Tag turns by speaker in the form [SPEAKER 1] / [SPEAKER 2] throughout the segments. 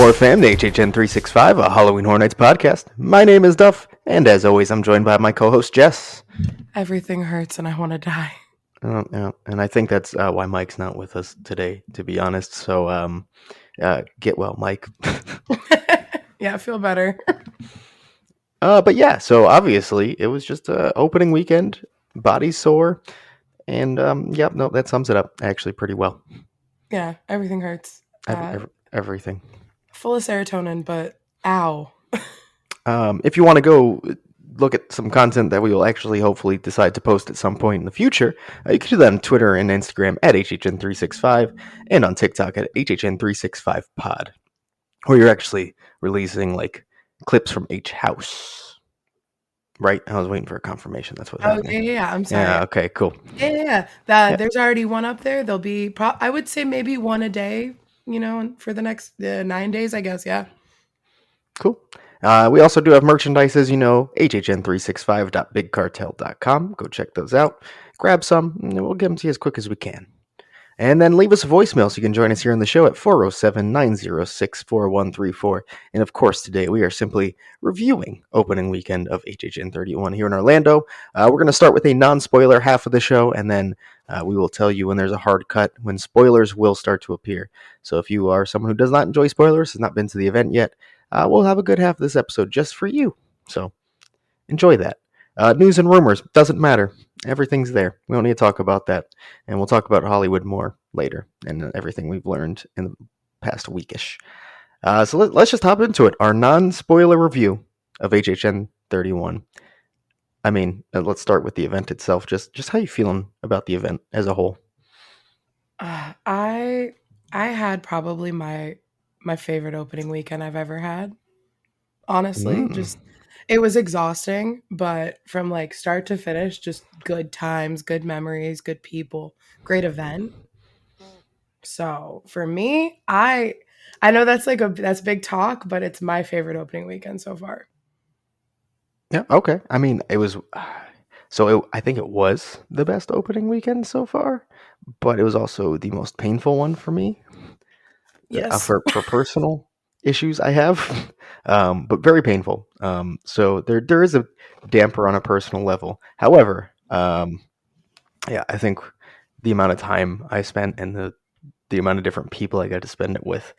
[SPEAKER 1] more, fam, to HHN 365, a Halloween Horror Nights podcast. My name is Duff, and as always, I'm joined by my co-host, Jess.
[SPEAKER 2] Everything hurts and I want to die.
[SPEAKER 1] Yeah, and I think that's why Mike's not with us today, to be honest. So, get well, Mike.
[SPEAKER 2] Yeah, I feel better.
[SPEAKER 1] But yeah, so obviously, it was just opening weekend, body sore, and yep, no, that sums it up actually pretty well.
[SPEAKER 2] Yeah, everything hurts.
[SPEAKER 1] Everything.
[SPEAKER 2] Full of serotonin, but ow.
[SPEAKER 1] If you want to go look at some content that we will actually hopefully decide to post at some point in the future, you can do that on Twitter and Instagram at HHN365 and on TikTok at HHN365pod, where you're actually releasing like clips from H House. Right? I was waiting for a confirmation. That's what's happening.
[SPEAKER 2] Yeah. I'm sorry.
[SPEAKER 1] Yeah. Okay. Cool.
[SPEAKER 2] Yeah. There's already one up there. There'll be, I would say maybe one a day, for the next 9 days, I guess. Yeah.
[SPEAKER 1] Cool. We also do have merchandise, as you know, hhn365.bigcartel.com. Go check those out. Grab some, and we'll get them to you as quick as we can. And then leave us a voicemail so you can join us here on the show at 407-906-4134. And of course, today we are simply reviewing opening weekend of HHN 31 here in Orlando. We're going to start with a non-spoiler half of the show, and then we will tell you when there's a hard cut, when spoilers will start to appear. So if you are someone who does not enjoy spoilers, has not been to the event yet, we'll have a good half of this episode just for you. So enjoy that. News and rumors, doesn't matter. Everything's there. We don't need to talk about that. And we'll talk about Hollywood more later and everything we've learned in the past weekish. So let's just hop into it. Our non-spoiler review of HHN 31. I mean, let's start with the event itself. Just how you feeling about the event as a whole?
[SPEAKER 2] I had probably my favorite opening weekend I've ever had. Honestly, just it was exhausting, but from like start to finish, just good times, good memories, good people, great event. So for me, I know that's big talk, but it's my favorite opening weekend so far.
[SPEAKER 1] Yeah, okay. I mean, it was I think it was the best opening weekend so far, but it was also the most painful one for me.
[SPEAKER 2] Yes.
[SPEAKER 1] For personal issues I have, but very painful. So there is a damper on a personal level. However, yeah, I think the amount of time I spent and the amount of different people I got to spend it with.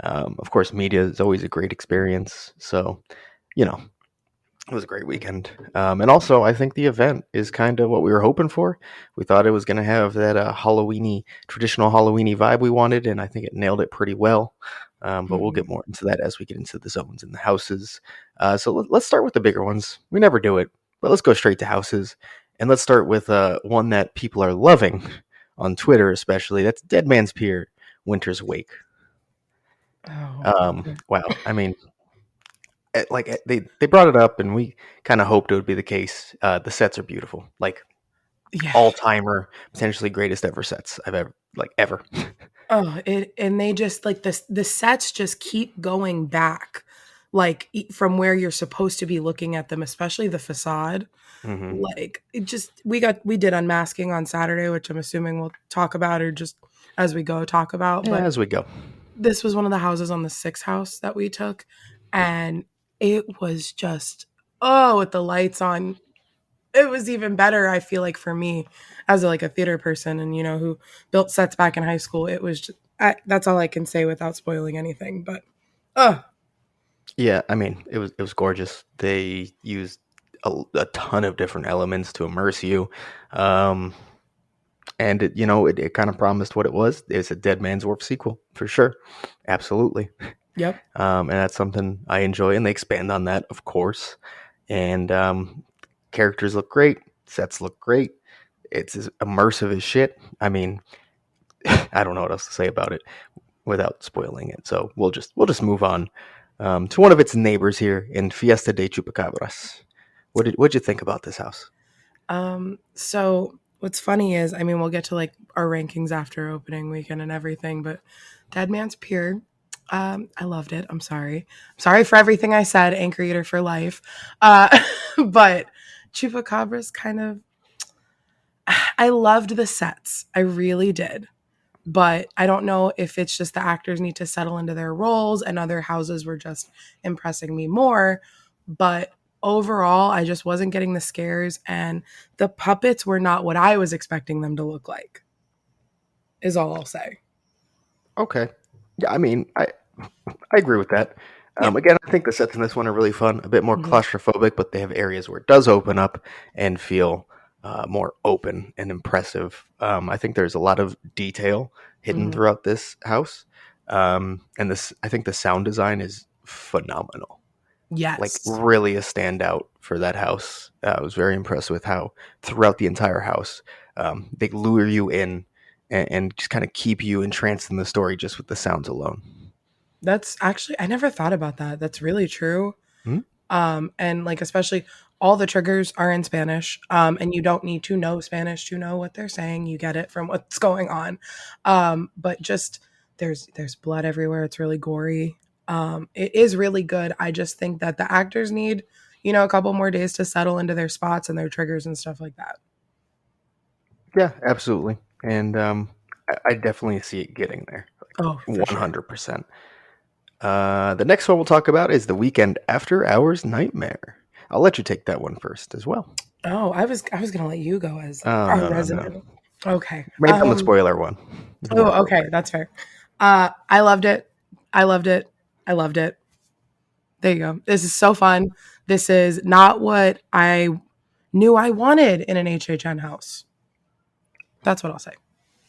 [SPEAKER 1] Of course, media is always a great experience. So, it was a great weekend. And also, I think the event is kind of what we were hoping for. We thought it was going to have that traditional Halloweeny vibe we wanted, and I think it nailed it pretty well. But we'll get more into that as we get into the zones and the houses. So let's start with the bigger ones. We never do it, but let's go straight to houses. And let's start with one that people are loving on Twitter, especially. That's Dead Man's Pier, Winter's Wake. Wow. I mean, they brought it up, and we kind of hoped it would be the case. The sets are beautiful, like all timer, potentially greatest ever sets I've ever.
[SPEAKER 2] And they just like the sets just keep going back, like from where you're supposed to be looking at them, especially the facade.
[SPEAKER 1] Mm-hmm.
[SPEAKER 2] Like it just we did unmasking on Saturday, which I'm assuming we'll talk about or just as we go talk about.
[SPEAKER 1] Yeah,
[SPEAKER 2] but
[SPEAKER 1] as we go.
[SPEAKER 2] This was one of the houses on the 6th house that we took, and it was just with the lights on. It was even better, I feel like, for me as a theater person and who built sets back in high school. It was just, that's all I can say without spoiling anything. But
[SPEAKER 1] yeah, I mean, it was gorgeous. They used a ton of different elements to immerse you, and it kind of promised what it was. It's a Dead Man's Wharf sequel for sure, absolutely.
[SPEAKER 2] Yep.
[SPEAKER 1] And that's something I enjoy, and they expand on that, of course. And characters look great, sets look great. It's as immersive as shit. I mean, I don't know what else to say about it without spoiling it. So we'll just move on to one of its neighbors here in Fiesta de Chupacabras. What'd you think about this house?
[SPEAKER 2] So what's funny is, I mean, we'll get to our rankings after opening weekend and everything, but Dead Man's Pier, I loved it. I'm sorry for everything I said. Anchor Eater for life. But Chupacabras kind of, I loved the sets. I really did. but I don't know if it's just the actors need to settle into their roles and other houses were just impressing me more. But overall, I just wasn't getting the scares, and the puppets were not what I was expecting them to look like, is all I'll say.
[SPEAKER 1] Okay. Yeah, I mean, I agree with that.
[SPEAKER 2] Yeah.
[SPEAKER 1] Again, I think the sets in this one are really fun, a bit more
[SPEAKER 2] Hmm.
[SPEAKER 1] claustrophobic, but they have areas where it does open up and feel more open and impressive. I think there's a lot of detail hidden
[SPEAKER 2] Hmm.
[SPEAKER 1] throughout this house, and this I think the sound design is phenomenal. Like
[SPEAKER 2] Yes.
[SPEAKER 1] really a standout for that house. I was very impressed with how throughout the entire house they lure you in and just kind of keep you entranced in the story just with the sounds alone.
[SPEAKER 2] That's actually, I never thought about that. That's really true.
[SPEAKER 1] Hmm?
[SPEAKER 2] And like, especially all the triggers are in Spanish. And you don't need to know Spanish to know what they're saying. You get it from what's going on. But just there's blood everywhere. It's really gory. It is really good. I just think that the actors need, a couple more days to settle into their spots and their triggers and stuff like that.
[SPEAKER 1] Yeah, absolutely. And I definitely see it getting there,
[SPEAKER 2] Oh, for
[SPEAKER 1] like
[SPEAKER 2] sure.
[SPEAKER 1] 100%. The next one we'll talk about is the Weekend After Hours Nightmare. I'll let you take that one first as well.
[SPEAKER 2] Oh, I was gonna let you go as
[SPEAKER 1] Oh,
[SPEAKER 2] our
[SPEAKER 1] no, no, no.
[SPEAKER 2] resident. Okay.
[SPEAKER 1] Maybe on the spoiler one is more
[SPEAKER 2] Oh, okay,
[SPEAKER 1] appropriate.
[SPEAKER 2] that's fair. I loved it. I loved it. I loved it. There you go. This is so fun. This is not what I knew I wanted in an HHN house. That's what I'll say.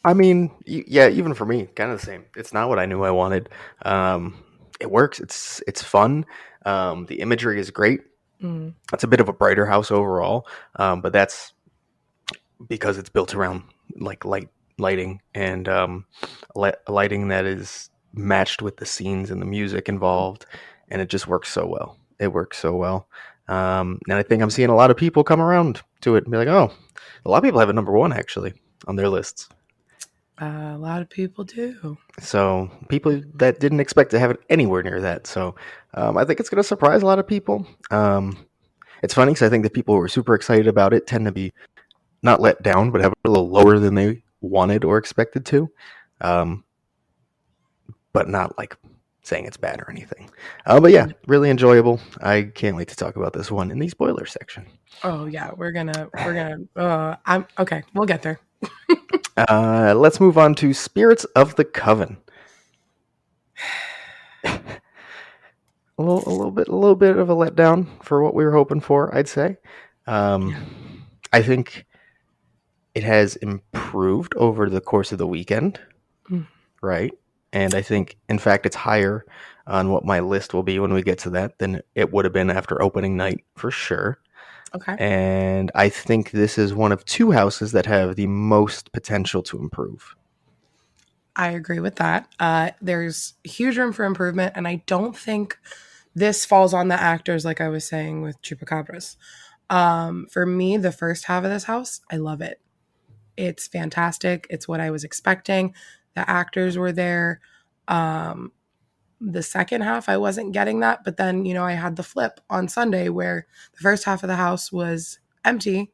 [SPEAKER 1] I mean, yeah, even for me, kind of the same. It's not what I knew I wanted. It works. It's fun. The imagery is great.
[SPEAKER 2] Mm,
[SPEAKER 1] It's a bit of a brighter house overall, but that's because it's built around like lighting and lighting that is matched with the scenes and the music involved, and it just works so well. It works so well, and I think I'm seeing a lot of people come around to it and be like, "Oh, a lot of people have it number one actually on their lists."
[SPEAKER 2] a lot of people do.
[SPEAKER 1] So people that didn't expect to have it anywhere near that. So I think it's going to surprise a lot of people. It's funny because I think the people who are super excited about it tend to be not let down, but have it a little lower than they wanted or expected to, um, but not like saying it's bad or anything. But yeah, really enjoyable. I can't wait to talk about this one in the spoiler section.
[SPEAKER 2] Oh yeah, we're gonna. I'm okay. We'll get there.
[SPEAKER 1] Let's move on to Spirits of the Coven. A little bit of a letdown for what we were hoping for, I'd say.
[SPEAKER 2] Yeah.
[SPEAKER 1] I think it has improved over the course of the weekend,
[SPEAKER 2] Mm,
[SPEAKER 1] right? And I think, in fact, it's higher on what my list will be when we get to that than it would have been after opening night for sure.
[SPEAKER 2] okay.
[SPEAKER 1] And I think this is one of two houses that have the most potential to improve.
[SPEAKER 2] I agree with that. There's huge room for improvement, and I don't think this falls on the actors like I was saying with Chupacabras. For me, the first half of this house, I love it. It's fantastic. It's what I was expecting. The actors were there. Um, the second half, I wasn't getting that, but then, I had the flip on Sunday where the first half of the house was empty and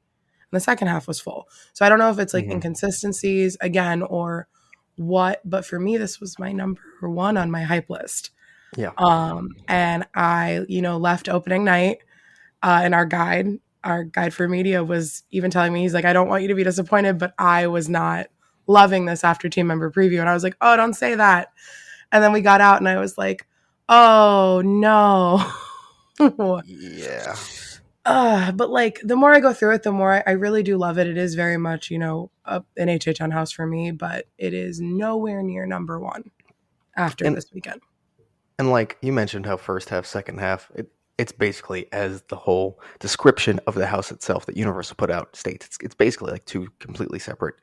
[SPEAKER 2] the second half was full. So I don't know if it's like
[SPEAKER 1] Hmm.
[SPEAKER 2] inconsistencies again or what, but for me, this was my number one on my hype list.
[SPEAKER 1] Yeah.
[SPEAKER 2] And I, left opening night, and our guide for media was even telling me, he's like, I don't want you to be disappointed, but I was not loving this after team member preview. And I was like, oh, don't say that. And then we got out and I was like, oh no.
[SPEAKER 1] Yeah.
[SPEAKER 2] But like the more I go through it, the more I really do love it. It is very much, an HHN house for me, but it is nowhere near number one after
[SPEAKER 1] And
[SPEAKER 2] this weekend.
[SPEAKER 1] like you mentioned how first half, second half, it's basically as the whole description of the house itself that Universal put out states. It's basically like two completely separate,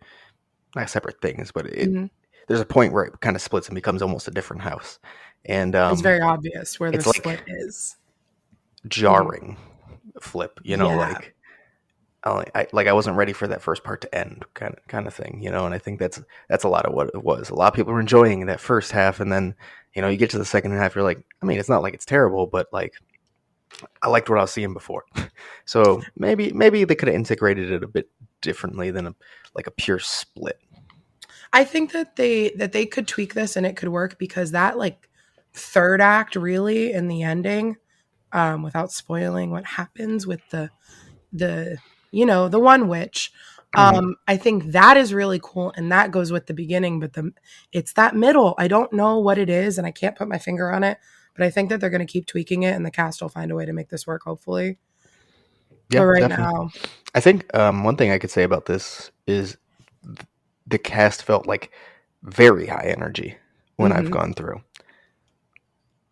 [SPEAKER 1] not separate things, but
[SPEAKER 2] Mhm.
[SPEAKER 1] there's a point where it kind of splits and becomes almost a different house, and
[SPEAKER 2] It's very obvious where the
[SPEAKER 1] it's
[SPEAKER 2] split
[SPEAKER 1] like
[SPEAKER 2] is. Mhm.
[SPEAKER 1] jarring flip,
[SPEAKER 2] Yeah.
[SPEAKER 1] like I wasn't ready for that first part to end, kind of thing, and I think that's a lot of what it was. A lot of people were enjoying that first half, and then you get to the second half, you're like, I mean, it's not like it's terrible, but like I liked what I was seeing before, so maybe they could have integrated it a bit differently than like a pure split.
[SPEAKER 2] I think that they could tweak this and it could work because that like third act really in the ending, without spoiling what happens with the the one witch.
[SPEAKER 1] Mhm.
[SPEAKER 2] I think that is really cool and that goes with the beginning, but it's that middle. I don't know what it is and I can't put my finger on it, but I think that they're going to keep tweaking it and the cast will find a way to make this work hopefully.
[SPEAKER 1] Yeah,
[SPEAKER 2] But right
[SPEAKER 1] definitely.
[SPEAKER 2] now,
[SPEAKER 1] I think one thing I could say about this is the cast felt like very high energy when I've
[SPEAKER 2] mhm.
[SPEAKER 1] gone through.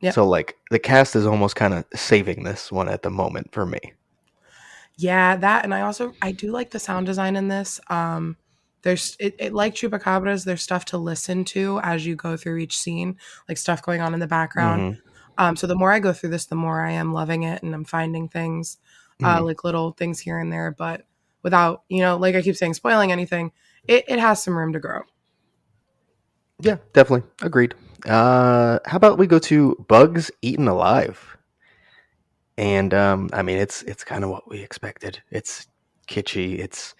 [SPEAKER 2] Yep.
[SPEAKER 1] So like the cast is almost kind of saving this one at the moment for me.
[SPEAKER 2] Yeah, that and I do like the sound design in this. There's it like Chupacabras, there's stuff to listen to as you go through each scene, like stuff going on in the background.
[SPEAKER 1] Hmm.
[SPEAKER 2] So the more I go through this, the more I am loving it and I'm finding things,
[SPEAKER 1] Hmm.
[SPEAKER 2] like little things here and there, but without, like I keep saying, spoiling anything, it has some room to grow.
[SPEAKER 1] Yeah, definitely agreed. How about we go to Bugs Eaten Alive? And I mean, it's kind of what we expected. It's kitschy. It's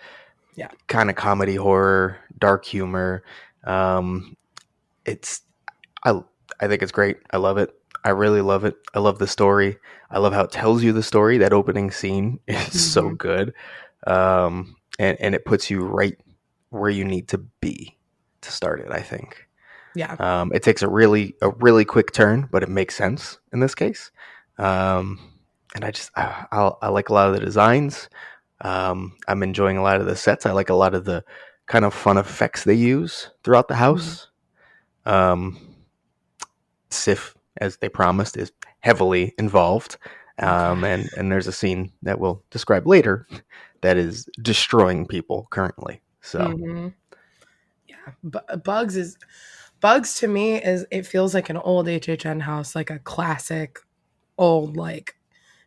[SPEAKER 2] Yeah.
[SPEAKER 1] kind of comedy horror, dark humor. Um, it's I I think it's great. I love it. I really love it. I love the story. I love how it tells you the story. That opening scene is so
[SPEAKER 2] Hmm.
[SPEAKER 1] good, and it puts you right where you need to be to start it. I think
[SPEAKER 2] Yeah.
[SPEAKER 1] it takes a really quick turn, but it makes sense in this case. Um, and I like a lot of the designs. I'm enjoying a lot of the sets. I like a lot of the kind of fun effects they use throughout the
[SPEAKER 2] Hmm.
[SPEAKER 1] house. Um, Sif, as they promised, is heavily involved.
[SPEAKER 2] Okay.
[SPEAKER 1] And there's a scene that we'll describe later that is destroying people currently. So,
[SPEAKER 2] Hmm. Yeah. Bugs to me is it feels like an old HHN house, like a classic old like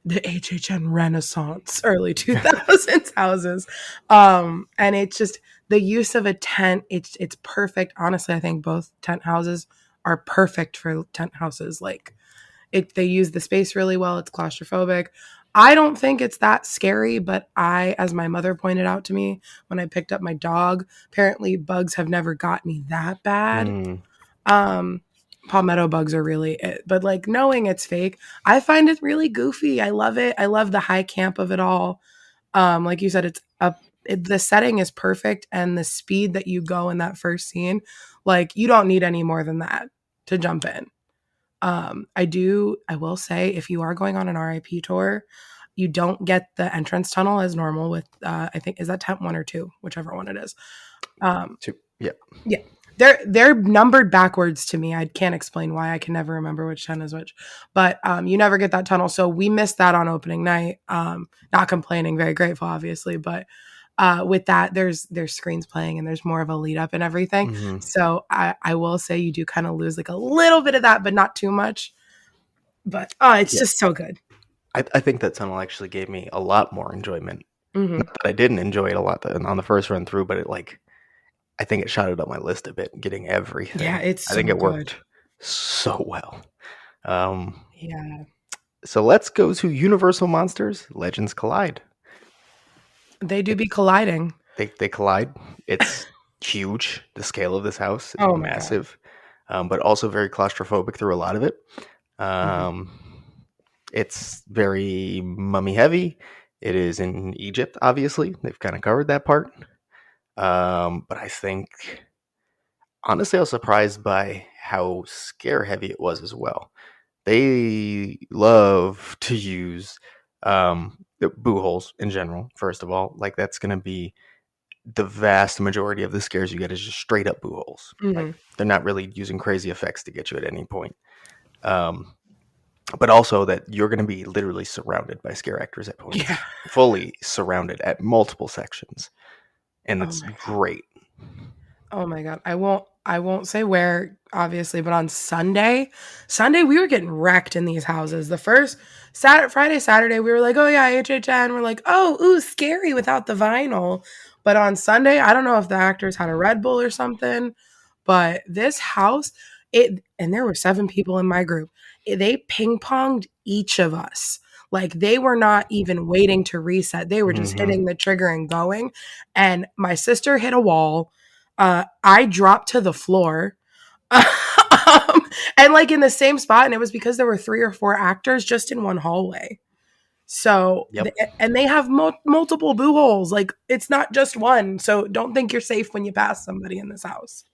[SPEAKER 2] the HHN Renaissance, early 2000s houses. And it's just the use of a tent, it's perfect. Honestly, I think both tent houses are perfect for tent houses. Like they use the space really well. It's claustrophobic. I don't think it's that scary, but as my mother pointed out to me when I picked up my dog, apparently bugs have never got me that bad.
[SPEAKER 1] mm,
[SPEAKER 2] um, Palmetto bugs are really it. But like knowing it's fake, I find it really goofy. I love it. I love the high camp of it all. Like you said, the setting is perfect and the speed that you go in that first scene, like you don't need any more than that to jump in. I will say if you are going on an RIP tour, you don't get the entrance tunnel as normal with I think is that tent one or two, whichever one it is. Um,
[SPEAKER 1] yeah.
[SPEAKER 2] yeah. They're numbered backwards to me. I can't explain why. I can never remember which 10 is which. But you never get that tunnel. So we missed that on opening night. Not complaining, very grateful, obviously. But with that, there's screens playing and there's more of a lead up and everything.
[SPEAKER 1] Hmm.
[SPEAKER 2] So I will say you do kind of lose like a little bit of that, but not too much. But it's
[SPEAKER 1] Yeah.
[SPEAKER 2] just so good.
[SPEAKER 1] I think that tunnel actually gave me a lot more enjoyment.
[SPEAKER 2] Hmm.
[SPEAKER 1] Not that I didn't enjoy it a lot on the first run through, but I think it shot it up my list a bit, getting
[SPEAKER 2] Yeah,
[SPEAKER 1] everything.
[SPEAKER 2] it's
[SPEAKER 1] I think
[SPEAKER 2] so
[SPEAKER 1] it
[SPEAKER 2] good.
[SPEAKER 1] worked so well. Um,
[SPEAKER 2] Yeah.
[SPEAKER 1] so let's go to Universal Monsters Legends Collide.
[SPEAKER 2] They do be
[SPEAKER 1] It's
[SPEAKER 2] colliding.
[SPEAKER 1] they collide. It's huge. The scale of this house is
[SPEAKER 2] Oh my God.
[SPEAKER 1] massive, but also very claustrophobic through a lot of it.
[SPEAKER 2] Hmm.
[SPEAKER 1] Um, it's very mummy heavy. It is in Egypt, obviously. They've kind of covered that part. But I think, honestly, I was surprised by how scare heavy it was as well. They love to use the boo holes in general, first of all. Like, that's going to be the vast majority of the scares you get is just straight up boo holes. Like,
[SPEAKER 2] Hmm.
[SPEAKER 1] they're not really using crazy effects to get you at any point. Um, but also that you're going to be literally surrounded by scare actors at
[SPEAKER 2] Yeah.
[SPEAKER 1] points, fully surrounded at multiple sections, and
[SPEAKER 2] Oh
[SPEAKER 1] that's
[SPEAKER 2] my
[SPEAKER 1] great.
[SPEAKER 2] Oh my God. I won't say where, obviously, but on Sunday we were getting wrecked in these houses. The first Friday, Saturday, we were like, oh yeah, HHN. We're like, oh, ooh, scary without the vinyl. But on Sunday, I don't know if the actors had a Red Bull or something, but this house, and there were 7 people in my group. They ping ponged each of us. Like they were not even waiting to reset. They were just
[SPEAKER 1] Hmm.
[SPEAKER 2] hitting the trigger and going. And my sister hit a wall. I dropped to the floor. And like in the same spot, and it was because there were 3 or 4 actors just in one hallway. So,
[SPEAKER 1] Yep.
[SPEAKER 2] and they have multiple boo holes. Like it's not just one. So don't think you're safe when you pass somebody in this house.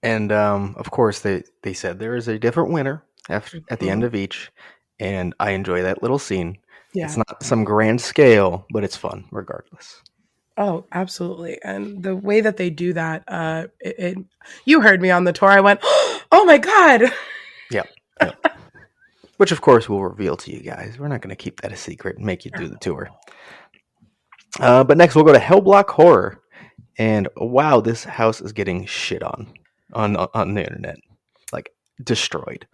[SPEAKER 1] And of course, they said there is a different winner at the end
[SPEAKER 2] Mhm.
[SPEAKER 1] of each, and I enjoy that little scene. It's
[SPEAKER 2] Yeah.
[SPEAKER 1] not some grand scale, but it's fun regardless.
[SPEAKER 2] Oh, absolutely. And the way that they do that, you heard me on the tour. I went, oh my God.
[SPEAKER 1] Yep. Yep. Which, of course, we'll reveal to you guys. We're not going to keep that a secret and make you do the tour. But next, we'll go to Hellblock Horror. And wow, this house is getting shit on the internet. Like, destroyed.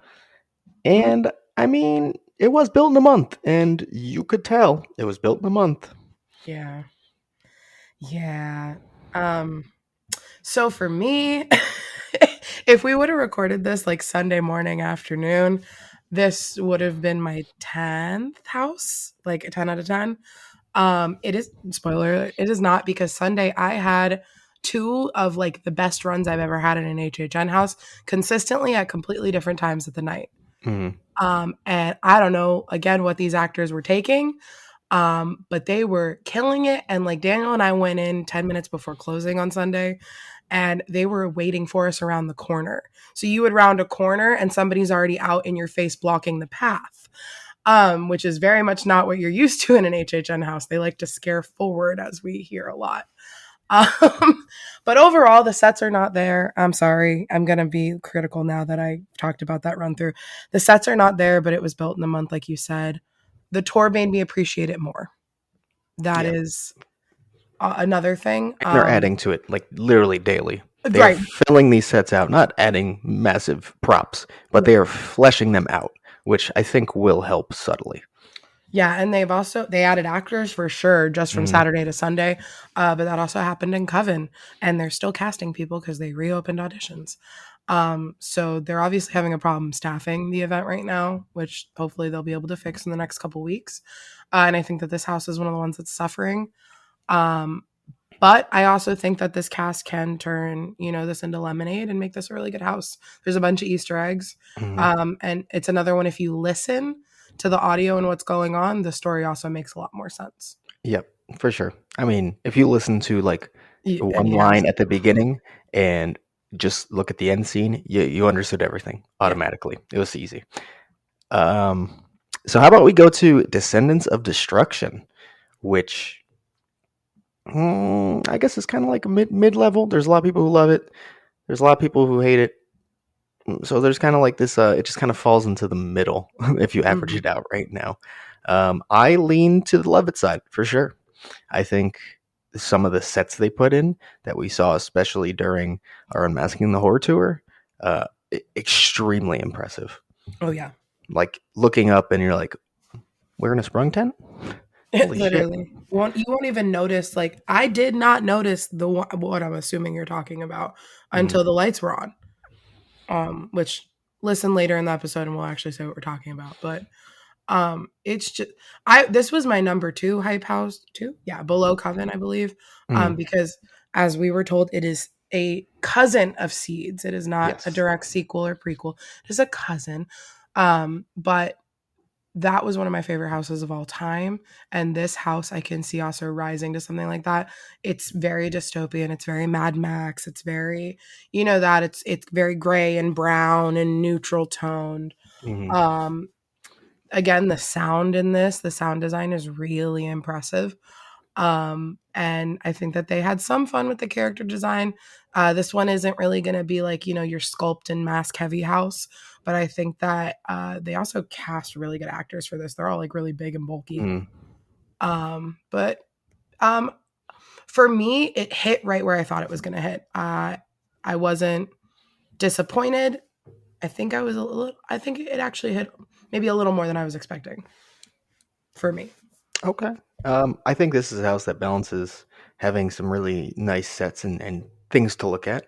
[SPEAKER 2] Mm,
[SPEAKER 1] And, I mean, it was built in a month. And you could tell it was built in a month.
[SPEAKER 2] yeah. Yeah. Um, so for me, if we would have recorded this like Sunday morning, afternoon, this would have been my 10th house, like a 10 out of 10. It is spoiler alert, it is not because Sunday I had 2 of like the best runs I've ever had in an HHN house consistently at completely different times of the night.
[SPEAKER 1] Mm,
[SPEAKER 2] And I don't know again what these actors were taking, but they were killing it. And like Daniel and I went in 10 minutes before closing on Sunday, and they were waiting for us around the corner. So you would round a corner and somebody's already out in your face blocking the path. Which is very much not what you're used to in an HHN house. They like to scare forward, as we hear a lot. Um, but overall, the sets are not there. I'm sorry. I'm going to be critical now that I talked about that run through. The sets are not there, but it was built in a month, like you said. The tour made me appreciate it more. That
[SPEAKER 1] yeah.
[SPEAKER 2] is another thing.
[SPEAKER 1] And they're adding to it, like, literally daily. They are
[SPEAKER 2] Right.
[SPEAKER 1] filling these sets out, not adding massive props, but they
[SPEAKER 2] Right.
[SPEAKER 1] are fleshing them out, which I think will help subtly.
[SPEAKER 2] Yeah, and they added actors for sure just from
[SPEAKER 1] Mm,
[SPEAKER 2] Saturday to Sunday, but that also happened in Coven, and they're still casting people because they reopened auditions. So they're obviously having a problem staffing the event right now, which hopefully they'll be able to fix in the next couple weeks. And I think that this house is one of the ones that's suffering. Um, but I also think that this cast can turn, this into lemonade and make this a really good house. There's a bunch of Easter eggs.
[SPEAKER 1] mhm.
[SPEAKER 2] And it's another one, if you listen to the audio and what's going on, the story also makes a lot more sense.
[SPEAKER 1] Yep, for sure. I mean, if you listen to like
[SPEAKER 2] And
[SPEAKER 1] one
[SPEAKER 2] you have
[SPEAKER 1] line
[SPEAKER 2] to.
[SPEAKER 1] at the beginning and just look at the end scene, you understood everything
[SPEAKER 2] Yeah.
[SPEAKER 1] automatically. It was easy. Um, so how about we go to Descendants of Destruction, which I guess is kind of like a mid level. There's a lot of people who love it. There's a lot of people who hate it. So there's kind of like this. It just kind of falls into the middle if you average
[SPEAKER 2] Mhm.
[SPEAKER 1] it out right now. I lean to the love it side for sure. I think some of the sets they put in that we saw, especially during our Unmasking the Horror tour, extremely impressive.
[SPEAKER 2] Oh, yeah.
[SPEAKER 1] Like looking up and you're like, we're in a sprung tent? Holy shit.
[SPEAKER 2] Literally. You won't even notice, like, I did not notice what I'm assuming you're talking about
[SPEAKER 1] Mm,
[SPEAKER 2] until the lights were on. Which listen later in the episode and we'll actually say what we're talking about. But it's just this was my number 2 hype house too. Yeah, below Coven, I believe.
[SPEAKER 1] mm,
[SPEAKER 2] Because as we were told, it is a cousin of Seeds. It is not a
[SPEAKER 1] yes.
[SPEAKER 2] direct sequel or prequel. It is a cousin. But that was one of my favorite houses of all time. And this house I can see also rising to something like that. It's very dystopian. It's very Mad Max. It's very, that it's very gray and brown and neutral toned.
[SPEAKER 1] Mm,
[SPEAKER 2] Um, Again, the sound design is really impressive. And I think that they had some fun with the character design. This one isn't really going to be like, your sculpt and mask heavy house, but I think that they also cast really good actors for this. They're all like really big and bulky.
[SPEAKER 1] mm.
[SPEAKER 2] But um, for me, it hit right where I thought it was going to hit. I wasn't disappointed. I think it actually hit maybe a little more than I was expecting for me.
[SPEAKER 1] Okay. I think this is a house that balances having some really nice sets and things to look at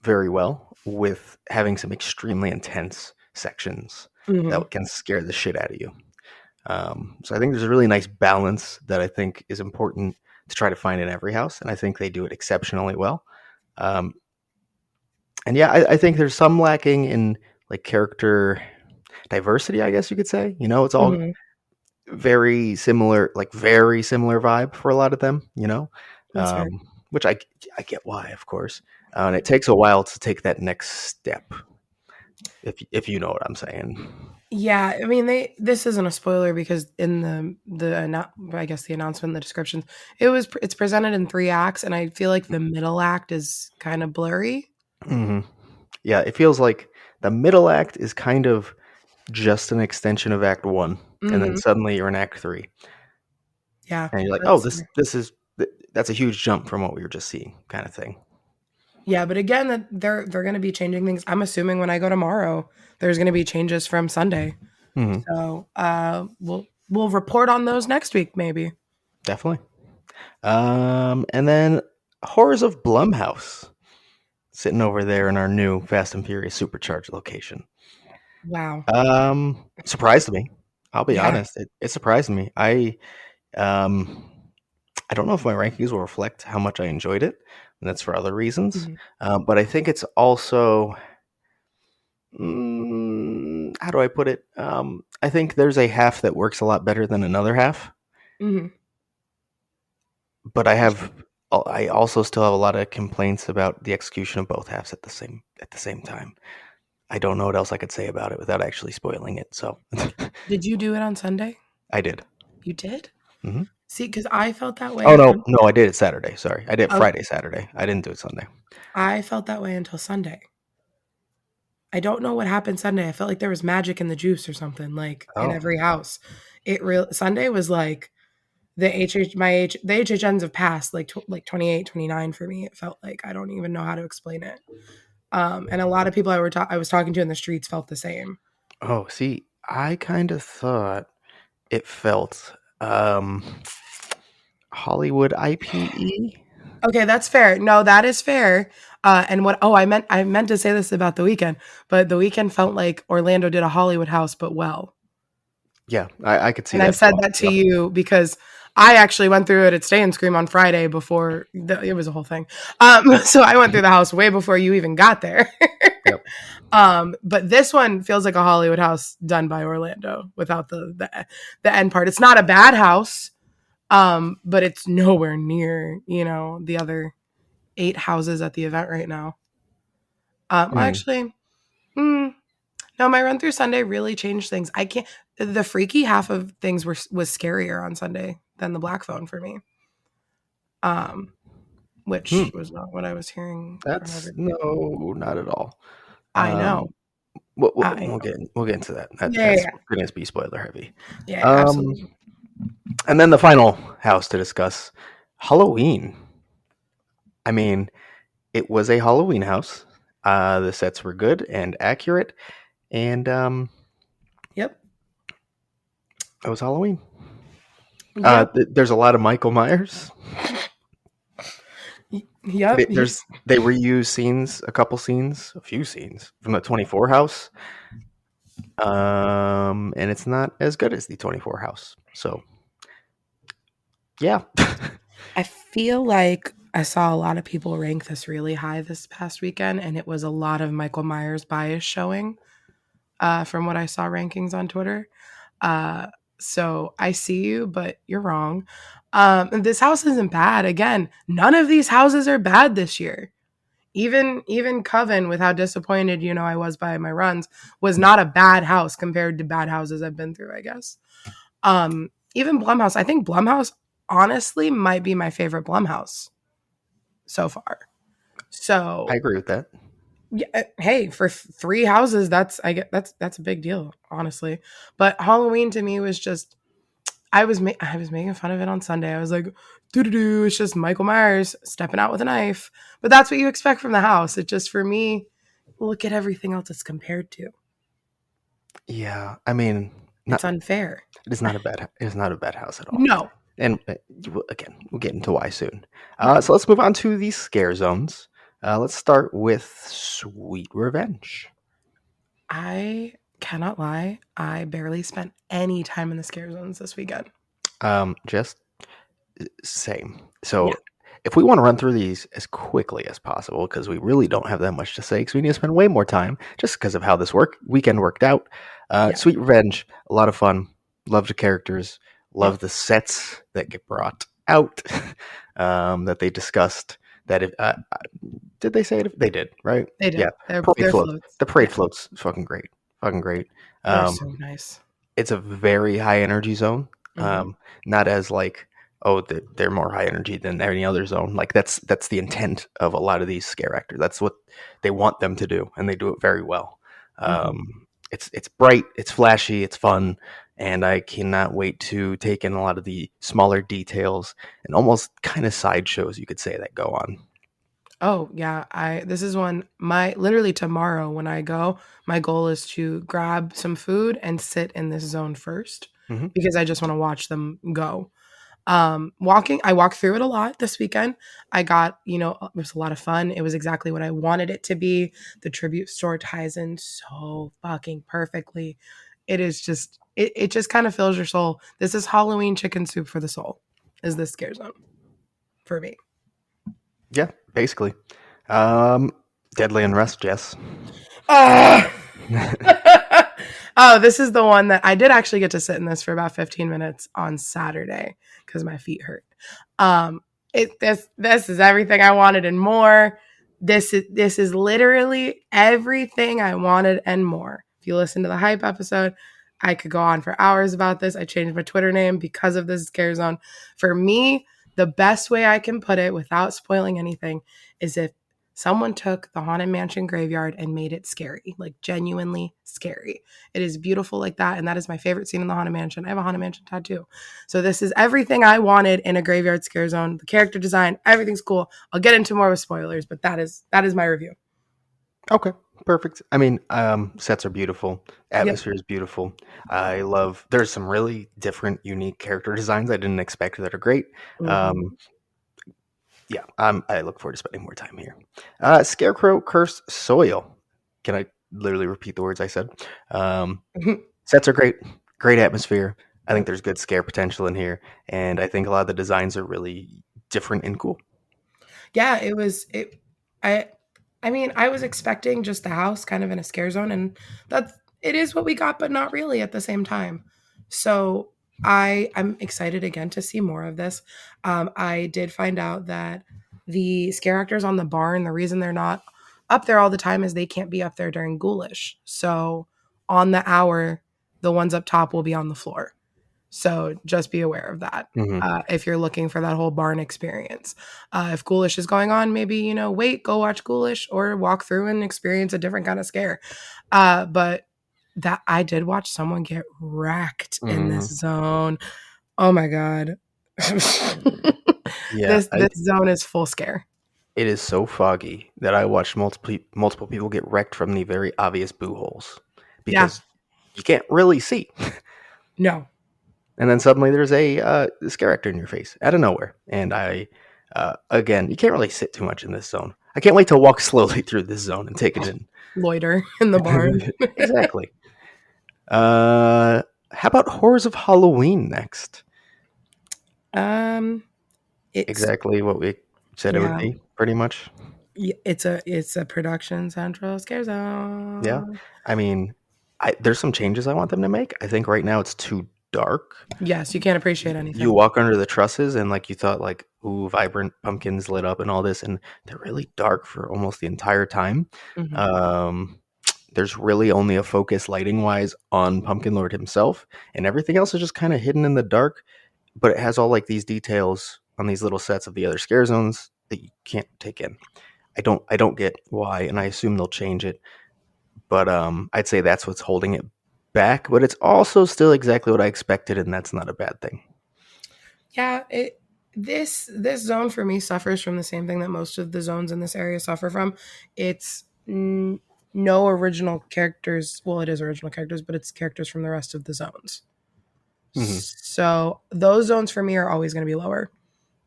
[SPEAKER 1] very well with having some extremely intense sections
[SPEAKER 2] Hmm.
[SPEAKER 1] that can scare the shit out of you. So I think there's a really nice balance that I think is important to try to find in every house, and I think they do it exceptionally well. Um, and yeah, I think there's some lacking in like character diversity, I guess you could say. It's all
[SPEAKER 2] Mhm.
[SPEAKER 1] very similar vibe for a lot of them.
[SPEAKER 2] That's fair.
[SPEAKER 1] Which I get why, of course. And it takes a while to take that next step, if you know what I'm saying.
[SPEAKER 2] Yeah, I mean, this isn't a spoiler because in I guess the announcement, the descriptions, it's presented in 3 acts, and I feel like the middle act is kinda blurry.
[SPEAKER 1] Hmm. Yeah, it feels like the middle act is kind of just an extension of Act One, and then
[SPEAKER 2] Mhm.
[SPEAKER 1] suddenly you're in Act Three,
[SPEAKER 2] Yeah,
[SPEAKER 1] and you're like, "Oh,
[SPEAKER 2] that's
[SPEAKER 1] that's a huge jump from what we were just seeing," kind of thing.
[SPEAKER 2] yeah, but again, that they're gonna be changing things. I'm assuming when I go tomorrow, there's gonna be changes from Sunday.
[SPEAKER 1] Hmm.
[SPEAKER 2] So, we'll report on those next week, maybe.
[SPEAKER 1] Definitely. And then Horrors of Blumhouse, sitting over there in our new Fast and Furious Supercharged location.
[SPEAKER 2] Wow.
[SPEAKER 1] Surprised me. I'll be
[SPEAKER 2] Yeah.
[SPEAKER 1] honest. It surprised me. Um, I don't know if my rankings will reflect how much I enjoyed it, and that's for other reasons.
[SPEAKER 2] Mhm.
[SPEAKER 1] But I think it's also, how do I put it? I think there's a half that works a lot better than another half,
[SPEAKER 2] Mhm.
[SPEAKER 1] but I also still have a lot of complaints about the execution of both halves at the same time. I don't know what else I could say about it without actually spoiling it. So
[SPEAKER 2] Did you do it on Sunday?
[SPEAKER 1] I did.
[SPEAKER 2] You did?
[SPEAKER 1] Hmm.
[SPEAKER 2] See, because I felt that
[SPEAKER 1] Oh
[SPEAKER 2] way
[SPEAKER 1] no, no, I did it Saturday. Sorry, I did it
[SPEAKER 2] oh,
[SPEAKER 1] Friday, Saturday. I didn't do it Sunday.
[SPEAKER 2] I felt that way until Sunday. I don't know what happened Sunday. I felt like there was magic in the juice or something, like, in
[SPEAKER 1] Oh,
[SPEAKER 2] every house. Sunday was like the HHNs have passed, like 28, 29 for me. It felt like I don't even know how to explain it. And a lot of people I was talking to in the streets felt the same.
[SPEAKER 1] oh, see, I kind of thought it felt Hollywood IPE.
[SPEAKER 2] Okay, that's fair. No, that is fair. And what oh, I meant to say this about The Weekend, but The Weekend felt like Orlando did a Hollywood house, but well.
[SPEAKER 1] Yeah, I could see
[SPEAKER 2] And I
[SPEAKER 1] that
[SPEAKER 2] said that to
[SPEAKER 1] also.
[SPEAKER 2] you because I actually went through it at Stay and Scream on Friday before it was a whole thing. So I went through the house way before you even got there.
[SPEAKER 1] Yep.
[SPEAKER 2] But this one feels like a Hollywood house done by Orlando without the end part. It's not a bad house, but it's nowhere near, the other 8 houses at the event right now.
[SPEAKER 1] Mm.
[SPEAKER 2] Actually, mm, no, my run through Sunday really changed things. I can't. The freaky half of things was scarier on Sunday than the black phone for me. Um,
[SPEAKER 1] Hmm.
[SPEAKER 2] which was not what I was hearing from
[SPEAKER 1] That's
[SPEAKER 2] everybody.
[SPEAKER 1] no, not at all.
[SPEAKER 2] I know.
[SPEAKER 1] Um, we'll, we'll,
[SPEAKER 2] I
[SPEAKER 1] we'll
[SPEAKER 2] know.
[SPEAKER 1] get we'll get into that.
[SPEAKER 2] Yeah,
[SPEAKER 1] That's
[SPEAKER 2] yeah,
[SPEAKER 1] going to be spoiler heavy.
[SPEAKER 2] yeah, yeah,
[SPEAKER 1] Um,
[SPEAKER 2] absolutely.
[SPEAKER 1] and then the final house to discuss, Halloween. I mean, it was a Halloween house. The sets were good and accurate, and
[SPEAKER 2] Yep.
[SPEAKER 1] it was Halloween.
[SPEAKER 2] Yep.
[SPEAKER 1] There's a lot of Michael Myers.
[SPEAKER 2] Yep.
[SPEAKER 1] They reuse scenes, a few scenes from the 24 house, and it's not as good as the 24 house. So yeah.
[SPEAKER 2] I feel like I saw a lot of people rank this really high this past weekend, and it was a lot of Michael Myers bias showing. From what I saw rankings on Twitter. Uh, so I see you, but you're wrong. This house isn't bad. Again, none of these houses are bad this year. Even Coven, with how disappointed I was by my runs, was not a bad house compared to bad houses I've been through. I guess. Even Blumhouse. I think Blumhouse honestly might be my favorite Blumhouse so far.
[SPEAKER 1] I
[SPEAKER 2] So
[SPEAKER 1] agree with that.
[SPEAKER 2] yeah, hey, for 3 houses, that's a big deal, honestly. But Halloween to me was just I was making fun of it on Sunday. I was like, "Doo doo doo, it's just Michael Myers stepping out with a knife." But that's what you expect from the house. It just for me, look at everything else it's compared to.
[SPEAKER 1] Yeah, I mean,
[SPEAKER 2] It's
[SPEAKER 1] not
[SPEAKER 2] unfair.
[SPEAKER 1] it's not a bad house at all.
[SPEAKER 2] No.
[SPEAKER 1] And again, we'll get into why soon.
[SPEAKER 2] Right.
[SPEAKER 1] So let's move on to the scare zones. Let's start with Sweet Revenge.
[SPEAKER 2] I cannot lie. I barely spent any time in the scare zones this weekend.
[SPEAKER 1] Just same.
[SPEAKER 2] Yeah.
[SPEAKER 1] So if we want to run through these as quickly as possible, because we really don't have that much to say, because we need to spend way more time, just because of how this weekend worked out.
[SPEAKER 2] Yeah.
[SPEAKER 1] Sweet Revenge, a lot of fun. Love the characters.
[SPEAKER 2] Yep.
[SPEAKER 1] Love the sets that get brought out, that they discussed. That if did they say it? They did, right?
[SPEAKER 2] They
[SPEAKER 1] Yeah.
[SPEAKER 2] did.
[SPEAKER 1] Parade
[SPEAKER 2] They're
[SPEAKER 1] floats.
[SPEAKER 2] floats.
[SPEAKER 1] The parade
[SPEAKER 2] Yeah.
[SPEAKER 1] floats, fucking great. Fucking great.
[SPEAKER 2] They're
[SPEAKER 1] Um,
[SPEAKER 2] so nice.
[SPEAKER 1] it's a very high energy zone.
[SPEAKER 2] Hmm.
[SPEAKER 1] Not as like, oh, they're more high energy than any other zone. Like that's the intent of a lot of these scare actors. That's what they want them to do, and they do it very well.
[SPEAKER 2] Hmm.
[SPEAKER 1] It's bright, it's flashy, it's fun, and I cannot wait to take in a lot of the smaller details and almost kind of sideshows you could say that go on.
[SPEAKER 2] Oh yeah, I this is one my literally tomorrow when I go, my goal is to grab some food and sit in this zone first
[SPEAKER 1] Hmm.
[SPEAKER 2] because I just want to watch them go. Walking, I walked through it a lot this weekend. I got, it was a lot of fun. It was exactly what I wanted it to be. The tribute store ties in so fucking perfectly. It is just it just kind of fills your soul. This is Halloween chicken soup for the soul. Is this scare zone for me?
[SPEAKER 1] Yeah, basically. Um, Deadly Unrest, yes.
[SPEAKER 2] Ah! Oh, this is the one that I did actually get to sit in this for about 15 minutes on Saturday because my feet hurt. Um, this is everything I wanted and more. This is literally everything I wanted and more. If you listen to the hype episode, I could go on for hours about this. I changed my Twitter name because of this scare zone. For me, the best way I can put it without spoiling anything is if someone took the Haunted Mansion graveyard and made it scary, like genuinely scary. It is beautiful like that. And that is my favorite scene in the Haunted Mansion. I have a Haunted Mansion tattoo. So this is everything I wanted in a graveyard scare zone. The character design, everything's cool. I'll get into more with spoilers, but that is my review.
[SPEAKER 1] Okay, perfect. I mean, sets are beautiful.
[SPEAKER 2] Yep.
[SPEAKER 1] Atmosphere is beautiful. I love. There's some really different, unique character designs I didn't expect that are great. Um,
[SPEAKER 2] Hmm.
[SPEAKER 1] yeah, I look forward to spending more time here. Scarecrow Cursed Soil. Can I literally repeat the words I said? Um, Sets are great. Great atmosphere. I think
[SPEAKER 2] Yep.
[SPEAKER 1] there's good scare potential in here, and I think a lot of the designs are really different and cool.
[SPEAKER 2] Yeah, it was it I I mean, I was expecting just the house kind of in a scare zone and that's it is what we got, but not really at the same time. So I'm excited again to see more of this. I did find out that the scare actors on the barn, the reason they're not up there all the time is they can't be up there during ghoulish. So on the hour, the ones up top will be on the floor. So just be aware of that
[SPEAKER 1] Hmm.
[SPEAKER 2] if you're looking for that whole barn experience. If Ghoulish is going on, maybe, wait, go watch Ghoulish or walk through and experience a different kind of scare. But that I did watch someone get wrecked in this
[SPEAKER 1] Hmm.
[SPEAKER 2] zone. Oh my God.
[SPEAKER 1] Yeah,
[SPEAKER 2] this zone is full scare.
[SPEAKER 1] it is so foggy that I watched multiple people get wrecked from the very obvious boo holes
[SPEAKER 2] Yeah.
[SPEAKER 1] because you can't really see.
[SPEAKER 2] No.
[SPEAKER 1] And then suddenly there's a scare actor in your face out of nowhere. And again, you can't really sit too much in this zone. I can't wait to walk slowly through this zone and take it in.
[SPEAKER 2] Loiter in the barn.
[SPEAKER 1] Exactly. How about Horrors of Halloween next?
[SPEAKER 2] um it's
[SPEAKER 1] Exactly what we said it would
[SPEAKER 2] yeah.
[SPEAKER 1] be, pretty much.
[SPEAKER 2] It's a production central scare
[SPEAKER 1] Yeah.
[SPEAKER 2] zone.
[SPEAKER 1] I mean, there's some changes I want them to make. I think right now it's too dark.
[SPEAKER 2] Yes, you can't appreciate
[SPEAKER 1] You
[SPEAKER 2] anything.
[SPEAKER 1] walk under the trusses and like you thought like, ooh, vibrant pumpkins lit up and all this, and they're really dark for almost the entire time.
[SPEAKER 2] Mhm.
[SPEAKER 1] Um, there's really only a focus lighting wise on Pumpkin Lord himself, and everything else is just kind of hidden in the dark. But it has all like these details on these little sets of the other scare zones that you can't take in. I don't get why, and I assume they'll change it. But I'd say that's what's holding it back. But it's also still exactly what I expected, and that's not a bad thing.
[SPEAKER 2] Yeah, this zone for me suffers from the same thing that most of the zones in this area suffer from. It's no original characters. Well, it is original characters, but it's characters from the rest of the zones.
[SPEAKER 1] Hmm.
[SPEAKER 2] So those zones for me are always going to be lower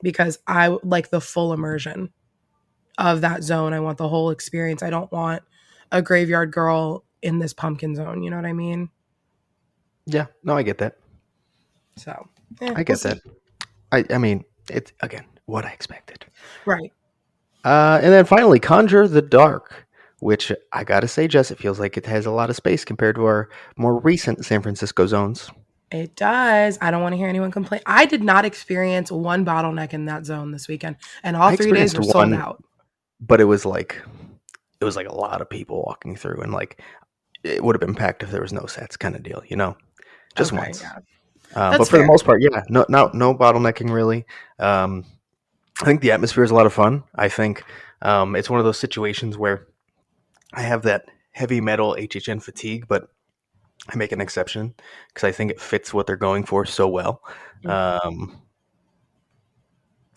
[SPEAKER 2] because I like the full immersion of that zone. I want the whole experience. I don't want a graveyard girl in this pumpkin zone. You know what I mean?
[SPEAKER 1] Yeah, no, I get that.
[SPEAKER 2] So,
[SPEAKER 1] I
[SPEAKER 2] we'll
[SPEAKER 1] get that.
[SPEAKER 2] see.
[SPEAKER 1] I mean, it's again. what I expected.
[SPEAKER 2] Right.
[SPEAKER 1] And then finally, Conjure the Dark, which I gotta say, Jess, it feels like it has a lot of space compared to our more recent San Francisco zones.
[SPEAKER 2] It does. I don't want to hear anyone complain. I did not experience one bottleneck in that zone this weekend, and all
[SPEAKER 1] I
[SPEAKER 2] 3 days
[SPEAKER 1] experienced
[SPEAKER 2] were sold
[SPEAKER 1] one,
[SPEAKER 2] out.
[SPEAKER 1] but it was like a lot of people walking through, and like it would have been packed if there was no sets, kind of deal, just
[SPEAKER 2] Okay,
[SPEAKER 1] once.
[SPEAKER 2] yeah.
[SPEAKER 1] But
[SPEAKER 2] That's
[SPEAKER 1] for the
[SPEAKER 2] fair.
[SPEAKER 1] most part, yeah, no bottlenecking really. Um, I think the atmosphere is a lot of fun. I think it's one of those situations where I have that heavy metal HHN fatigue, but I make an exception because I think it fits what they're going for so well.
[SPEAKER 2] Mm,
[SPEAKER 1] Um,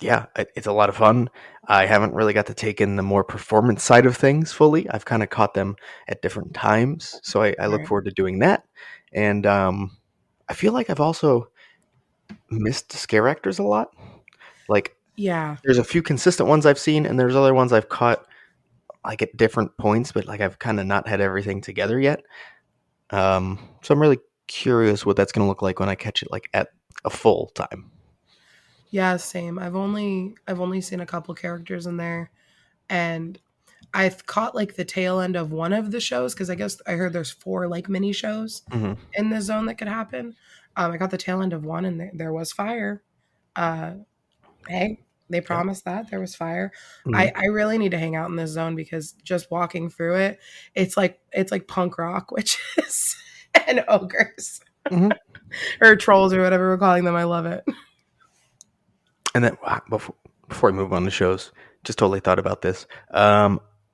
[SPEAKER 1] yeah, it's a lot of fun. I haven't really got to take in the more performance side of things fully. I've kind of caught them at different times, so I look
[SPEAKER 2] right.
[SPEAKER 1] forward to doing that. And I feel like I've also missed scare actors a lot. Like,
[SPEAKER 2] Yeah.
[SPEAKER 1] there's a few consistent ones I've seen, and there's other ones I've caught like at different points, but like I've kind of not had everything together yet. So I'm really curious what that's going to look like when I catch it like at a full time.
[SPEAKER 2] Yeah, same. I've only seen a couple characters in there, and I've caught like the tail end of one of the shows because I guess I heard there's four like mini shows
[SPEAKER 1] Hmm.
[SPEAKER 2] in the zone that could happen. I got the tail end of one, and there was fire. Uh, hey, they
[SPEAKER 1] Yeah.
[SPEAKER 2] promised that there was fire.
[SPEAKER 1] Hmm.
[SPEAKER 2] I really need to hang out in this zone because just walking through it, it's like punk rock witches and ogres
[SPEAKER 1] Hmm.
[SPEAKER 2] or trolls or whatever we're calling them. I love it.
[SPEAKER 1] And then before we move on to shows, just totally thought about this.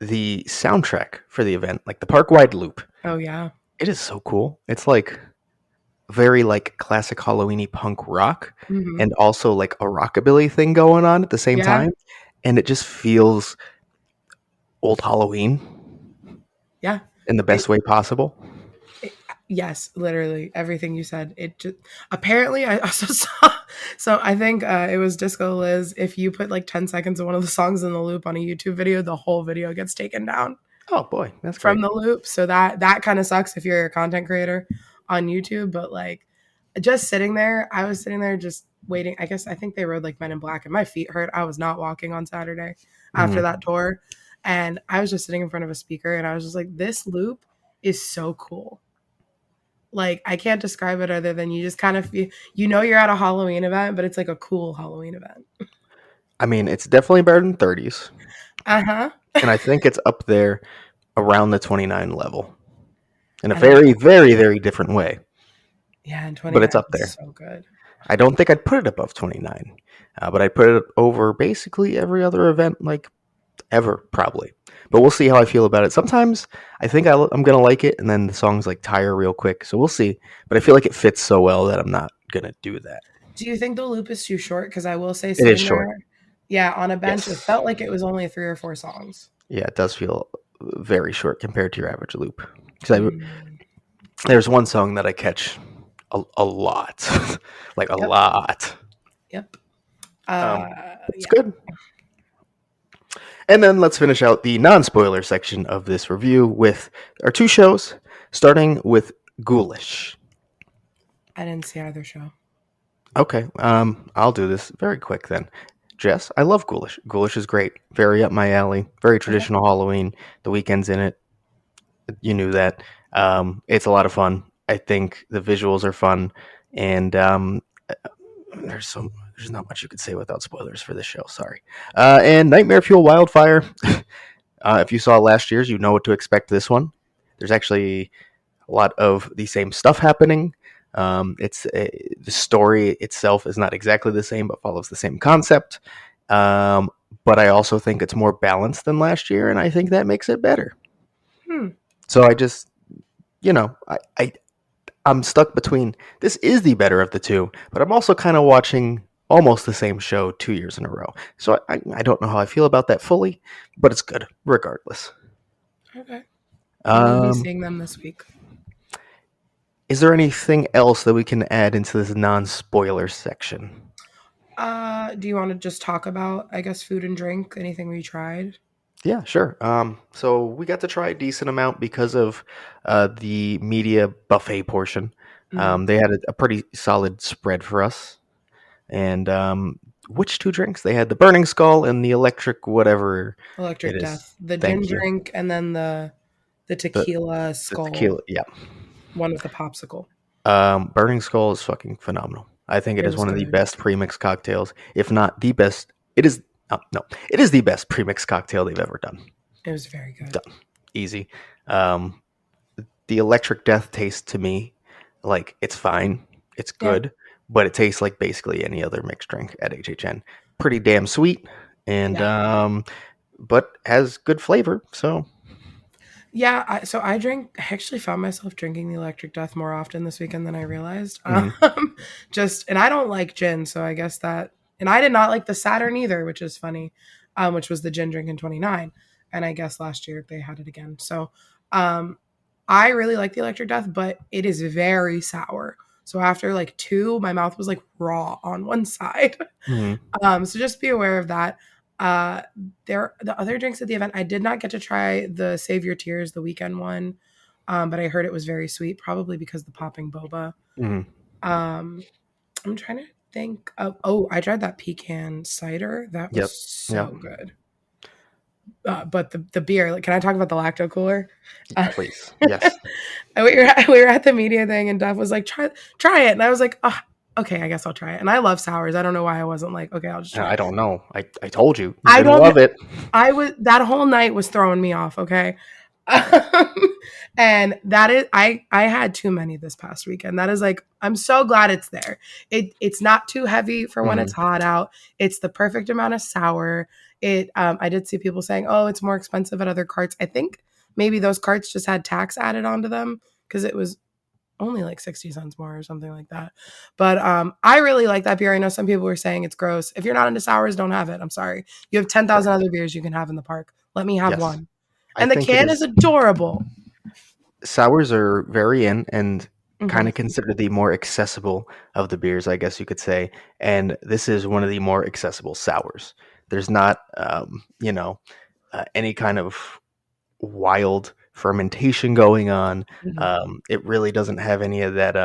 [SPEAKER 1] The soundtrack for the event, like the park wide loop,
[SPEAKER 2] Oh yeah.
[SPEAKER 1] it is so cool. It's like very like classic Halloweeny punk rock,
[SPEAKER 2] Hmm.
[SPEAKER 1] and also like a rockabilly thing going on at the same
[SPEAKER 2] Yeah.
[SPEAKER 1] time, and it just feels old Halloween
[SPEAKER 2] Yeah.
[SPEAKER 1] in the
[SPEAKER 2] It,
[SPEAKER 1] best way possible.
[SPEAKER 2] yes, literally everything you said. It just apparently I also saw. So I think it was Disco Liz. If you put like 10 seconds of one of the songs in the loop on a YouTube video, the whole video gets taken down
[SPEAKER 1] Oh boy, that's
[SPEAKER 2] from
[SPEAKER 1] great.
[SPEAKER 2] the loop. So that kind of sucks if you're a content creator on YouTube. But like just sitting there, I was sitting there just waiting. I think they rode like Men in Black, and my feet hurt. I was not walking on Saturday after
[SPEAKER 1] Mhm.
[SPEAKER 2] that tour, and I was just sitting in front of a speaker, and I was just like, this loop is so cool. Like I can't describe it other than you just kind of feel, you're at a Halloween event, but it's like a cool Halloween event.
[SPEAKER 1] I mean, it's definitely better than 30s,
[SPEAKER 2] Uh huh.
[SPEAKER 1] and I think it's up there around the 29 level in a
[SPEAKER 2] And then
[SPEAKER 1] very, very, very different way,
[SPEAKER 2] yeah, and
[SPEAKER 1] but it's
[SPEAKER 2] 29
[SPEAKER 1] up
[SPEAKER 2] is
[SPEAKER 1] there.
[SPEAKER 2] so good.
[SPEAKER 1] I don't think I'd put it above 29, but I'd put it over basically every other event, like ever, probably. But we'll see how I feel about it. Sometimes I think I'm gonna like it, and then the songs like tire real quick. So we'll see. But I feel like it fits so well that I'm not gonna do that.
[SPEAKER 2] Do you think the loop is too short? Because I will say,
[SPEAKER 1] It is
[SPEAKER 2] sitting
[SPEAKER 1] short.
[SPEAKER 2] there, yeah, on a bench, it
[SPEAKER 1] Yes.
[SPEAKER 2] felt like it was only three or four songs.
[SPEAKER 1] Yeah, it does feel very short compared to your average loop. Because
[SPEAKER 2] Mm,
[SPEAKER 1] there's one song that I catch a lot, like a
[SPEAKER 2] yep,
[SPEAKER 1] lot.
[SPEAKER 2] yep.
[SPEAKER 1] It's
[SPEAKER 2] Yeah,
[SPEAKER 1] good. And then let's finish out the non-spoiler section of this review with our two shows, starting with Ghoulish.
[SPEAKER 2] I didn't see either show.
[SPEAKER 1] Okay, I'll do this very quick then. Jess, I love Ghoulish. Ghoulish is great. Very up my alley. Very
[SPEAKER 2] Okay.
[SPEAKER 1] traditional Halloween. The weekend's in it. You knew that. It's a lot of fun. I think the visuals are fun, and there's not much you could say without spoilers for this show. Sorry. And Nightmare Fuel Wildfire. If you saw last year's, you know what to expect this one. There's actually a lot of the same stuff happening. The story itself is not exactly the same, but follows the same concept. Um, but I also think it's more balanced than last year, and I think that makes it better.
[SPEAKER 2] Hmm.
[SPEAKER 1] So I just, I'm stuck between this is the better of the two, but I'm also kind of watching almost the same show 2 years in a row. So I don't know how I feel about that fully, but it's good regardless.
[SPEAKER 2] Okay. I will be
[SPEAKER 1] Um,
[SPEAKER 2] seeing them this week.
[SPEAKER 1] is there anything else that we can add into this non-spoiler section?
[SPEAKER 2] Do you want to just talk about, I guess, food and drink? Anything we tried?
[SPEAKER 1] Yeah, sure. So we got to try a decent amount because of the media buffet portion.
[SPEAKER 2] Mm,
[SPEAKER 1] They had a pretty solid spread for us. And which two drinks? They had the Burning Skull and the Electric whatever it
[SPEAKER 2] Electric
[SPEAKER 1] is.
[SPEAKER 2] Death, the gin
[SPEAKER 1] Thank you.
[SPEAKER 2] drink, and then the
[SPEAKER 1] The
[SPEAKER 2] tequila
[SPEAKER 1] the
[SPEAKER 2] skull,
[SPEAKER 1] tequila. Yeah.
[SPEAKER 2] one with the popsicle.
[SPEAKER 1] Burning Skull is fucking phenomenal. I think it
[SPEAKER 2] It
[SPEAKER 1] is
[SPEAKER 2] was
[SPEAKER 1] one of the
[SPEAKER 2] good.
[SPEAKER 1] best premix cocktails, if not the best. It is no, it is the best premix cocktail they've ever done.
[SPEAKER 2] It was very good.
[SPEAKER 1] Done, easy. Um, the Electric Death tastes to me like it's fine, it's
[SPEAKER 2] Yeah.
[SPEAKER 1] good, but it tastes like basically any other mixed drink at HHN. Pretty damn sweet, and
[SPEAKER 2] Yeah.
[SPEAKER 1] but has good flavor. So,
[SPEAKER 2] Yeah, so I actually found myself drinking the Electric Death more often this weekend than I realized.
[SPEAKER 1] mhm,
[SPEAKER 2] And I don't like gin, so I guess that, and I did not like the Saturn either, which is funny, which was the gin drink in 29. And I guess last year they had it again. So, um, I really like the Electric Death, but it is very sour. So after like two, my mouth was like raw on one side.
[SPEAKER 1] mhm,
[SPEAKER 2] So just be aware of that. Uh, the other drinks at the event, I did not get to try the Save Your Tears, the weekend one, but I heard it was very sweet, probably because the popping boba.
[SPEAKER 1] mhm.
[SPEAKER 2] Um, I'm trying to think of. Oh, I tried that pecan cider. That was
[SPEAKER 1] Yep, yep.
[SPEAKER 2] so good. But the beer, like, can I talk about the lacto cooler? Uh,
[SPEAKER 1] Please, yes.
[SPEAKER 2] we were at the media thing, and Duff was like, try it, and I was like, oh, okay, I guess I'll try it. And I love sours. I don't know why I wasn't like, okay, I'll just try
[SPEAKER 1] I
[SPEAKER 2] it.
[SPEAKER 1] don't know. I told you you're
[SPEAKER 2] I
[SPEAKER 1] gonna
[SPEAKER 2] don't.
[SPEAKER 1] love it.
[SPEAKER 2] I was that whole night was throwing me off. Okay. And that is I had too many this past weekend. That is like I'm so glad it's there. It's not too heavy for when
[SPEAKER 1] Mhm,
[SPEAKER 2] it's hot out. It's the perfect amount of sour. It I did see people saying, "Oh, it's more expensive at other carts." I think maybe those carts just had tax added onto them because it was only like 60 cents more or something like that. But I really like that beer. I know some people were saying it's gross. If you're not into sours, don't have it. I'm sorry. You have 10,000
[SPEAKER 1] fair.
[SPEAKER 2] other beers you can have in the park. Let me have
[SPEAKER 1] Yes,
[SPEAKER 2] one.
[SPEAKER 1] I
[SPEAKER 2] And the
[SPEAKER 1] think it
[SPEAKER 2] can is
[SPEAKER 1] is.
[SPEAKER 2] adorable.
[SPEAKER 1] Sours are very in and kind
[SPEAKER 2] Mhm.
[SPEAKER 1] of considered the more accessible of the beers, I guess you could say. And this is one of the more accessible sours. There's not, any kind of wild fermentation going on.
[SPEAKER 2] Mhm.
[SPEAKER 1] It really doesn't have any of that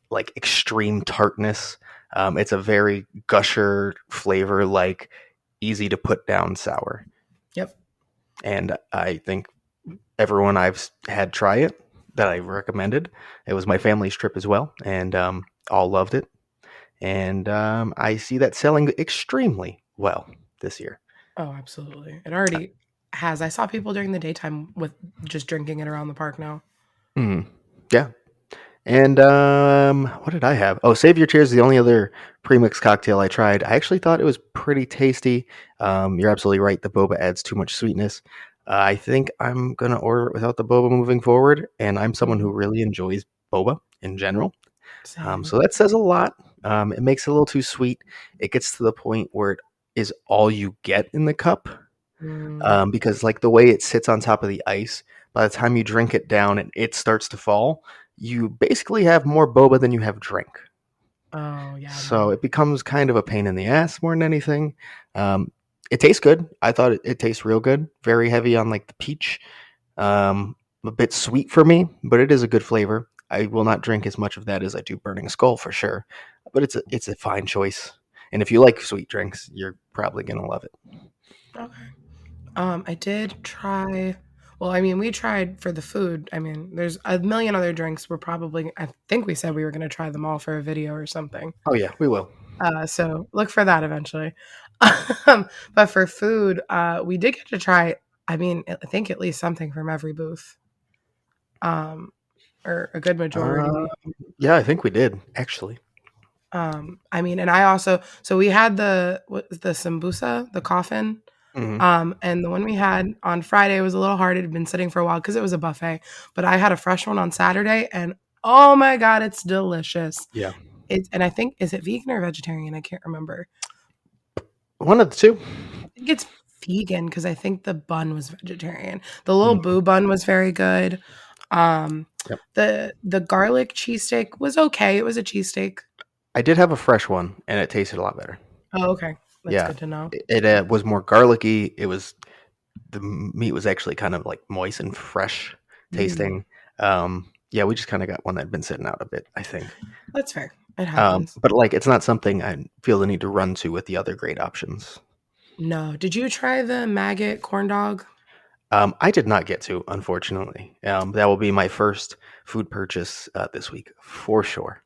[SPEAKER 1] like extreme tartness. It's a very gusher flavor, like easy to put down sour.
[SPEAKER 2] Yep.
[SPEAKER 1] And I think everyone I've had try it that I recommended. It was my family's trip as well, and all loved it. And I see that selling extremely well this year.
[SPEAKER 2] Oh, absolutely. It already has. I saw people during the daytime with just drinking it around the park now.
[SPEAKER 1] Mm, yeah. And what did I have? Oh, Save Your Tears is the only other premix cocktail I tried. I actually thought it was pretty tasty. You're absolutely right. The boba adds too much sweetness. I think I'm gonna order it without the boba moving forward. And I'm someone who
[SPEAKER 2] Mhm.
[SPEAKER 1] really enjoys boba in general.
[SPEAKER 2] Same.
[SPEAKER 1] So that says a lot. It makes it a little too sweet. It gets to the point where it is all you get in the cup,
[SPEAKER 2] Mm.
[SPEAKER 1] because like the way it sits on top of the ice, by the time you drink it down and it starts to fall, you basically have more boba than you have drink.
[SPEAKER 2] Oh, yeah,
[SPEAKER 1] So
[SPEAKER 2] no.
[SPEAKER 1] it becomes kind of a pain in the ass more than anything. Um, it tastes good. I thought it tastes real good. Very heavy on like the peach. A bit sweet for me, but it is a good flavor. I will not drink as much of that as I do Burning Skull for sure, but it's a fine choice. And if you like sweet drinks, you're probably gonna love it.
[SPEAKER 2] Okay. I did try. Well, I mean, we tried for the food. I mean, there's a million other drinks. We're probably. I think we said we were going to try them all for a video or something.
[SPEAKER 1] Oh yeah, we will.
[SPEAKER 2] So look for that eventually. But for food, we did get to try. I mean, I think at least something from every booth, um, or a good
[SPEAKER 1] Uh,
[SPEAKER 2] majority.
[SPEAKER 1] yeah, I think we did actually.
[SPEAKER 2] I mean, and I also so we had the sambusa, the coffin.
[SPEAKER 1] Hmm.
[SPEAKER 2] And the one we had on Friday was a little hard. It had been sitting for a while because it was a buffet. But I had a fresh one on Saturday, and oh my god, it's delicious.
[SPEAKER 1] Yeah,
[SPEAKER 2] It's and I think is it vegan or vegetarian? I can't remember.
[SPEAKER 1] one of the two.
[SPEAKER 2] I think it's vegan because I think the bun was vegetarian. The little
[SPEAKER 1] Mhm.
[SPEAKER 2] boo bun was very good. Um,
[SPEAKER 1] Yep.
[SPEAKER 2] the garlic cheesesteak was okay. It was a cheesesteak.
[SPEAKER 1] I did have a fresh one, and it tasted a lot better.
[SPEAKER 2] Oh, okay. That's
[SPEAKER 1] Yeah,
[SPEAKER 2] good to know.
[SPEAKER 1] it was more garlicky. It was the meat was actually kind of like moist and fresh
[SPEAKER 2] Mm,
[SPEAKER 1] tasting. Yeah, we just kind of got one that had been sitting out a bit, I think.
[SPEAKER 2] that's fair. It happens.
[SPEAKER 1] But like, it's not something I feel the need to run to with the other great options.
[SPEAKER 2] No. Did you try the maggot corn dog?
[SPEAKER 1] I did not get to, unfortunately. That will be my first food purchase this week for sure.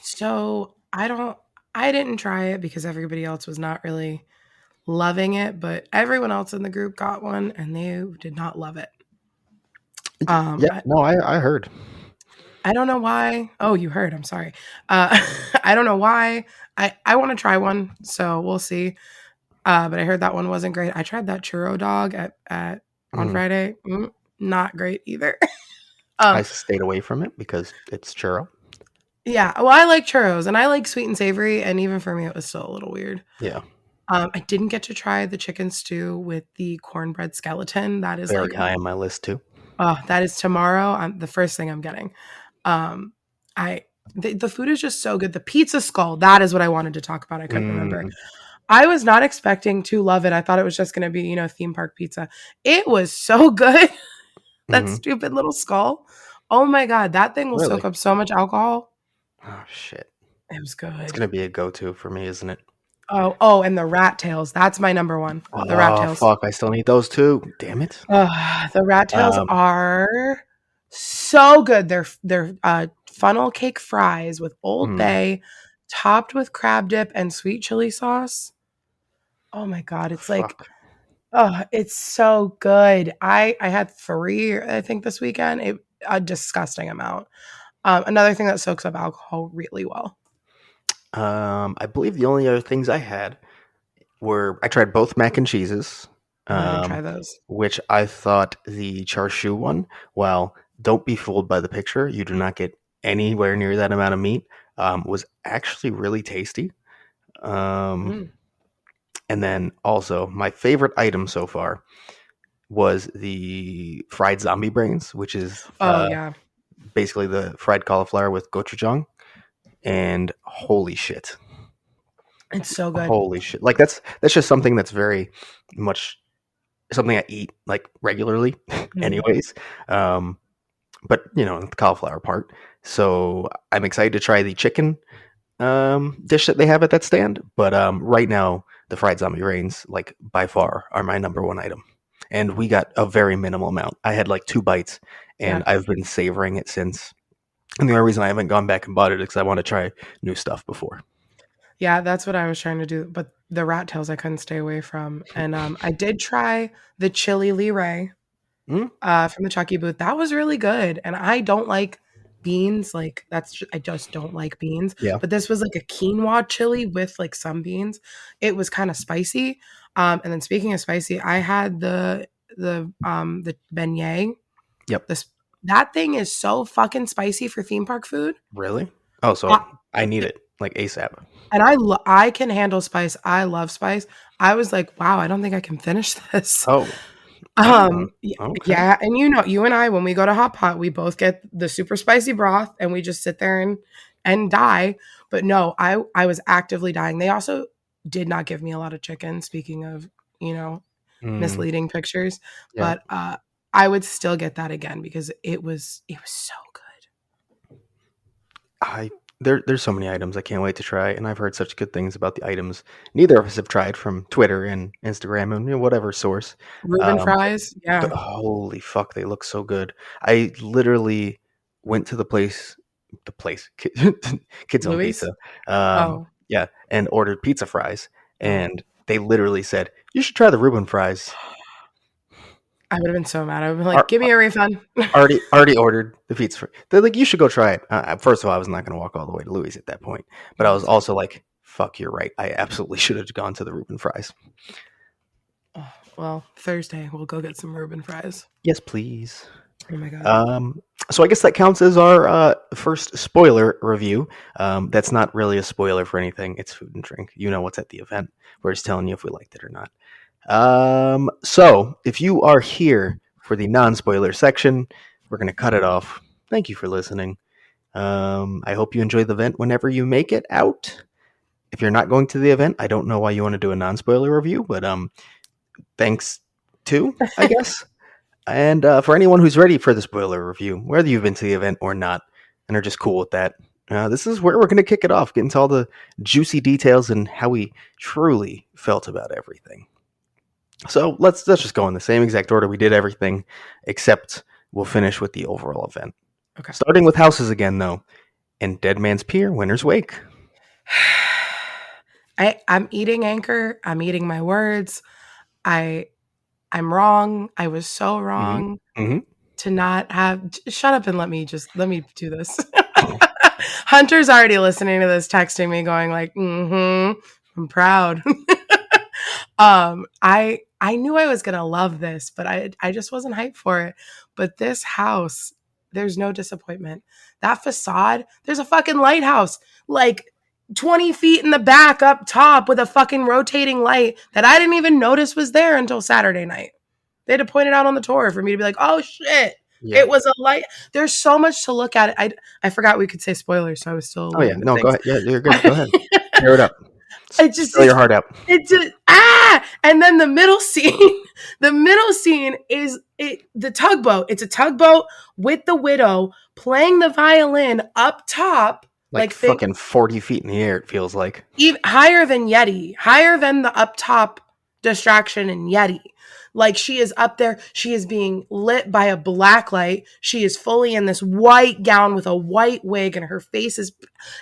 [SPEAKER 2] So I didn't try it because everybody else was not really loving it, but everyone else in the group got one and they did not love it. Um,
[SPEAKER 1] Yeah,
[SPEAKER 2] I,
[SPEAKER 1] no, I heard.
[SPEAKER 2] I don't know why. Oh, you heard. I'm sorry. I don't know why. I want to try one, so we'll see. But I heard that one wasn't great. I tried that churro dog at on
[SPEAKER 1] Mm,
[SPEAKER 2] Friday. Not great either.
[SPEAKER 1] I
[SPEAKER 2] um,
[SPEAKER 1] stayed away from it because it's churro.
[SPEAKER 2] yeah. Well, I like churros and I like sweet and savory, and even for me, it was still a little weird.
[SPEAKER 1] Yeah,
[SPEAKER 2] I didn't get to try the chicken stew with the cornbread skeleton. That is
[SPEAKER 1] very
[SPEAKER 2] like
[SPEAKER 1] high on my list too.
[SPEAKER 2] oh, that is tomorrow. I'm the first thing I'm getting. Um, I the food is just so good. The pizza skull, that is what I wanted to talk about. I couldn't remember.
[SPEAKER 1] Mm,
[SPEAKER 2] I was not expecting to love it. I thought it was just going to be, theme park pizza. It was so good. That
[SPEAKER 1] hmm.
[SPEAKER 2] stupid little skull. Oh my god, that thing will soak
[SPEAKER 1] Really?
[SPEAKER 2] up so much alcohol.
[SPEAKER 1] Oh shit!
[SPEAKER 2] It was
[SPEAKER 1] It's
[SPEAKER 2] good.
[SPEAKER 1] gonna be a go-to for me, isn't it?
[SPEAKER 2] Oh, and the rat tails. That's my number one. The rat
[SPEAKER 1] Oh
[SPEAKER 2] tails.
[SPEAKER 1] fuck! I still need those too. Damn it.
[SPEAKER 2] The rat tails
[SPEAKER 1] Um,
[SPEAKER 2] are so good. They're funnel cake fries with Old
[SPEAKER 1] mm,
[SPEAKER 2] Bay, topped with crab dip and sweet chili sauce. Oh my god, it's like
[SPEAKER 1] fuck.
[SPEAKER 2] oh, it's so good. I had 3, I think, this weekend. A disgusting amount. Another thing that soaks up alcohol really well.
[SPEAKER 1] I believe the only other things I had were I tried both mac and cheeses,
[SPEAKER 2] Oh, I didn't try
[SPEAKER 1] um,
[SPEAKER 2] those.
[SPEAKER 1] which I thought the char siu one. Well, don't be fooled by the picture. You do not get anywhere near that amount of meat. Was actually really tasty. Um,
[SPEAKER 2] Mm.
[SPEAKER 1] and then also my favorite item so far was the fried zombie brains, which is
[SPEAKER 2] Oh yeah,
[SPEAKER 1] basically the fried cauliflower with gochujang. And holy shit,
[SPEAKER 2] it's so good.
[SPEAKER 1] holy shit! Like that's just something that's very much something I eat like regularly,
[SPEAKER 2] Mm.
[SPEAKER 1] anyways. Um, but the cauliflower part. So I'm excited to try the chicken dish that they have at that stand. But right now, the fried zombie rains, like by far, are my number one item. And we got a very minimal amount. I had like 2 bites,
[SPEAKER 2] Yeah,
[SPEAKER 1] and I've been savoring it since. And the only reason I haven't gone back and bought it is because I want to try new stuff before.
[SPEAKER 2] yeah, that's what I was trying to do. But the rat tails I couldn't stay away from, and I did try the chili Lee Ray.
[SPEAKER 1] Mm?
[SPEAKER 2] From the Chucky booth. That was really good, and I don't like beans, like, I just don't like beans,
[SPEAKER 1] Yeah.
[SPEAKER 2] but this was like a quinoa chili with, like, some beans. It was kinda spicy, and then speaking of spicy, I had the beignet.
[SPEAKER 1] Yep.
[SPEAKER 2] This that thing is so fucking spicy for theme park food.
[SPEAKER 1] Really? Oh,
[SPEAKER 2] Uh,
[SPEAKER 1] so I need it like ASAP.
[SPEAKER 2] and I can handle spice. I love spice. I was like, "Wow, I don't think I can finish this."
[SPEAKER 1] Oh. Oh.
[SPEAKER 2] Y
[SPEAKER 1] Okay.
[SPEAKER 2] yeah, and you and I, when we go to Hot Pot, we both get the super spicy broth, and we just sit there and die, but no, I was actively dying. They also did not give me a lot of chicken, speaking of, you know,
[SPEAKER 1] Mm,
[SPEAKER 2] misleading pictures,
[SPEAKER 1] yeah.
[SPEAKER 2] but, I would still get that again because it was so good.
[SPEAKER 1] I there's so many items I can't wait to try, and I've heard such good things about the items neither of us have tried from Twitter and Instagram and whatever source.
[SPEAKER 2] Reuben
[SPEAKER 1] Um,
[SPEAKER 2] fries,
[SPEAKER 1] but
[SPEAKER 2] yeah.
[SPEAKER 1] holy fuck, they look so good. I literally went to the place, Kids Own
[SPEAKER 2] Louis?
[SPEAKER 1] Pizza.
[SPEAKER 2] Oh,
[SPEAKER 1] Yeah, and ordered pizza fries,
[SPEAKER 2] oh.
[SPEAKER 1] and they literally said you should try the Reuben fries.
[SPEAKER 2] I would've been so mad. I would've been like,
[SPEAKER 1] Are,
[SPEAKER 2] "Give me a refund."
[SPEAKER 1] already ordered the pizza. They're like, you should go try it. First of all, I was not going to walk all the way to Louis at that point, but I
[SPEAKER 2] Me
[SPEAKER 1] was
[SPEAKER 2] too.
[SPEAKER 1] also like, fuck, you're right. I absolutely should have gone to the Reuben fries.
[SPEAKER 2] Oh, well, Thursday, we'll go get some Reuben fries.
[SPEAKER 1] Yes, please.
[SPEAKER 2] Oh my god.
[SPEAKER 1] Um, so I guess that counts as our first spoiler review. That's not really a spoiler for anything. It's food and drink. You know what's at the event. We're just telling you if we liked it or not. So if you are here for the non-spoiler section, we're going to cut it off. Thank you for listening. I hope you enjoy the event whenever you make it out. If you're not going to the event, I don't know why you want to do a non-spoiler review, but thanks too, I guess. And for anyone who's ready for the spoiler review, whether you've been to the event or not, and are just cool with that, This is where we're going to kick it off, get into all the juicy details and how we truly felt about everything. So let's just go in the same exact order we did everything, except we'll finish with the overall event.
[SPEAKER 2] Okay.
[SPEAKER 1] Starting with houses again, though, and Dead Man's Pier, Winner's Wake.
[SPEAKER 2] I'm eating Anchor. I'm eating my words. I I'm wrong. I was so
[SPEAKER 1] Mm-hmm.
[SPEAKER 2] wrong
[SPEAKER 1] Mm-hmm.
[SPEAKER 2] to not have. Shut up and let me do this. Hunter's already listening to this, texting me, going like, "Mm-hmm, I'm proud." I knew I was gonna love this, but I just wasn't hyped for it. But this house, there's no disappointment. That facade, there's a fucking lighthouse, like 20 feet in the back up top with a fucking rotating light that I didn't even notice was there until Saturday night. They had to point it out on the tour for me to be like, oh shit.
[SPEAKER 1] Yeah.
[SPEAKER 2] It was a light. There's so much to look at. I forgot we could say spoilers, so I was still
[SPEAKER 1] Oh yeah.
[SPEAKER 2] alluding to
[SPEAKER 1] No, go
[SPEAKER 2] things.
[SPEAKER 1] ahead. Yeah, you're good. Go ahead. Tear it up.
[SPEAKER 2] it just
[SPEAKER 1] Spill your heart out.
[SPEAKER 2] it just and then the middle scene the middle scene is the tugboat. It's a tugboat with the widow playing the violin up top,
[SPEAKER 1] Like
[SPEAKER 2] like think
[SPEAKER 1] fucking 40 feet in the air, it feels like.
[SPEAKER 2] even higher than Yeti, higher than the up top distraction in Yeti. Like she is up there, she is being lit by a black light. She is fully in this white gown with a white wig, and her face is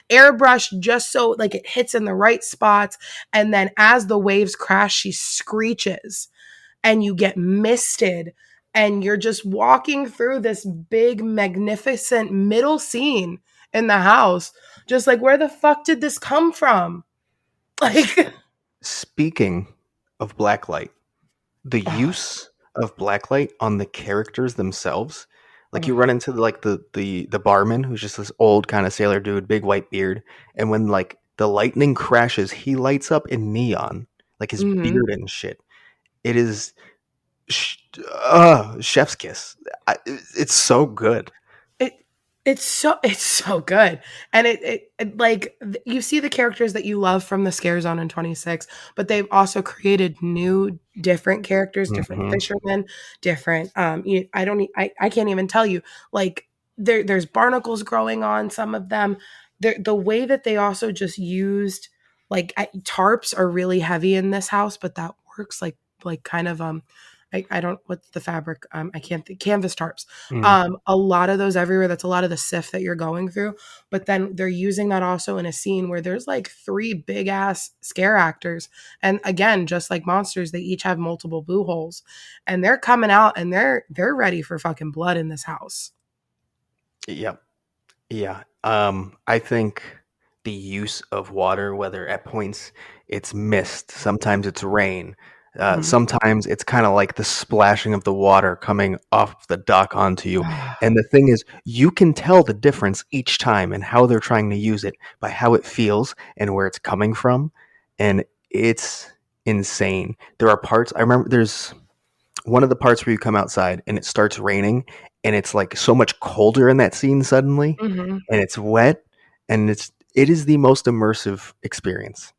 [SPEAKER 2] airbrushed just so like it hits in the right spots. And then as the waves crash, she screeches and you get misted. And you're just walking through this big, magnificent middle scene in the house. Just like, where the fuck did this come from? Like,
[SPEAKER 1] Speaking of blacklight, the
[SPEAKER 2] oh,
[SPEAKER 1] use of blacklight on the characters themselves, like you
[SPEAKER 2] oh.
[SPEAKER 1] run into the barman who's just this old kind of sailor dude, big white beard, and when like the lightning crashes, he lights up in neon, like his
[SPEAKER 2] Mm-hmm.
[SPEAKER 1] beard and shit. It is chef's kiss. It's so good.
[SPEAKER 2] It it's so good, and like you see the characters that you love from the Scare Zone in 26, but they've also created new, different characters, different
[SPEAKER 1] Hmm.
[SPEAKER 2] fishermen, different. I don't, I can't even tell you. Like there's barnacles growing on some of them. The way that they also just used tarps are really heavy in this house, but that works like kind of I don't what's the fabric I can't canvas tarps,
[SPEAKER 1] Mm.
[SPEAKER 2] a lot of those everywhere. That's a lot of the SIF that you're going through. But then they're using that also in a scene where there's like three big ass scare actors. And again, just like monsters, they each have multiple boo holes. And they're coming out and they're ready for fucking blood in this house.
[SPEAKER 1] Yep. Yeah. I think the use of water, whether at points it's mist, sometimes it's rain,
[SPEAKER 2] Mhm.
[SPEAKER 1] sometimes it's kind of like the splashing of the water coming off the dock onto you. And the thing is, you can tell the difference each time and how they're trying to use it by how it feels and where it's coming from. And it's insane. There are parts, I remember there's one of the parts where you come outside and it starts raining and it's like so much colder in that scene suddenly
[SPEAKER 2] Mhm.
[SPEAKER 1] and it's wet and it is the most immersive experience.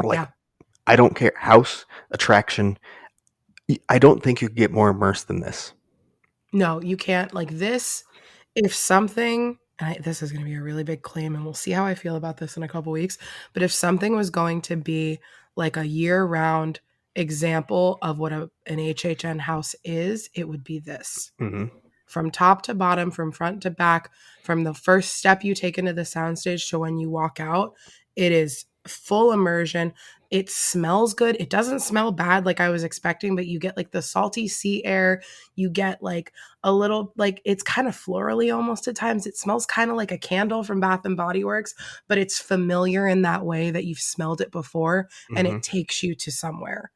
[SPEAKER 1] Like
[SPEAKER 2] Yeah.
[SPEAKER 1] I don't care house attraction. I don't think you could get more immersed than this.
[SPEAKER 2] No, you can't. Like this, if something, this is going to be a really big claim, and we'll see how I feel about this in a couple weeks. But if something was going to be like a year round example of what an HHN house is, it would be this
[SPEAKER 1] Hmm.
[SPEAKER 2] from top to bottom, from front to back, from the first step you take into the soundstage to when you walk out. It is full immersion. It smells good. It doesn't smell bad like I was expecting, but you get like the salty sea air. You get like a little, like it's kind of florally almost at times. It smells kind of like a candle from Bath and Body Works, but it's familiar in that way that you've smelled it before and
[SPEAKER 1] Hmm.
[SPEAKER 2] it takes you to somewhere.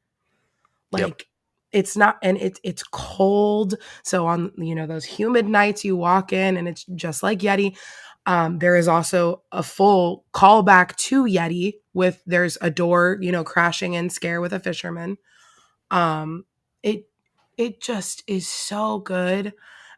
[SPEAKER 1] Yep.
[SPEAKER 2] Like it's not, and it's cold. So on those humid nights you walk in and it's just like Yeti. There is also a full callback to Yeti with there's a door, crashing in scare with a fisherman. Um, it it just is so good.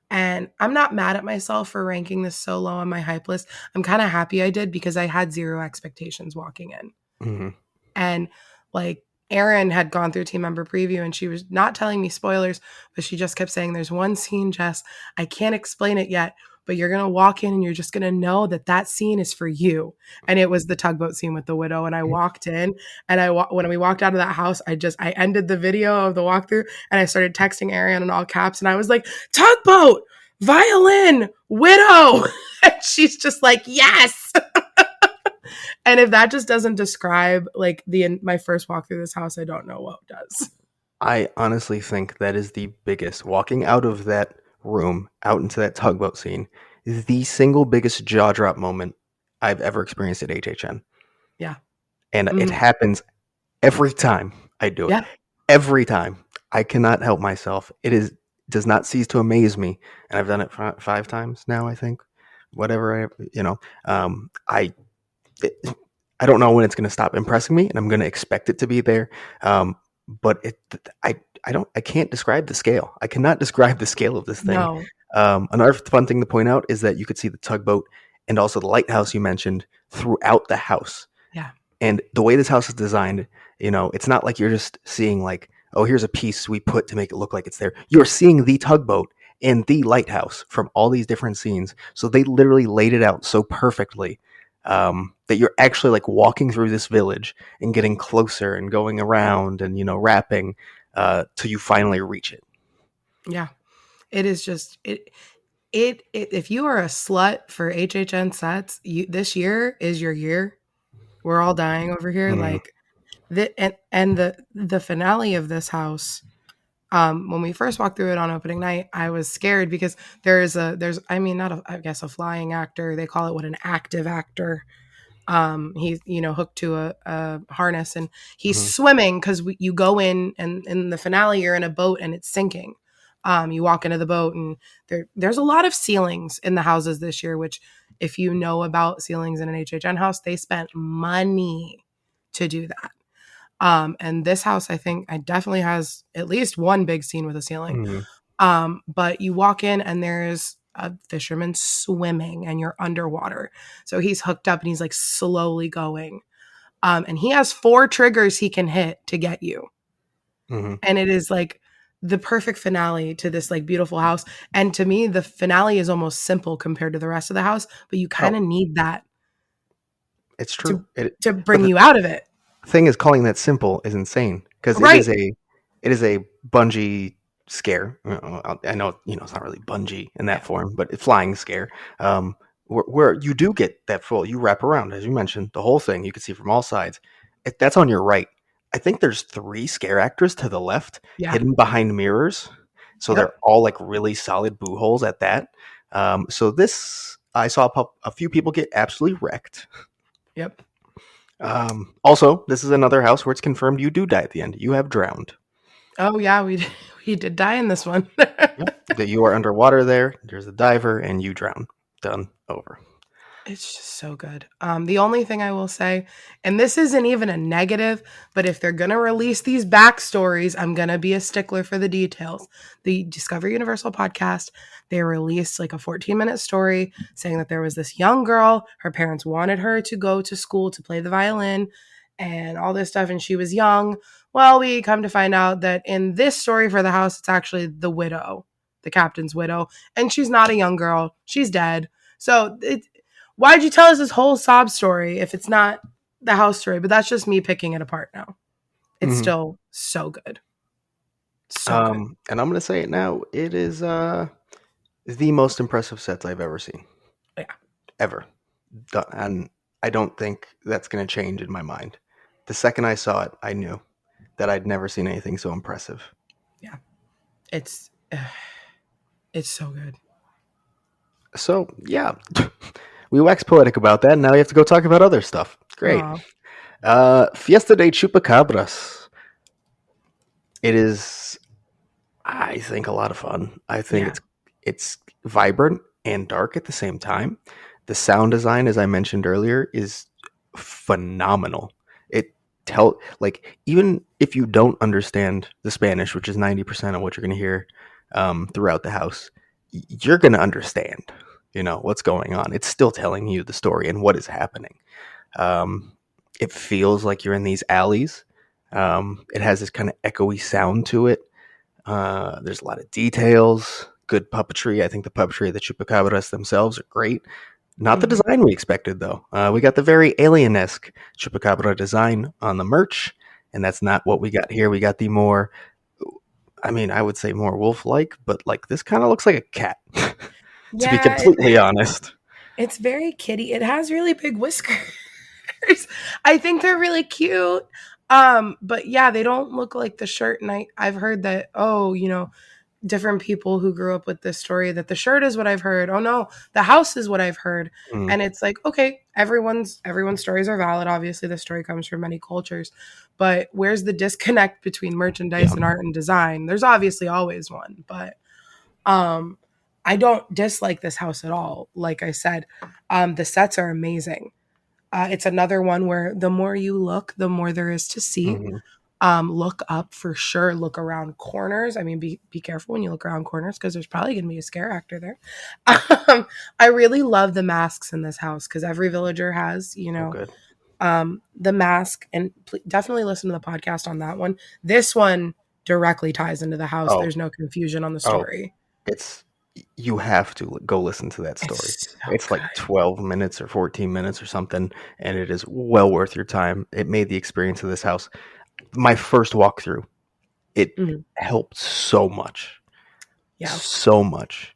[SPEAKER 2] And I'm not mad at myself for ranking this so low on my hype list. I'm kind of happy I did because I had zero expectations walking in.
[SPEAKER 1] Hmm.
[SPEAKER 2] And like Erin had gone through team member preview and she was not telling me spoilers, but she just kept saying, "There's one scene, Jess. I can't explain it yet, but you're going to walk in and you're just going to know that that scene is for you." And it was the tugboat scene with the widow. And I walked in and when we walked out of that house, I ended the video of the walkthrough and I started texting Erin in all caps. And I was like, "Tugboat, violin, widow." And she's just like, "Yes." And if that just doesn't describe like my first walk through this house, I don't know what does.
[SPEAKER 1] I honestly think that is the biggest. Walking out of that room, out into that tugboat scene, is the single biggest jaw drop moment I've ever experienced at HHN.
[SPEAKER 2] Yeah.
[SPEAKER 1] And it
[SPEAKER 2] Mhm.
[SPEAKER 1] happens every time I do it.
[SPEAKER 2] Yeah.
[SPEAKER 1] Every time. I cannot help myself. Does not cease to amaze me. And I've done it 5 times now, I think. Whatever I it, I don't know when it's going to stop impressing me, and I'm going to expect it to be there. Um, but I can't describe the scale. I cannot describe the scale of this thing.
[SPEAKER 2] No.
[SPEAKER 1] Another fun thing to point out is that you could see the tugboat and also the lighthouse you mentioned throughout the house.
[SPEAKER 2] Yeah.
[SPEAKER 1] And the way this house is designed, it's not like you're just seeing like, oh, here's a piece we put to make it look like it's there. You're seeing the tugboat and the lighthouse from all these different scenes. So they literally laid it out so perfectly that you're actually like walking through this village and getting closer and going around and rapping till you finally reach it.
[SPEAKER 2] Yeah. It is just it if you are a slut for HHN sets, this year is your year. We're all dying over here.
[SPEAKER 1] Mm,
[SPEAKER 2] Like the finale of this house. When we first walked through it on opening night, I was scared because there's I mean not a I guess a flying actor. They call it what, an active actor. He's hooked to a harness and he's
[SPEAKER 1] mhm,
[SPEAKER 2] swimming because you go in and in the finale you're in a boat and it's sinking. You walk into the boat and there's a lot of ceilings in the houses this year, which if you know about ceilings in an HHN house, they spent money to do that. And this house, I think, I definitely has at least one big scene with a ceiling.
[SPEAKER 1] mhm,
[SPEAKER 2] But you walk in and there's a fisherman swimming and you're underwater. So he's hooked up and he's like slowly going. And he has 4 triggers he can hit to get you.
[SPEAKER 1] mhm.
[SPEAKER 2] And it is like the perfect finale to this like beautiful house. And to me, the finale is almost simple compared to the rest of the house, but you kind
[SPEAKER 1] Oh,
[SPEAKER 2] of need that
[SPEAKER 1] it's true.
[SPEAKER 2] to
[SPEAKER 1] It,
[SPEAKER 2] to
[SPEAKER 1] but
[SPEAKER 2] bring
[SPEAKER 1] the
[SPEAKER 2] you out of it.
[SPEAKER 1] thing is, calling that simple is insane because it
[SPEAKER 2] Right.
[SPEAKER 1] is a bungee scare. I know it's not really bungee in that
[SPEAKER 2] Yeah.
[SPEAKER 1] form, but it's flying scare. Where you do get that full, you wrap around, as you mentioned, the whole thing you can see from all sides. That's on your right. I think there's 3 scare actors to the left,
[SPEAKER 2] Yeah.
[SPEAKER 1] hidden behind mirrors, so they're
[SPEAKER 2] Yep.
[SPEAKER 1] all like really solid boo holes at that. So this, I saw a few people get absolutely wrecked.
[SPEAKER 2] Yep.
[SPEAKER 1] Also, this is another house where it's confirmed you do die at the end. You have drowned.
[SPEAKER 2] Oh yeah, we did die in this one.
[SPEAKER 1] Yep. That you are underwater there. There's a diver and you drown. Done. Over.
[SPEAKER 2] It's just so good. The only thing I will say, and this isn't even a negative, but if they're gonna release these backstories, I'm gonna be a stickler for the details. The Discover Universal podcast, they released like a 14-minute story saying that there was this young girl, her parents wanted her to go to school to play the violin and all this stuff, and she was young. Well, we come to find out that in this story for the house, it's actually the widow, the captain's widow, and she's not a young girl, she's dead. So why'd you tell us this whole sob story if it's not the house story? But that's just me picking it apart now. It's
[SPEAKER 1] Hmm.
[SPEAKER 2] still so good. So good.
[SPEAKER 1] And I'm gonna say it now. It is the most impressive sets I've ever seen.
[SPEAKER 2] Yeah.
[SPEAKER 1] Ever. And I don't think that's gonna change in my mind. The second I saw it, I knew that I'd never seen anything so impressive.
[SPEAKER 2] Yeah. It's it's so good.
[SPEAKER 1] So yeah, we wax poetic about that. And now we have to go talk about other stuff. Great.
[SPEAKER 2] Oh,
[SPEAKER 1] Fiesta de Chupacabras. It is, I think, a lot of fun. I think
[SPEAKER 2] yeah.
[SPEAKER 1] it's vibrant and dark at the same time. The sound design, as I mentioned earlier, is phenomenal. It like, even if you don't understand the Spanish, which is 90% of what you're going to hear throughout the house, you're going to understand. What's going on. It's still telling you the story and what is happening. It feels like you're in these alleys. It has this kind of echoey sound to it. There's a lot of details, good puppetry. I think the puppetry of the chupacabras themselves are great. Not the
[SPEAKER 2] Mhm.
[SPEAKER 1] design we expected, though. We got the very alien-esque chupacabra design on the merch, and that's not what we got here. We got the more, I mean, I would say more wolf-like, but like this kind of looks like a cat, to be
[SPEAKER 2] Yeah,
[SPEAKER 1] completely honest.
[SPEAKER 2] it's very kitty. It has really big whiskers. I think they're really cute. But yeah, they don't look like the shirt. And I've heard that, oh, different people who grew up with this story that the shirt is what I've heard. Oh no, the house is what I've heard.
[SPEAKER 1] Mm,
[SPEAKER 2] And it's like, okay, everyone's stories are valid. Obviously, the story comes from many cultures. But where's the disconnect between
[SPEAKER 1] yeah.
[SPEAKER 2] merchandise and art and design? There's obviously always one, but um I don't dislike this house at all. Like I said, the sets are amazing. It's another one where the more you look, the more there is to see.
[SPEAKER 1] Hmm.
[SPEAKER 2] Look up for sure. Look around corners. I mean, be careful when you look around corners because there's probably going to be a scare actor there. I really love the masks in this house because every villager has,
[SPEAKER 1] Oh, good.
[SPEAKER 2] the mask. And definitely listen to the podcast on that one. This one directly ties into the house.
[SPEAKER 1] Oh,
[SPEAKER 2] There's no confusion on the
[SPEAKER 1] oh,
[SPEAKER 2] story.
[SPEAKER 1] it's you have to go listen to that story.
[SPEAKER 2] It's so
[SPEAKER 1] It's like
[SPEAKER 2] good.
[SPEAKER 1] 12 minutes or 14 minutes or something, and it is well worth your time. It made the experience of this house my first walkthrough. It
[SPEAKER 2] Mhm.
[SPEAKER 1] helped so much,
[SPEAKER 2] Yeah.
[SPEAKER 1] so much.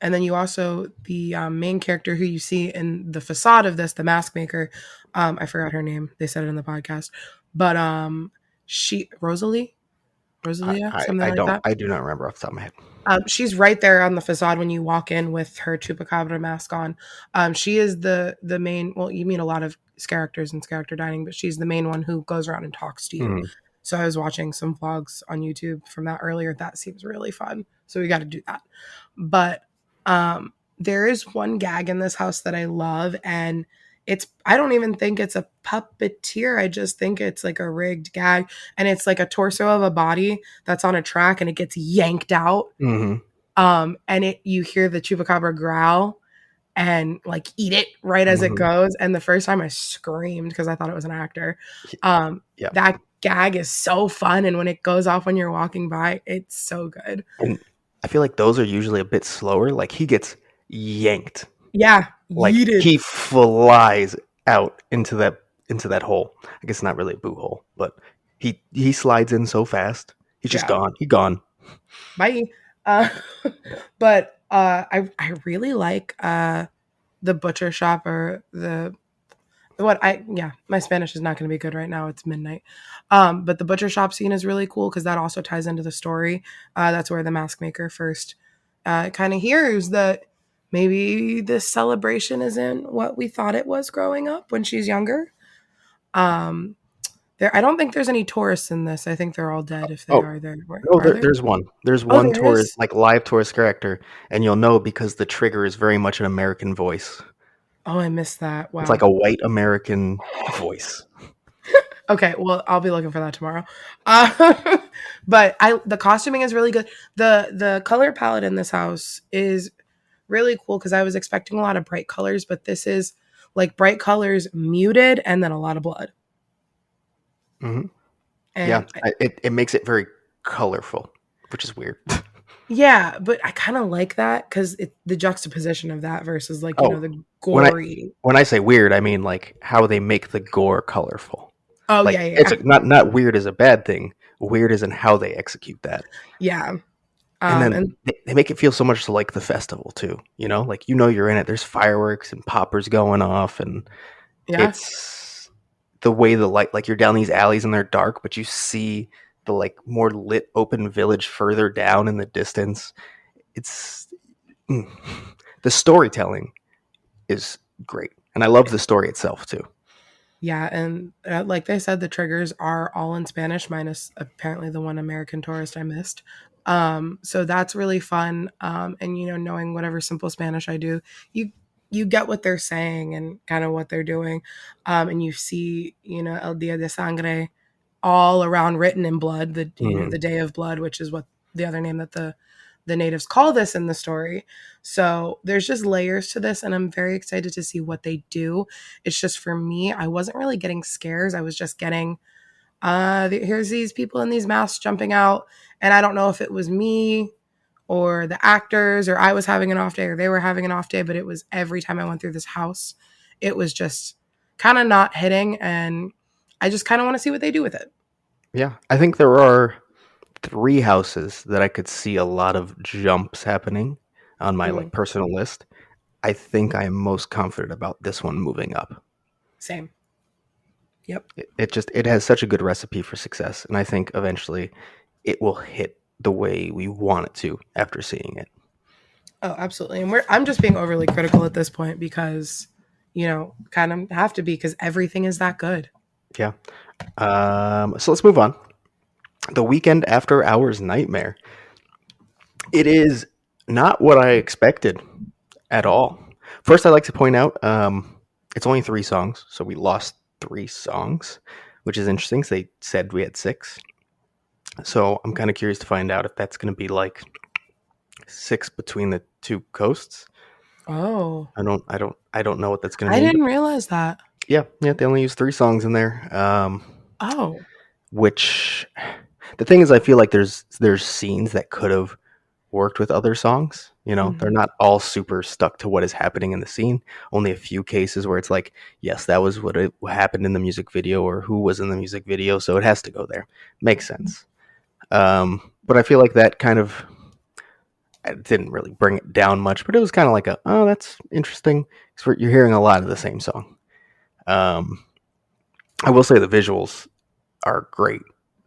[SPEAKER 2] And then you also the main character who you see in the facade of this, the mask maker. I forgot her name. They said it in the podcast, but she Rosalia, something
[SPEAKER 1] I
[SPEAKER 2] like
[SPEAKER 1] don't
[SPEAKER 2] that.
[SPEAKER 1] I do not remember off the top of my head.
[SPEAKER 2] She's right there on the facade when you walk in with her chupacabra mask on. She is the main. Well, you meet a lot of characters in character dining, but she's the main one who goes around and talks to you.
[SPEAKER 1] Mhm.
[SPEAKER 2] So I was watching some vlogs on YouTube from that earlier. That seems really fun. So we got to do that. But there is one gag in this house that I love, and I don't even think it's a puppeteer. I just think it's like a rigged gag, and it's like a torso of a body that's on a track, and it gets yanked out.
[SPEAKER 1] Mhm.
[SPEAKER 2] And you hear the chupacabra growl and like eat it right as it
[SPEAKER 1] Mhm.
[SPEAKER 2] goes. And the first time I screamed because I thought it was an actor. Um,
[SPEAKER 1] Yeah.
[SPEAKER 2] that gag is so fun, and when it goes off when you're walking by, it's so good.
[SPEAKER 1] And I feel like those are usually a bit slower. Like he gets yanked.
[SPEAKER 2] Yeah,
[SPEAKER 1] Like
[SPEAKER 2] yeeted.
[SPEAKER 1] he flies out into that hole. I guess not really a boot hole, but he slides in so fast. He's just
[SPEAKER 2] Yeah,
[SPEAKER 1] gone. He gone.
[SPEAKER 2] bye. Uh, but I really like the butcher shop or the what I yeah, my Spanish is not going to be good right now. It's midnight. But the butcher shop scene is really cool because that also ties into the story. That's where the mask maker first kind of hears that maybe this celebration isn't what we thought it was growing up when she's younger. Um, I don't think there's any tourists in this. I think they're all dead if they
[SPEAKER 1] Oh
[SPEAKER 2] are there.
[SPEAKER 1] no,
[SPEAKER 2] Are there?
[SPEAKER 1] there's one. There's
[SPEAKER 2] Oh,
[SPEAKER 1] one
[SPEAKER 2] there
[SPEAKER 1] tourist,
[SPEAKER 2] is.
[SPEAKER 1] like live tourist character, and you'll know because the trigger is very much an American voice.
[SPEAKER 2] Oh, I missed that.
[SPEAKER 1] It's like
[SPEAKER 2] Wow.
[SPEAKER 1] a white American voice.
[SPEAKER 2] Okay, well, I'll be looking for that tomorrow. Uh, but the costuming is really good. The color palette in this house is really cool because I was expecting a lot of bright colors, but this is like bright colors muted and then a lot of blood.
[SPEAKER 1] Hmm. Yeah,
[SPEAKER 2] And
[SPEAKER 1] it makes it very colorful, which is weird.
[SPEAKER 2] yeah, but I kind of like that because the juxtaposition of that versus like
[SPEAKER 1] Oh,
[SPEAKER 2] the
[SPEAKER 1] when I
[SPEAKER 2] gory.
[SPEAKER 1] when I say weird, I mean like how they make the gore colorful.
[SPEAKER 2] Oh
[SPEAKER 1] Like
[SPEAKER 2] yeah,
[SPEAKER 1] it's
[SPEAKER 2] yeah,
[SPEAKER 1] not weird as a bad thing. Weird is in how they execute that,
[SPEAKER 2] yeah.
[SPEAKER 1] and then
[SPEAKER 2] And
[SPEAKER 1] they make it feel so much like the festival too. Like you're in it. There's fireworks and poppers going off, and
[SPEAKER 2] yeah,
[SPEAKER 1] it's the way the light. Like you're down these alleys and they're dark, but you see the like more lit open village further down in the distance. It's mm. The storytelling is great, and I love the story itself too.
[SPEAKER 2] yeah, and like they said, the triggers are all in Spanish, minus apparently the one American tourist I missed. So that's really fun. And knowing whatever simple Spanish I do, you you get what they're saying and kind of what they're doing. And you see, El Dia de Sangre all around written in blood,
[SPEAKER 1] Mm,
[SPEAKER 2] the Day of Blood, which is what the other name that the natives call this in the story. So there's just layers to this, and I'm very excited to see what they do. It's just for me, I wasn't really getting scares. I was just getting here's these people in these masks jumping out, and I don't know if it was me or the actors or I was having an off day or they were having an off day, but it was every time I went through this house, it was just kind of not hitting, and I just kind of want to see what they do with it.
[SPEAKER 1] Yeah, I think there are three houses that I could see a lot of jumps happening on my
[SPEAKER 2] Mm,
[SPEAKER 1] like personal list. I think I am most confident about this one moving up.
[SPEAKER 2] same. Yep.
[SPEAKER 1] It has such a good recipe for success, and I think eventually it will hit the way we want it to after seeing it.
[SPEAKER 2] Oh, absolutely. And I'm just being overly critical at this point because, kind of have to be because everything is that good.
[SPEAKER 1] Yeah. So let's move on. The Weekend After Hours Nightmare. It is not what I expected at all. First, I'd like to point out it's only three songs, so we lost three songs, which is interesting. So they said we had six. So I'm kind of curious to find out if that's going to be like six between the two coasts.
[SPEAKER 2] Oh,
[SPEAKER 1] I don't know what that's going to
[SPEAKER 2] I
[SPEAKER 1] mean. But
[SPEAKER 2] didn't realize that.
[SPEAKER 1] yeah, yeah, they only used three songs in there.
[SPEAKER 2] Oh,
[SPEAKER 1] Which the thing is, I feel like there's scenes that could have worked with other songs. You know, they're
[SPEAKER 2] hmm
[SPEAKER 1] not all super stuck to what is happening in the scene. Only a few cases where it's like, yes, that was what happened in the music video or who was in the music video, so it has to go there. Makes sense. But I feel like that kind of it didn't really bring it down much, but it was kind of like oh, that's interesting because you're hearing a lot of the same song. Um, I will say the visuals are great.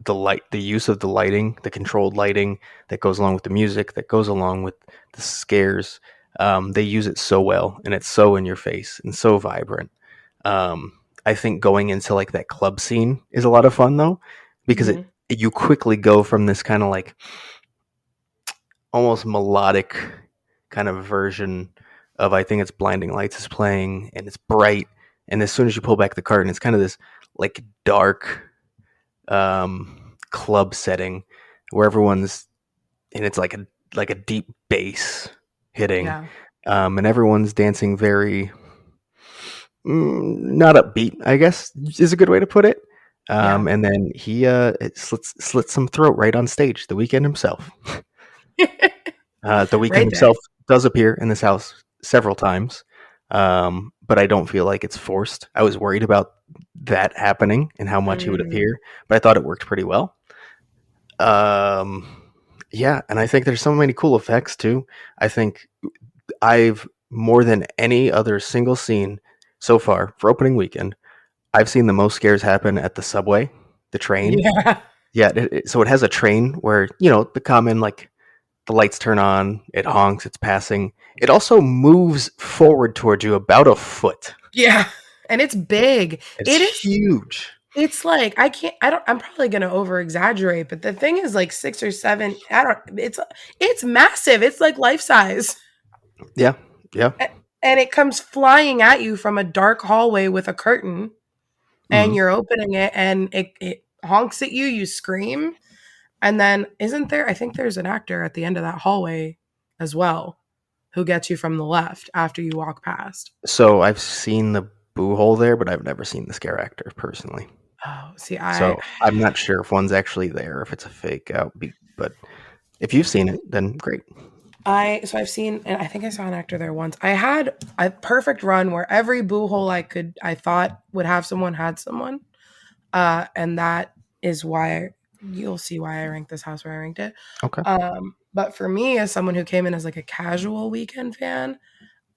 [SPEAKER 1] The use of the lighting, the controlled lighting that goes along with the music, that goes along with the scares. They use it so well, and it's so in your face and so vibrant. Um, I think going into like that club scene is a lot of fun though, because
[SPEAKER 2] hmm
[SPEAKER 1] you quickly go from this kind of like almost melodic kind of version of I think it's Blinding Lights is playing and it's bright, and as soon as you pull back the curtain, it's kind of this like dark club setting where everyone's and it's like a deep bass hitting,
[SPEAKER 2] yeah,
[SPEAKER 1] and everyone's dancing very not upbeat. I guess is a good way to put it.
[SPEAKER 2] yeah.
[SPEAKER 1] And then he slits some throat right on stage. The Weekend himself. The Weekend
[SPEAKER 2] Right there.
[SPEAKER 1] himself does appear in this house several times, but I don't feel like it's forced. I was worried about that happening and how much he would
[SPEAKER 2] Mm,
[SPEAKER 1] appear, but I thought it worked pretty well. Um, yeah, and I think there's so many cool effects too. I think I've more than any other single scene so far for opening weekend. I've seen the most scares happen at the subway, the train.
[SPEAKER 2] yeah,
[SPEAKER 1] Yeah, so it has a train where the common like the lights turn on, it honks, it's passing. It also moves forward towards you about a foot.
[SPEAKER 2] yeah. And it's big.
[SPEAKER 1] It's
[SPEAKER 2] It is.
[SPEAKER 1] huge.
[SPEAKER 2] It's like I can't. I don't. I'm probably gonna over exaggerate, but the thing is like 6 or 7. I don't. It's massive. It's like life size.
[SPEAKER 1] Yeah, yeah.
[SPEAKER 2] And it comes flying at you from a dark hallway with a curtain, and
[SPEAKER 1] Hmm.
[SPEAKER 2] you're opening it, and it honks at you. You scream, and then isn't there? I think there's an actor at the end of that hallway as well who gets you from the left after you walk past.
[SPEAKER 1] So I've seen the boo hole there, but I've never seen the scare actor personally.
[SPEAKER 2] Oh, see,
[SPEAKER 1] So I'm not sure if one's actually there, if it's a fake out. But if you've seen it, then great.
[SPEAKER 2] so I've seen, and I think I saw an actor there once. I had a perfect run where every boo hole I thought would have someone had someone, and that is why you'll see why I ranked this house where I ranked it.
[SPEAKER 1] Okay.
[SPEAKER 2] But for me, as someone who came in as like a casual weekend fan,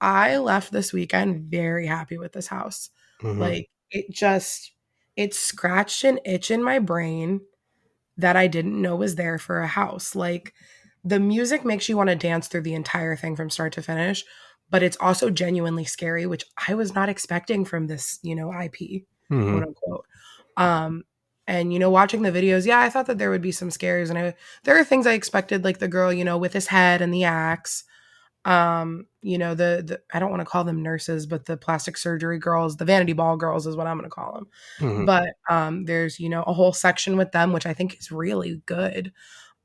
[SPEAKER 2] I left this weekend very happy with this house.
[SPEAKER 1] Hmm.
[SPEAKER 2] Like it scratched an itch in my brain that I didn't know was there for a house. Like the music makes you want to dance through the entire thing from start to finish, but it's also genuinely scary, which I was not expecting from this, IP,
[SPEAKER 1] Hmm.
[SPEAKER 2] quote unquote. Um, and watching the videos, yeah, I thought that there would be some scares, and there are things I expected, like the girl, with his head and the axe. The I don't want to call them nurses, but the plastic surgery girls, the vanity ball girls is what I'm going to call them.
[SPEAKER 1] Hmm.
[SPEAKER 2] But there's a whole section with them, which I think is really good.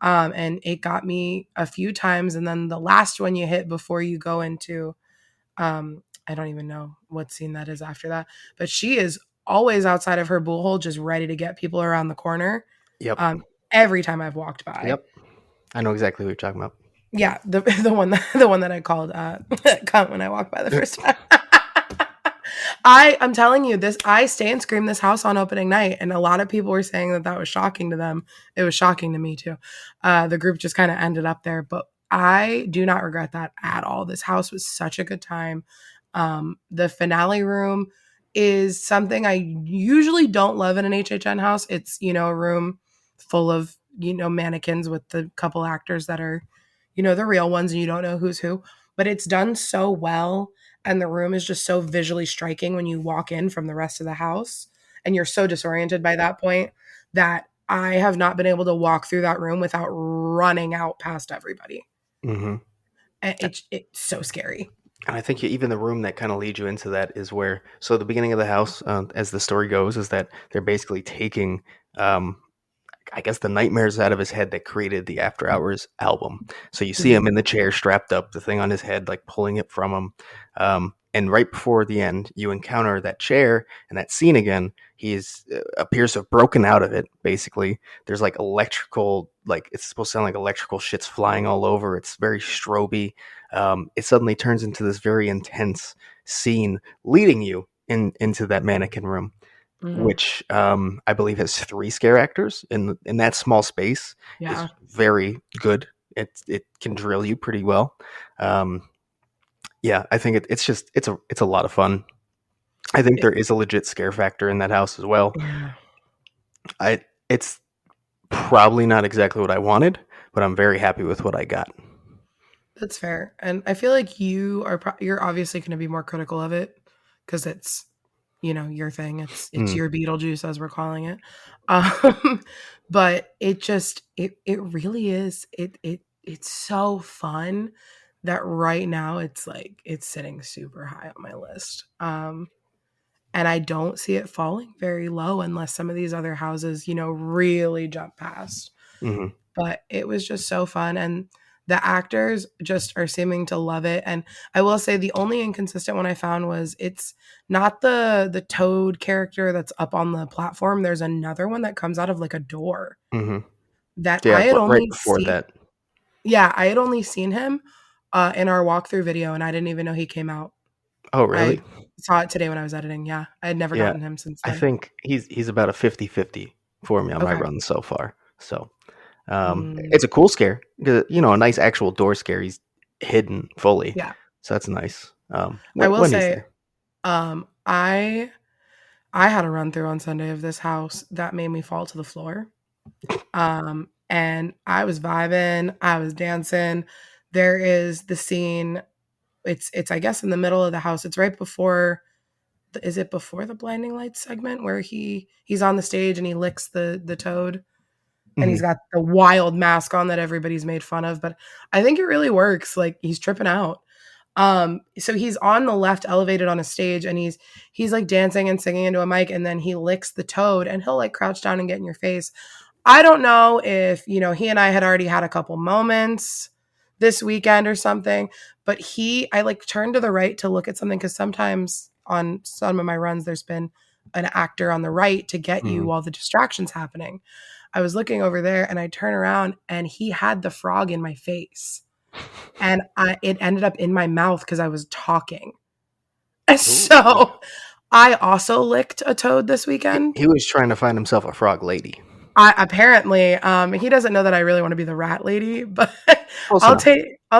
[SPEAKER 2] And it got me a few times, and then the last one you hit before you go into I don't even know what scene that is after that, but she is always outside of her pool hole, just ready to get people around the corner.
[SPEAKER 1] Yep.
[SPEAKER 2] Every time I've walked by.
[SPEAKER 1] Yep. I know exactly what you're talking about.
[SPEAKER 2] Yeah, the one that I called cunt when I walked by the first time. I'm telling you this. I stay and scream this house on opening night, and a lot of people were saying that that was shocking to them. It was shocking to me too. The group just kind of ended up there, but I do not regret that at all. This house was such a good time. The finale room is something I usually don't love in an HHN house. It's a room full of mannequins with the couple actors that are the real ones, and you don't know who's who. But it's done so well, and the room is just so visually striking when you walk in from the rest of the house, and you're so disoriented by that point that I have not been able to walk through that room without running out past everybody.
[SPEAKER 1] Mm-hmm.
[SPEAKER 2] And it's so scary.
[SPEAKER 1] And I think even the room that kind of leads you into that is where, so the beginning of the house, as the story goes, is that they're basically taking, I guess, the nightmares out of his head that created the After Hours album. So you see him
[SPEAKER 2] Mhm.
[SPEAKER 1] in the chair, strapped up, the thing on his head, like pulling it from him. And right before the end, you encounter that chair and that scene again. He appears to have broken out of it. Basically, there's like electrical, like it's supposed to sound like electrical shits flying all over. It's very stroby. It suddenly turns into this very intense scene, leading you into that mannequin room,
[SPEAKER 2] Mhm.
[SPEAKER 1] which I believe has three scare actors in that small space. Is
[SPEAKER 2] Yeah.
[SPEAKER 1] very good. It can drill you pretty well. Um, yeah, I think it's a lot of fun. I think
[SPEAKER 2] It
[SPEAKER 1] there is a legit scare factor in that house as well.
[SPEAKER 2] yeah.
[SPEAKER 1] It's probably not exactly what I wanted, but I'm very happy with what I got.
[SPEAKER 2] That's fair. And I feel like you're obviously going to be more critical of it because it's your thing. It's
[SPEAKER 1] Mm,
[SPEAKER 2] your Beetlejuice as we're calling it. Um, but it really is. It's so fun that right now it's like it's sitting super high on my list. And I don't see it falling very low unless some of these other houses, really jump past.
[SPEAKER 1] hmm
[SPEAKER 2] But it was just so fun, and the actors just are seeming to love it. And I will say the only inconsistent one I found was it's not the Toad character that's up on the platform. There's another one that comes out of like a door
[SPEAKER 1] hmm
[SPEAKER 2] that
[SPEAKER 1] Yeah,
[SPEAKER 2] I had
[SPEAKER 1] but right
[SPEAKER 2] only
[SPEAKER 1] before
[SPEAKER 2] seen.
[SPEAKER 1] that.
[SPEAKER 2] Yeah, I had only seen him in our walkthrough video, and I didn't even know he came out.
[SPEAKER 1] Oh,
[SPEAKER 2] I
[SPEAKER 1] really?
[SPEAKER 2] saw it today when I was editing. Yeah, I had never
[SPEAKER 1] Yeah,
[SPEAKER 2] gotten him since
[SPEAKER 1] I
[SPEAKER 2] then.
[SPEAKER 1] think he's about a 50-50 for me on my
[SPEAKER 2] Okay.
[SPEAKER 1] run so far. So
[SPEAKER 2] Mm,
[SPEAKER 1] it's a cool scare. A nice actual door scare. He's hidden fully,
[SPEAKER 2] yeah,
[SPEAKER 1] so that's nice.
[SPEAKER 2] I will
[SPEAKER 1] When he's
[SPEAKER 2] say,
[SPEAKER 1] there.
[SPEAKER 2] um, I I had a run through on Sunday of this house that made me fall to the floor. And I was vibing, I was dancing. There is the scene. It's I guess in the middle of the house. It's right before. Is it before the blinding lights segment where he's on the stage and he licks the toad and he's
[SPEAKER 1] hmm
[SPEAKER 2] got the wild mask on that everybody's made fun of, but I think it really works. Like he's tripping out. So he's on the left elevated on a stage and he's like dancing and singing into a mic and then he licks the toad and he'll like crouch down and get in your face. I don't know if, he and I had already had a couple moments this weekend or something, but I like turned to the right to look at something because sometimes on some of my runs, there's been an actor on the right to get you
[SPEAKER 1] hmm
[SPEAKER 2] while the distraction's happening. I was looking over there and I turn around and he had the frog in my face and it ended up in my mouth because I was talking.
[SPEAKER 1] Ooh.
[SPEAKER 2] So I also licked a toad this weekend.
[SPEAKER 1] He was trying to find himself a frog lady.
[SPEAKER 2] Apparently, he doesn't know that I really want to be the rat lady, but
[SPEAKER 1] Close
[SPEAKER 2] I'll
[SPEAKER 1] enough.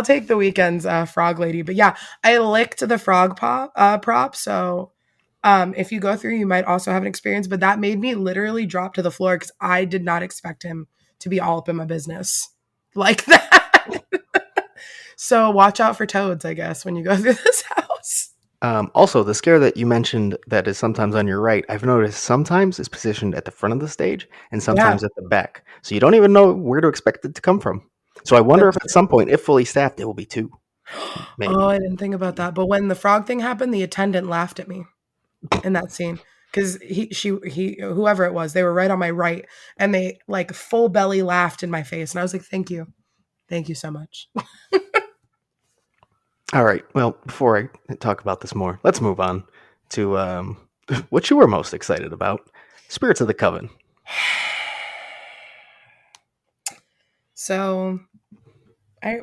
[SPEAKER 2] take the weekend's frog lady. But yeah, I licked the frog prop. So if you go through, you might also have an experience. But that made me literally drop to the floor because I did not expect him to be all up in my business like that. So watch out for toads, I guess, when you go through this house.
[SPEAKER 1] Also, the scare that you mentioned that is sometimes on your right, I've noticed sometimes is positioned at the front of the stage and
[SPEAKER 2] Yeah,
[SPEAKER 1] sometimes at the back. So you don't even know where to expect it to come from. So I wonder if
[SPEAKER 2] that's
[SPEAKER 1] at some point, if fully staffed, it will be two,
[SPEAKER 2] oh,
[SPEAKER 1] maybe.
[SPEAKER 2] I didn't think about that. But when the frog thing happened, the attendant laughed at me in that scene because whoever it was, they were right on my right, and they like full belly laughed in my face, and I was like, thank you so much."
[SPEAKER 1] All right. Well, before I talk about this more, let's move on to what you were most excited about? Spirits of the Coven.
[SPEAKER 2] So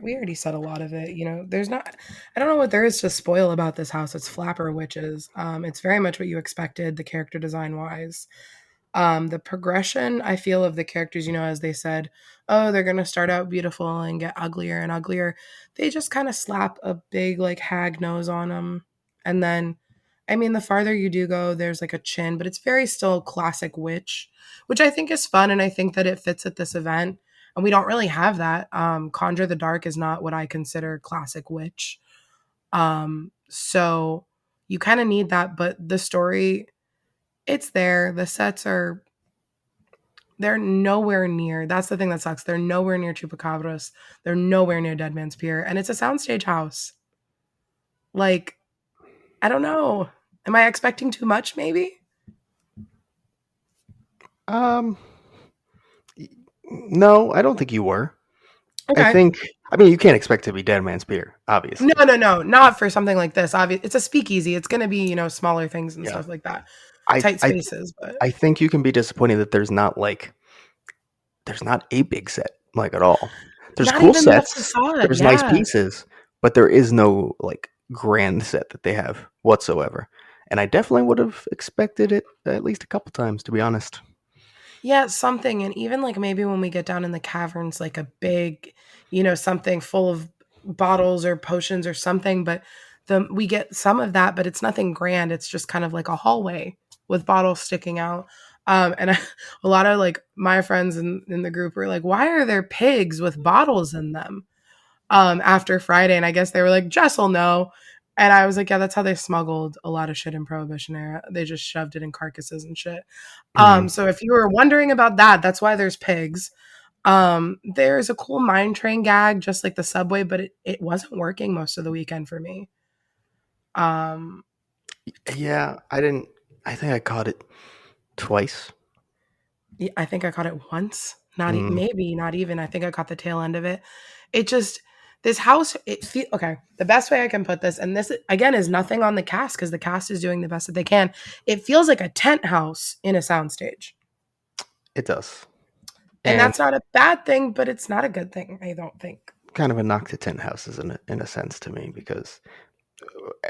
[SPEAKER 2] we already said a lot of it. You know, there's not. I don't know what there is to spoil about this house. It's Flapper Witches. It's very much what you expected, the character design wise. The progression I feel of the characters, you know, as they said, oh, they're gonna start out beautiful and get uglier and uglier. They just kind of slap a big like hag nose on them, and then, I mean, the farther you do go, there's like a chin, but it's very still classic witch, which I think is fun, and I think that it fits at this event. And we don't really have that. Conjure the Dark is not what I consider classic witch. So you kind of need that, but the story, it's there. The sets are, they're nowhere near. That's the thing that sucks. They're nowhere near Chupacabras. They're nowhere near Dead Man's Pier, and it's a soundstage house. Like, I don't know. Am I expecting too much? Maybe.
[SPEAKER 1] Um, no, I don't think you were. I
[SPEAKER 2] Okay.
[SPEAKER 1] think, I mean, you can't expect to be Dead Man's Beer,
[SPEAKER 2] No,
[SPEAKER 1] obviously.
[SPEAKER 2] no, no, not for something like this. Obviously, it's a speakeasy. It's going to be, you know, smaller things and
[SPEAKER 1] Yeah.
[SPEAKER 2] stuff like that,
[SPEAKER 1] I,
[SPEAKER 2] tight
[SPEAKER 1] I,
[SPEAKER 2] spaces. But
[SPEAKER 1] I think you can be disappointed that there's not a big set, like at all. There's
[SPEAKER 2] not
[SPEAKER 1] cool
[SPEAKER 2] even the
[SPEAKER 1] sets,
[SPEAKER 2] facade.
[SPEAKER 1] there's nice
[SPEAKER 2] Yeah,
[SPEAKER 1] pieces, but there is no like grand set that they have whatsoever. And I definitely would have expected it at least a couple times, to be honest.
[SPEAKER 2] yeah, something. And even like maybe when we get down in the caverns, like a big, you know, something full of bottles or potions or something. But we get some of that, but it's nothing grand. It's just kind of like a hallway with bottles sticking out. A lot of like my friends in the group were like, "Why are there pigs with bottles in them?" After Friday, and I guess they were like, "Jess will know." And I was like, "Yeah, that's how they smuggled a lot of shit in Prohibition era. They just shoved it in carcasses and shit."
[SPEAKER 1] Mm.
[SPEAKER 2] So if you were wondering about that, that's why there's pigs. There's a cool mine train gag, just like the subway, but it wasn't working most of the weekend for me. Um,
[SPEAKER 1] Yeah, I didn't. I think I caught it twice.
[SPEAKER 2] I think I caught it once, not
[SPEAKER 1] Mm.
[SPEAKER 2] maybe not even. I think I caught the tail end of it. It just this house. Okay. The best way I can put this, and this again is nothing on the cast because the cast is doing the best that they can. It feels like a tent house in a soundstage,
[SPEAKER 1] It does.
[SPEAKER 2] and
[SPEAKER 1] And
[SPEAKER 2] that's not a bad thing, but it's not a good thing. I don't think.
[SPEAKER 1] kind of a knock to tent houses in a sense to me because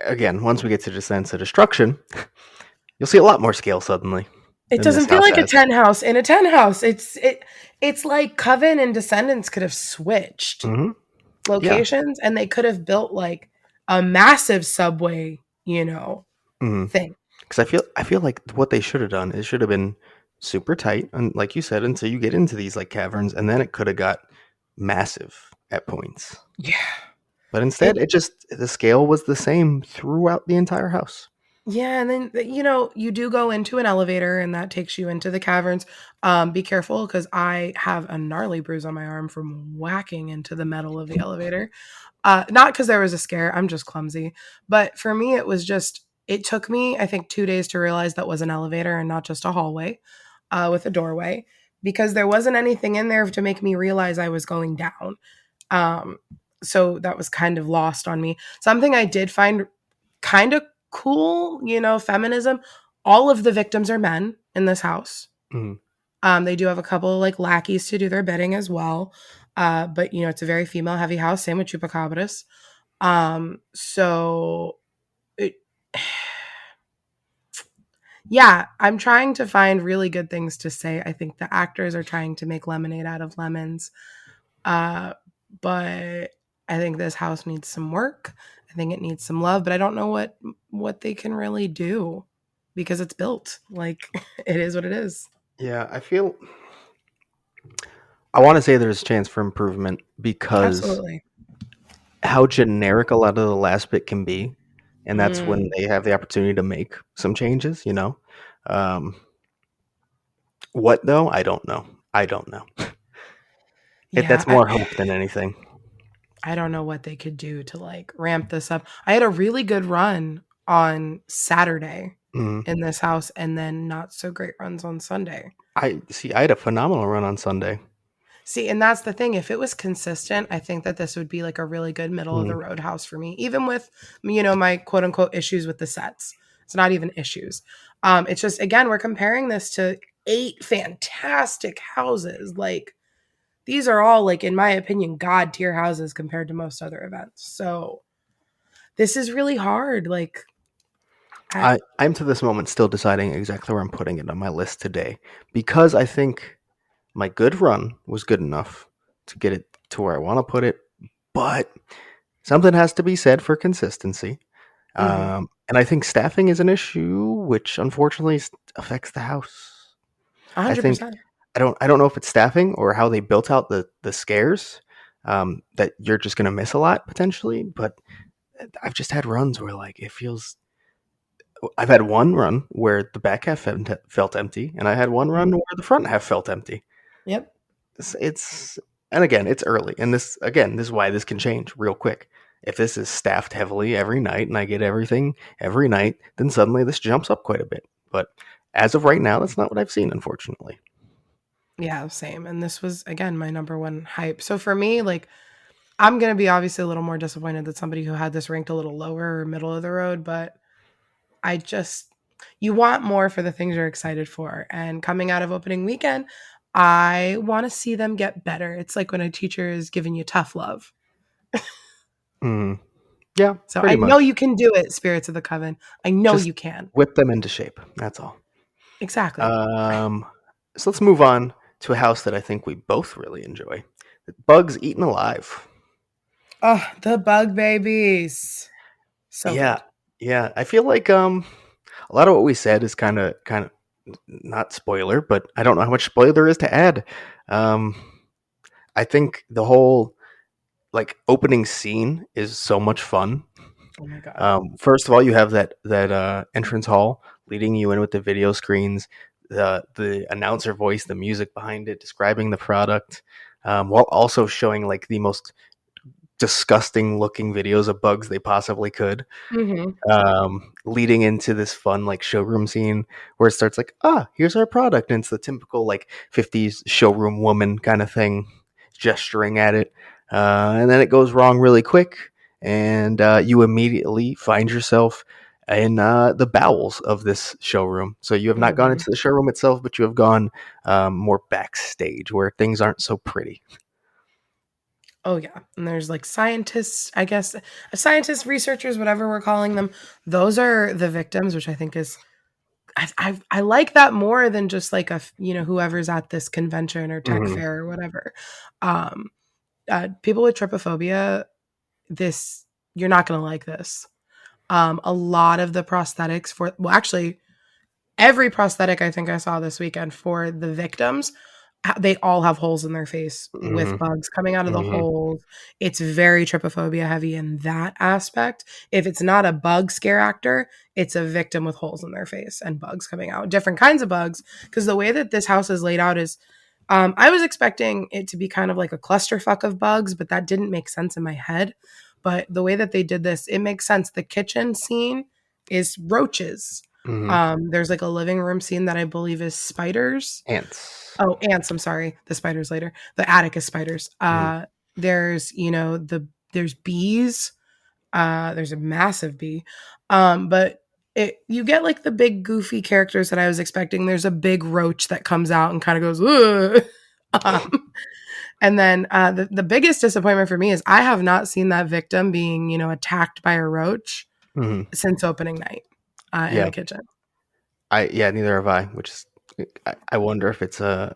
[SPEAKER 1] again, once we get to Descents of Destruction, you'll see a lot more scale suddenly
[SPEAKER 2] It
[SPEAKER 1] than this
[SPEAKER 2] doesn't feel
[SPEAKER 1] house
[SPEAKER 2] like a
[SPEAKER 1] has.
[SPEAKER 2] tent house in a tent house. It's like Coven and Descendants could have switched
[SPEAKER 1] Hmm. Yeah.
[SPEAKER 2] locations and they could have built like a massive subway, you know,
[SPEAKER 1] Because
[SPEAKER 2] thing.
[SPEAKER 1] I feel like what they should have done is should have been super tight, and like you said, until you get into these like caverns, and then it could have got massive at points.
[SPEAKER 2] Yeah.
[SPEAKER 1] But instead,
[SPEAKER 2] It
[SPEAKER 1] it just the scale was the same throughout the entire house.
[SPEAKER 2] Yeah, and then you know, you do go into an elevator and that takes you into the caverns. Be careful because I have a gnarly bruise on my arm from whacking into the metal of the elevator. Not because there was a scare, I'm just clumsy. But for me, it was just, it took me, I think, 2 days to realize that was an elevator and not just a hallway with a doorway because there wasn't anything in there to make me realize I was going down. Um, so that was kind of lost on me. Something I did find kind of cool, you know, feminism. All of the victims are men in this house.
[SPEAKER 1] Mm.
[SPEAKER 2] They do have a couple of like lackeys to do their bidding as well. But you know, it's a very female heavy house. Same with Chupacabras. So it, yeah, I'm trying to find really good things to say. I think the actors are trying to make lemonade out of lemons. Uh, but I think this house needs some work. I think it needs some love, but I don't know what they can really do because it's built. Like it is what it is.
[SPEAKER 1] Yeah, I want to say there's a chance for improvement because
[SPEAKER 2] Absolutely.
[SPEAKER 1] how generic a lot of the last bit can be, and that's when
[SPEAKER 2] Mm,
[SPEAKER 1] they have the opportunity to make some changes. Um, what though? I don't know. I don't know.
[SPEAKER 2] yeah,
[SPEAKER 1] That's more hope than anything.
[SPEAKER 2] I don't know what they could do to like ramp this up. I had a really good run on Saturday
[SPEAKER 1] Mhm.
[SPEAKER 2] in this house and then not so great runs on Sunday.
[SPEAKER 1] I see. I had a phenomenal run on Sunday.
[SPEAKER 2] See, and that's the thing. If it was consistent, I think that this would be like a really good middle of
[SPEAKER 1] Mm.
[SPEAKER 2] the road house for me, even with, you know, my quote unquote issues with the sets. It's not even issues. It's just, again, we're comparing this to 8 fantastic houses. Like, these are all, like, in my opinion, god tier houses compared to most other events. So this is really hard. Like, I,
[SPEAKER 1] I'm to this moment still deciding exactly where I'm putting it on my list today because I think my good run was good enough to get it to where I want to put it, but something has to be said for consistency.
[SPEAKER 2] mhm,
[SPEAKER 1] And I think staffing is an issue, which unfortunately affects the house. I think
[SPEAKER 2] 100%.
[SPEAKER 1] I don't know if it's staffing or how they built out the scares, that you're just gonna miss a lot potentially. But I've just had runs where like it feels. I've had one run where the back half felt empty, and I had one run
[SPEAKER 2] Mhm.
[SPEAKER 1] where the front half felt empty.
[SPEAKER 2] Yep.
[SPEAKER 1] It's and again, it's early, and this is why this can change real quick. If this is staffed heavily every night, and I get everything every night, then suddenly this jumps up quite a bit. But as of right now, that's not what I've seen, unfortunately.
[SPEAKER 2] Yeah, same. And this was, again, my number one hype. So for me, like, I'm going to be obviously a little more disappointed that somebody who had this ranked a little lower or middle of the road, but I just, you want more for the things you're excited for. And coming out of opening weekend, I want to see them get better. It's like when a teacher is giving you tough love.
[SPEAKER 1] Mm, yeah,
[SPEAKER 2] So
[SPEAKER 1] pretty
[SPEAKER 2] I know
[SPEAKER 1] much.
[SPEAKER 2] you can do it, Spirits of the Coven. I know
[SPEAKER 1] Just
[SPEAKER 2] you can.
[SPEAKER 1] whip them into shape. That's all.
[SPEAKER 2] Exactly.
[SPEAKER 1] Um, so let's move on to a house that I think we both really enjoy. Bugs Eaten Alive.
[SPEAKER 2] Oh, the bug babies. So
[SPEAKER 1] Yeah,
[SPEAKER 2] good.
[SPEAKER 1] yeah. I feel like a lot of what we said is kind of not spoiler, but I don't know how much spoiler there is to add. Um, I think the whole like opening scene is so much fun.
[SPEAKER 2] Oh my God.
[SPEAKER 1] First of all, you have that entrance hall leading you in with the video screens, the announcer voice, the music behind it, describing the product, while also showing like the most disgusting looking videos of bugs they possibly could.
[SPEAKER 2] Hmm.
[SPEAKER 1] Leading into this fun like showroom scene where it starts like, here's our product, and it's the typical like 50s showroom woman kind of thing, gesturing at it, and then it goes wrong really quick, and you immediately find yourself in the bowels of this showroom. So you have not gone
[SPEAKER 2] Hmm.
[SPEAKER 1] into the showroom itself, but you have gone more backstage where things aren't so pretty.
[SPEAKER 2] Oh yeah, and there's like scientists, I guess, scientists, researchers, whatever we're calling them. Those are the victims, which I think is I like that more than just like whoever's at this convention or tech
[SPEAKER 1] Hmm.
[SPEAKER 2] fair or whatever. Um, People with trypophobia, this you're not gonna like this. A lot of the prosthetics for well, actually, every prosthetic I think I saw this weekend for the victims, they all have holes in their face with
[SPEAKER 1] Hmm.
[SPEAKER 2] bugs coming out of the
[SPEAKER 1] Hmm.
[SPEAKER 2] holes. It's very trypophobia heavy in that aspect. If it's not a bug scare actor, it's a victim with holes in their face and bugs coming out. Different kinds of bugs, because the way that this house is laid out is I was expecting it to be kind of like a clusterfuck of bugs, but that didn't make sense in my head. But the way that they did this, it makes sense. The kitchen scene is roaches.
[SPEAKER 1] Hmm.
[SPEAKER 2] There's like a living room scene that I believe is spiders.
[SPEAKER 1] Ants.
[SPEAKER 2] Oh, ants, I'm sorry. The spiders later. The attic is spiders.
[SPEAKER 1] Hmm.
[SPEAKER 2] There's, there's bees. There's a massive bee. But you get like the big goofy characters that I was expecting. There's a big roach that comes out and kind of goes, "Ugh." um, and then the biggest disappointment for me is I have not seen that victim being, attacked by a roach
[SPEAKER 1] Hmm.
[SPEAKER 2] since opening night in
[SPEAKER 1] Yeah,
[SPEAKER 2] the kitchen.
[SPEAKER 1] neither have I. Which is, I wonder if it's a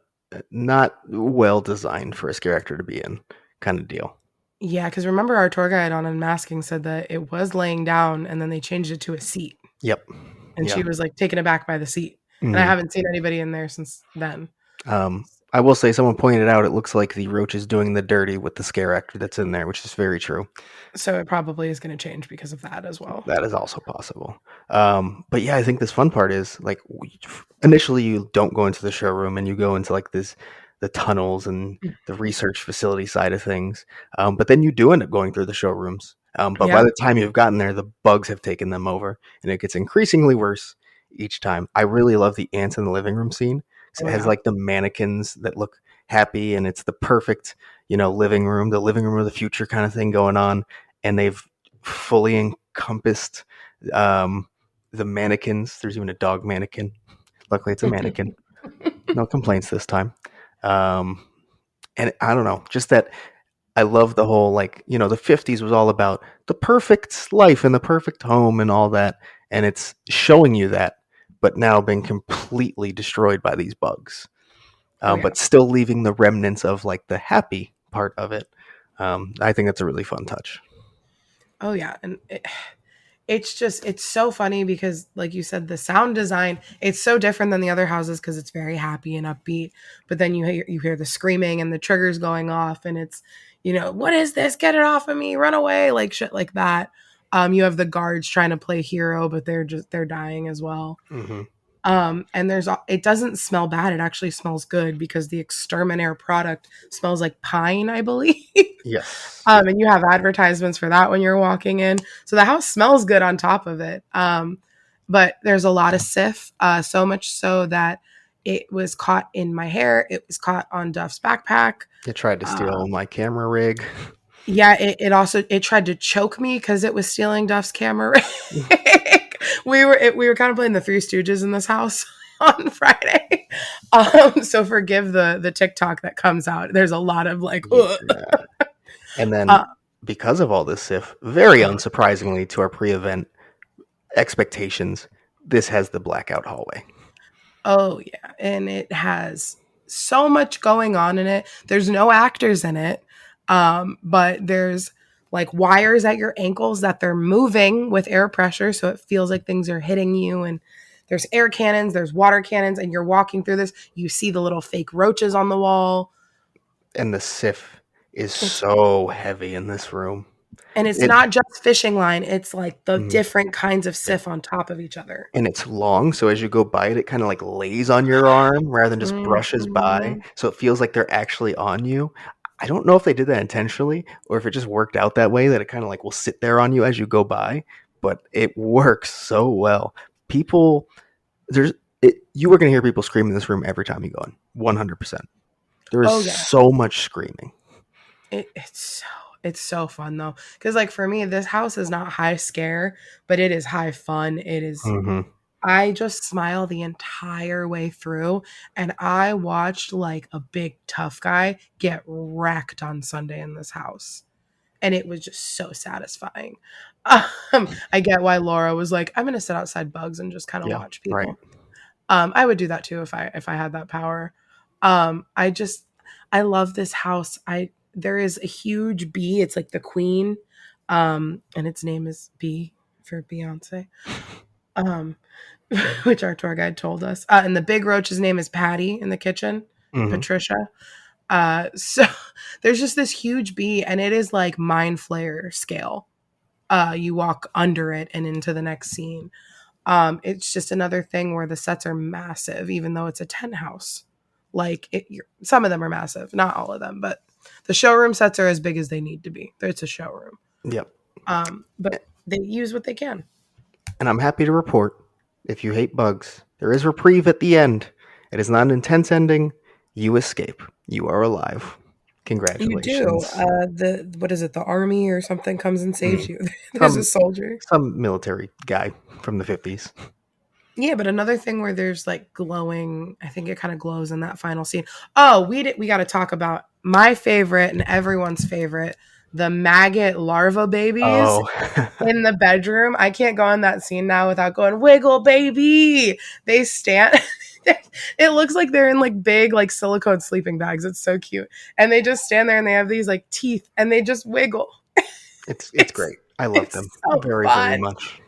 [SPEAKER 1] not well designed for a scare actor to be in kind of deal.
[SPEAKER 2] Yeah, because remember our tour guide on Unmasking said that it was laying down and then they changed it to a seat.
[SPEAKER 1] Yep.
[SPEAKER 2] And
[SPEAKER 1] Yeah.
[SPEAKER 2] she was like taken aback by the seat. And I
[SPEAKER 1] Hmm.
[SPEAKER 2] haven't seen anybody in there since then.
[SPEAKER 1] I will say, someone pointed out it looks like the roach is doing the dirty with the scare actor that's in there, which is very true.
[SPEAKER 2] So it probably is going to change because of that as well.
[SPEAKER 1] That is also possible. But yeah, I think this fun part is like initially you don't go into the showroom and you go into like the tunnels and the research facility side of things. But then you do end up going through the showrooms. But by
[SPEAKER 2] Yeah.
[SPEAKER 1] the time you've gotten there, the bugs have taken them over, and it gets increasingly worse each time. I really love the ants in the living room scene because
[SPEAKER 2] Oh
[SPEAKER 1] it has
[SPEAKER 2] yeah.
[SPEAKER 1] like the mannequins that look happy, and it's the perfect living room, the living room of the future kind of thing going on, and they've fully encompassed um, the mannequins. There's even a dog mannequin. Luckily, it's a mannequin. No complaints this time. Um, and I don't know, just that I love the whole, like, the 50s was all about the perfect life and the perfect home and all that. And it's showing you that, but now being completely destroyed by these bugs,
[SPEAKER 2] Oh yeah.
[SPEAKER 1] but still leaving the remnants of like the happy part of it. I think that's a really fun touch.
[SPEAKER 2] Oh yeah. And it's so funny because like you said, the sound design, it's so different than the other houses because it's very happy and upbeat. But then you hear the screaming and the triggers going off, and it's, what is this? Get it off of me, run away, like shit like that. You have the guards trying to play hero, but they're dying as well.
[SPEAKER 1] Hmm.
[SPEAKER 2] And it doesn't smell bad. It actually smells good because the exterminator product smells like pine, I believe.
[SPEAKER 1] Yes. Yeah.
[SPEAKER 2] And you have advertisements for that when you're walking in. So the house smells good on top of it. But there's a lot of sif, so much so that it was caught in my hair. It was caught on Duff's backpack.
[SPEAKER 1] It tried to steal
[SPEAKER 2] Um,
[SPEAKER 1] my camera rig.
[SPEAKER 2] yeah, it tried to choke me because it was stealing Duff's camera. We were kind of playing the Three Stooges in this house on Friday. So forgive the TikTok that comes out. There's a lot of like, ugh.
[SPEAKER 1] Yeah. And then
[SPEAKER 2] Uh,
[SPEAKER 1] because of all this SIF, very
[SPEAKER 2] oh,
[SPEAKER 1] unsurprisingly to our pre-event expectations, this has the blackout hallway.
[SPEAKER 2] oh yeah, and it has so much going on in it. There's no actors in it, but there's like wires at your ankles that they're moving with air pressure, so it feels like things are hitting you. And there's air cannons, there's water cannons, and you're walking through this. You see the little fake roaches on the wall.
[SPEAKER 1] And the SIF is
[SPEAKER 2] It's
[SPEAKER 1] so heavy in this room.
[SPEAKER 2] and it's
[SPEAKER 1] It,
[SPEAKER 2] not just fishing line; it's like the
[SPEAKER 1] mm,
[SPEAKER 2] different kinds of
[SPEAKER 1] yeah.
[SPEAKER 2] sif on top of each other.
[SPEAKER 1] And it's long, so as you go by it, it kind of like lays on your arm rather than just brushes by.
[SPEAKER 2] Mhm.
[SPEAKER 1] So it feels like they're actually on you. I don't know if they did that intentionally or if it just worked out that way that it kind of like will sit there on you as you go by, but it works so well. People, you are going to hear people scream in this room every time you go in. 100%. There is
[SPEAKER 2] Oh yeah.
[SPEAKER 1] so much screaming.
[SPEAKER 2] It's so fun though, because like for me, this house is not high scare, but it is high fun. It is.
[SPEAKER 1] Hmm.
[SPEAKER 2] I just smile the entire way through, and I watched like a big tough guy get wrecked on Sunday in this house, and it was just so satisfying. I get why Laura was like, "I'm gonna sit outside bugs and just kind of
[SPEAKER 1] Yeah,
[SPEAKER 2] watch
[SPEAKER 1] right.
[SPEAKER 2] people." I would do that too if I had that power. I just I love this house. I There is a huge bee. It's like the queen, and its name is Bee for Beyonce. Um, which our tour guide told us. And the big roach's name is Patty in the kitchen,
[SPEAKER 1] Hmm.
[SPEAKER 2] Patricia. So there's just this huge bee, and it is like mind flayer scale. You walk under it and into the next scene. It's just another thing where the sets are massive, even though it's a tent house. Some of them are massive, not all of them, but the showroom sets are as big as they need to be. It's a showroom,
[SPEAKER 1] Yep.
[SPEAKER 2] but they use what they can.
[SPEAKER 1] And I'm happy to report, if you hate bugs, there is reprieve at the end. It is not an intense ending. You escape. You are alive.
[SPEAKER 2] You do.
[SPEAKER 1] Congratulations.
[SPEAKER 2] The what is it? The army or something comes and saves
[SPEAKER 1] Mm.
[SPEAKER 2] you. There's a
[SPEAKER 1] Some
[SPEAKER 2] soldier.
[SPEAKER 1] some military guy from the 50s.
[SPEAKER 2] Yeah, but another thing where there's like glowing. I think it kind of glows in that final scene. Oh, we got to talk about my favorite and everyone's favorite, the maggot larva babies
[SPEAKER 1] Oh.
[SPEAKER 2] in the bedroom. I can't go in that scene now without going wiggle baby. They stand. It looks like they're in like big like silicone sleeping bags. It's so cute, and they just stand there and they have these like teeth and they just wiggle.
[SPEAKER 1] It's
[SPEAKER 2] It's
[SPEAKER 1] great. I love
[SPEAKER 2] it's
[SPEAKER 1] them
[SPEAKER 2] so
[SPEAKER 1] very, very
[SPEAKER 2] fun.
[SPEAKER 1] much.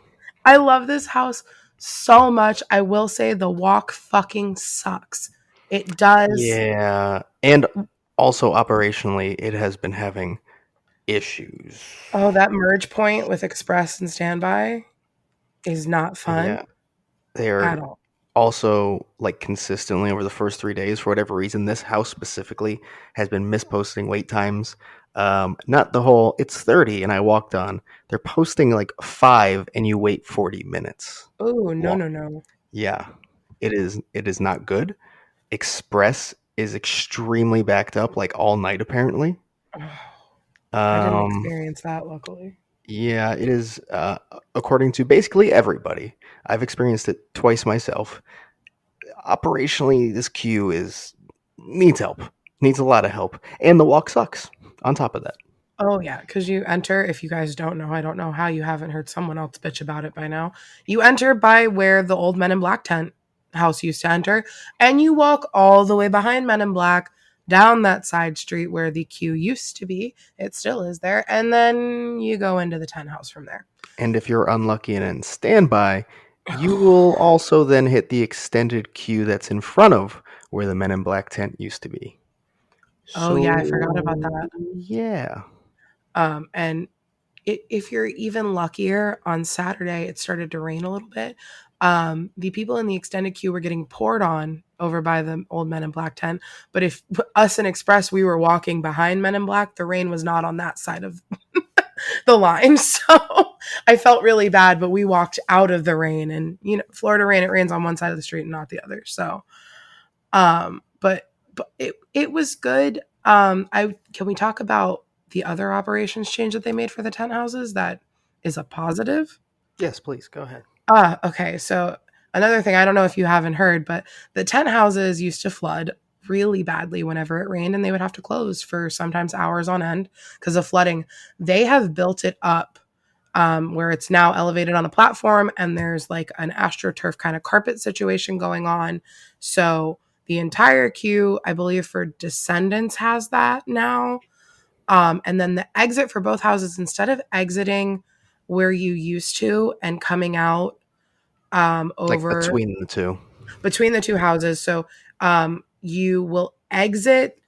[SPEAKER 2] I love this house so much. I will say the walk fucking sucks. It does.
[SPEAKER 1] Yeah. And also operationally, it has been having issues.
[SPEAKER 2] Oh, that merge point with express and standby is not fun
[SPEAKER 1] Yeah. They're
[SPEAKER 2] at all.
[SPEAKER 1] also like consistently over the first 3 days, for whatever reason, this house specifically has been misposting wait times. Not the whole it's 30 and I walked on. They're posting like 5 and you wait 40 minutes.
[SPEAKER 2] Oh, no,
[SPEAKER 1] Long.
[SPEAKER 2] no, no.
[SPEAKER 1] Yeah. It is not good. Express is extremely backed up like all night apparently.
[SPEAKER 2] Oh, I didn't
[SPEAKER 1] Um
[SPEAKER 2] experience that, luckily.
[SPEAKER 1] Yeah, it is. According to basically everybody, I've experienced it twice myself. Operationally, this queue is needs help, needs a lot of help, and the walk sucks. On top of that,
[SPEAKER 2] Oh yeah, because you enter. If you guys don't know, I don't know how you haven't heard someone else bitch about it by now. You enter by where the old Men in Black tent house used to enter, and you walk all the way behind Men in Black down that side street where the queue used to be. It still is there, and then you go into the tent house from there.
[SPEAKER 1] and if you're unlucky and in standby, you will also then hit the extended queue that's in front of where the Men in Black tent used to be.
[SPEAKER 2] Oh yeah, I forgot about
[SPEAKER 1] So
[SPEAKER 2] that.
[SPEAKER 1] yeah,
[SPEAKER 2] And if you're even luckier, on Saturday it started to rain a little bit. The people in the extended queue were getting poured on over by the old Men in Black tent. But if us and Express, we were walking behind Men in Black, the rain was not on that side of the line. So I felt really bad, but we walked out of the rain. And, you know, Florida rain, it rains on one side of the street and not the other. So, but it was good. I can we talk about the other operations change that they made for the tent houses that is a positive?
[SPEAKER 1] yes, please go ahead.
[SPEAKER 2] Okay. So another thing, I don't know if you haven't heard, but the tent houses used to flood really badly whenever it rained, and they would have to close for sometimes hours on end because of flooding. They have built it up where it's now elevated on a platform, and there's like an astroturf kind of carpet situation going on. So the entire queue, I believe, for Descendants has that now. And then the exit for both houses, instead of exiting where you used to and coming out
[SPEAKER 1] Like
[SPEAKER 2] over
[SPEAKER 1] between the two.
[SPEAKER 2] between the two houses. So you will exit,